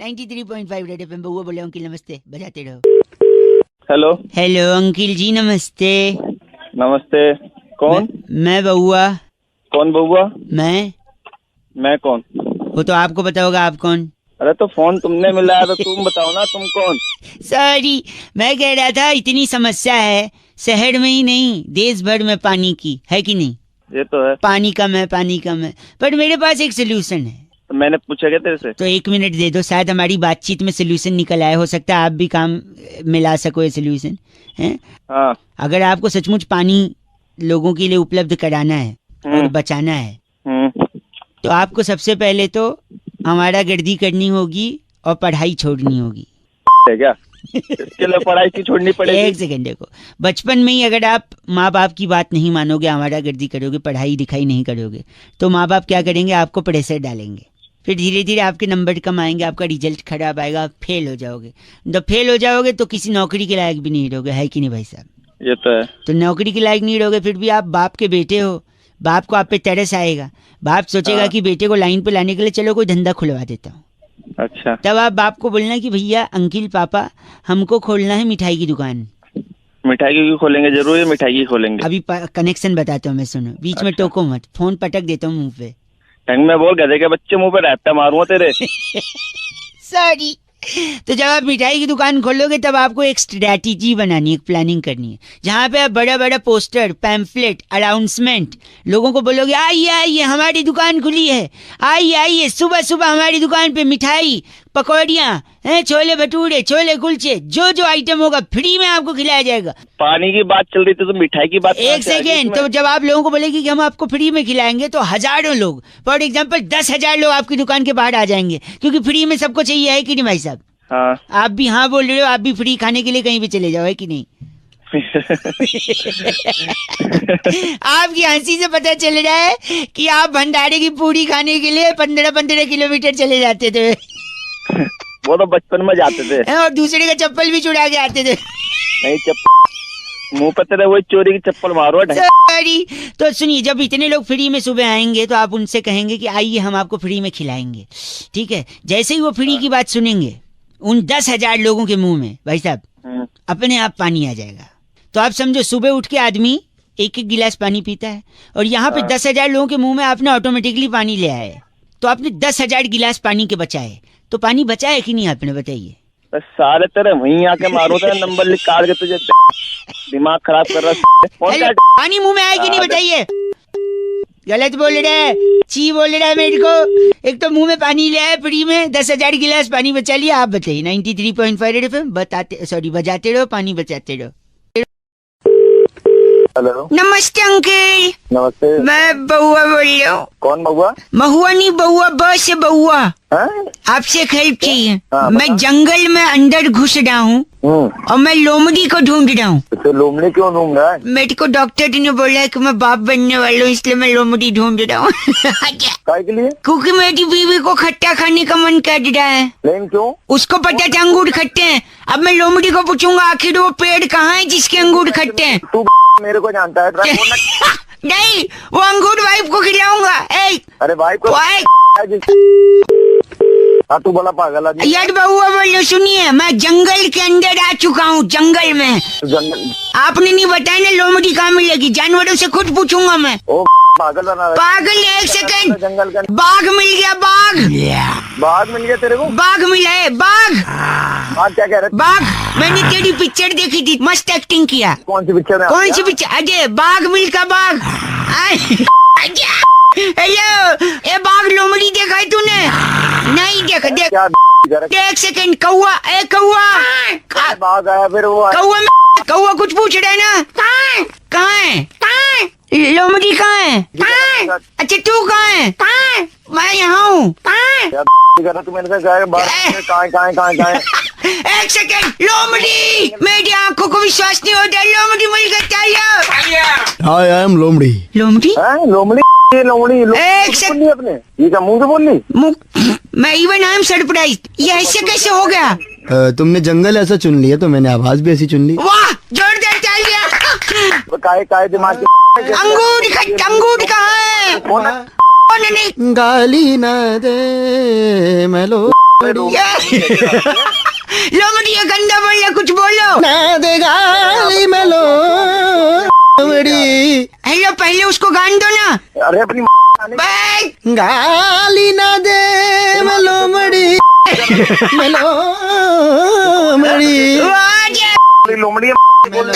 93.5 रेड एफएम। बउआ बोले अंकिल नमस्ते, बजाते रहो। हेलो। हेलो अंकिल जी नमस्ते। नमस्ते। कौन? मैं बउआ। कौन बउआ? मैं कौन? वो तो आपको पता होगा, आप कौन? अरे तो फोन तुमने मिलाया तो तुम बताओ ना, तुम कौन? सॉरी, मैं कह रहा था इतनी समस्या है शहर में ही नहीं देश भर में पानी की, है कि नहीं? ये तो है, पानी कम है, पर मेरे पास एक सोल्यूशन है। तो मैंने पूछा क्या तेरे से? तो 1 मिनट दे दो, शायद हमारी बातचीत में सोल्यूशन निकल आए। हो सकता है आप भी काम मिला सको ये सोल्यूशन है। हाँ। अगर आपको सचमुच पानी लोगों के लिए उपलब्ध कराना है और बचाना है, तो आपको सबसे पहले तो हमारा गर्दी करनी होगी और पढ़ाई छोड़नी होगी। क्या इसके लिए पढ़ाई की छोड़नी पड़ेगी? एक सेकंड देखो, बचपन में ही अगर आप माँ बाप की बात नहीं मानोगे, हमारा गर्दी करोगे, पढ़ाई लिखाई नहीं करोगे, तो माँ बाप क्या करेंगे? आपको प्रेशर डालेंगे। फिर धीरे धीरे आपके नंबर कम आएंगे, आपका रिजल्ट खराब आएगा, आप फेल हो जाओगे। जब फेल हो जाओगे तो किसी नौकरी के लायक भी नहीं रहोगे, है कि नहीं भाई साहब? ये तो है। तो नौकरी के लायक नहीं रहोगे, फिर भी आप बाप के बेटे हो, बाप को आप पे तरस आएगा। बाप सोचेगा कि बेटे को लाइन पे लाने के लिए चलो कोई धंधा खुलवा देता हूँ। अच्छा। तब आप बाप को बोलना कि भैया अंकिल पापा हमको खोलना है मिठाई की दुकान। मिठाई की खोलेंगे? जरूर है, मिठाई की खोलेंगे। अभी कनेक्शन बताता हूँ मैं, सुनो, बीच में टोको मत, फोन पटक देता हूँ मुंह पे। ढंग में बोल, गधे के बच्चे मुंह पे रहता मारूंगा तेरे। सॉरी। तो जब आप मिठाई की दुकान खोलोगे तब आपको एक स्ट्रैटेजी बनानी है, एक प्लानिंग करनी है, जहाँ पे आप बड़ा बड़ा पोस्टर, पैम्फलेट, अनाउंसमेंट, लोगों को बोलोगे आइए आइए हमारी दुकान खुली है, आइए आइए सुबह सुबह हमारी दुकान पे मिठाई, पकौड़ियाँ हैं, छोले भटूरे, छोले कुलचे, जो जो आइटम होगा फ्री में आपको खिलाया जाएगा। पानी की बात चल रही थी तो मिठाई की बात एक सेकेंड, तो जब आप लोगों को बोलेगी कि हम आपको फ्री में खिलाएंगे तो हजारों लोग, फॉर एग्जाम्पल 10,000 लोग आपकी दुकान के बाहर आ जाएंगे, क्योंकि फ्री में सबको चाहिए, है कि नहीं भाई साहब? हाँ। आप भी हाँ बोल रहे हो, आप भी फ्री खाने के लिए कहीं भी चले जाओ, है कि नहीं? आपकी हंसी से पता चल रहा है कि आप भंडारे की पूरी खाने के लिए 15-15 किलोमीटर चले जाते थे। वो तो बचपन में जाते थे। और दूसरे का चप्पल भी चुरा के आते थे। नहीं, चप्पल मुंह पे तेरे वही चोरी की चप्पल मारो। सॉरी। तो सुनिए, जब इतने लोग फ्री में सुबह आएंगे तो आप उनसे कहेंगे कि आइए हम आपको फ्री में खिलाएंगे, ठीक है? जैसे ही वो फ्री की बात सुनेंगे, उन 10,000 लोगों के मुंह में भाई साहब अपने आप पानी आ जाएगा। तो आप समझो, सुबह उठ के आदमी एक गिलास पानी पीता है, और यहाँ पे 10,000 लोगों के मुंह में आपने ऑटोमेटिकली पानी ले आए, तो आपने 10,000 गिलास पानी के बचाए। तो पानी बचा है कि नहीं आपने, बताइए? सारे तेरे वहीं आके मारो, तेरा नंबर लिख काट के तुझे दिमाग खराब कर रहा है। पानी मुंह में आया कि नहीं, बताइए? गलत बोल रहा है, ची बोल रहा है मेरे को। एक तो मुंह में पानी ले आया फ्री में, 10,000 गिलास पानी बचा लिया। आप बताइए। 93.5 रेड एफएम बजाते रहो, पानी बचाते रहो। हेलो, नमस्ते अंकल। नमस्ते। मैं बहुआ बोल रहा हूँ। कौन बहुआ? महुआ नहीं, बहुआ ब से बहुआ। आपसे एक हेल्प चाहिए। मैं जंगल में अंदर घुस रहा हूँ और मैं लोमड़ी को ढूंढ रहा हूँ। तो लोमड़ी क्यों ढूंढ रहा है? मेरे को डॉक्टर ने बोला है कि मैं बाप बनने वाला हूँ, इसलिए मैं लोमड़ी ढूंढ रहा हूँ। काय के लिए? क्योंकि मेरी बीवी को खट्टा खाने का मन कर रहा है। लेकिन क्यों? उसको पता था अंगूर खट्टे हैं। अब मैं लोमड़ी को पूछूंगा आखिर वो पेड़ कहाँ है जिसके अंगूर खट्टे हैं? तू मेरे को जानता है। नहीं, वो अंगूर वाइफ को खिलाऊंगा। अरे वाइफ को? तू बड़ा पागल है यार। बहुआ बोलो, सुनिए, मैं जंगल के अंदर आ चुका हूँ, जंगल में। आपने नहीं बताया ना लोमड़ी कहाँ मिलेगी, जानवरों से खुद पूछूंगा मैं। पागल पागल। एक सेकंड, जंगल का बाघ मिल गया। बाघ मिल गया तेरे को? बाघ मिला है, बाघ। क्या कह रहे? बाघ, मैंने तेरी पिक्चर देखी थी, मस्त एक्टिंग किया। कौन सी पिक्चर? कौन सी पिक्चर? अजय, बाघ मिल्खा बाघ। हेलो, ए बाघ लोमड़ी देखा है तूने? नहीं देखा। देख एक सेकंड। कौआ, ए कौआ। बाघ आया फिर वो कौआ कुछ पूछ रहा है ना? कहाँ है? लोमड़ी कहाँ है? अच्छा, तू कहाँ है? मैं यहाँ हूँ। तू मेरे से कहाँ? एक सेकंड। लोमड़ी, मेरी आंखों को विश्वास नहीं होता। लोमड़ी मिल गया। आई एम लोमड़ी। लोमड़ी? लोमड़ी? एक सेकंड। अपने ये क्या मुंह से बोल ली? मैं इवन आई एम सरप्राइज। ये ऐसे कैसे हो गया? तुमने जंगल ऐसा चुन लिया तो मैंने आवाज भी ऐसी चुन ली। वाह, जोरदार तालियां। काय दिमाग? अंगूर कहाँ है? गाली न दे मैं लोमड़ी, ये गंदा बोल रहा, कुछ बोलो ना दे गाली मैं लोमड़ी। हेलो, पहले उसको गान दो ना। अरे अपनी गाली ना दे मैं लोमड़ी। लोमड़ी बोल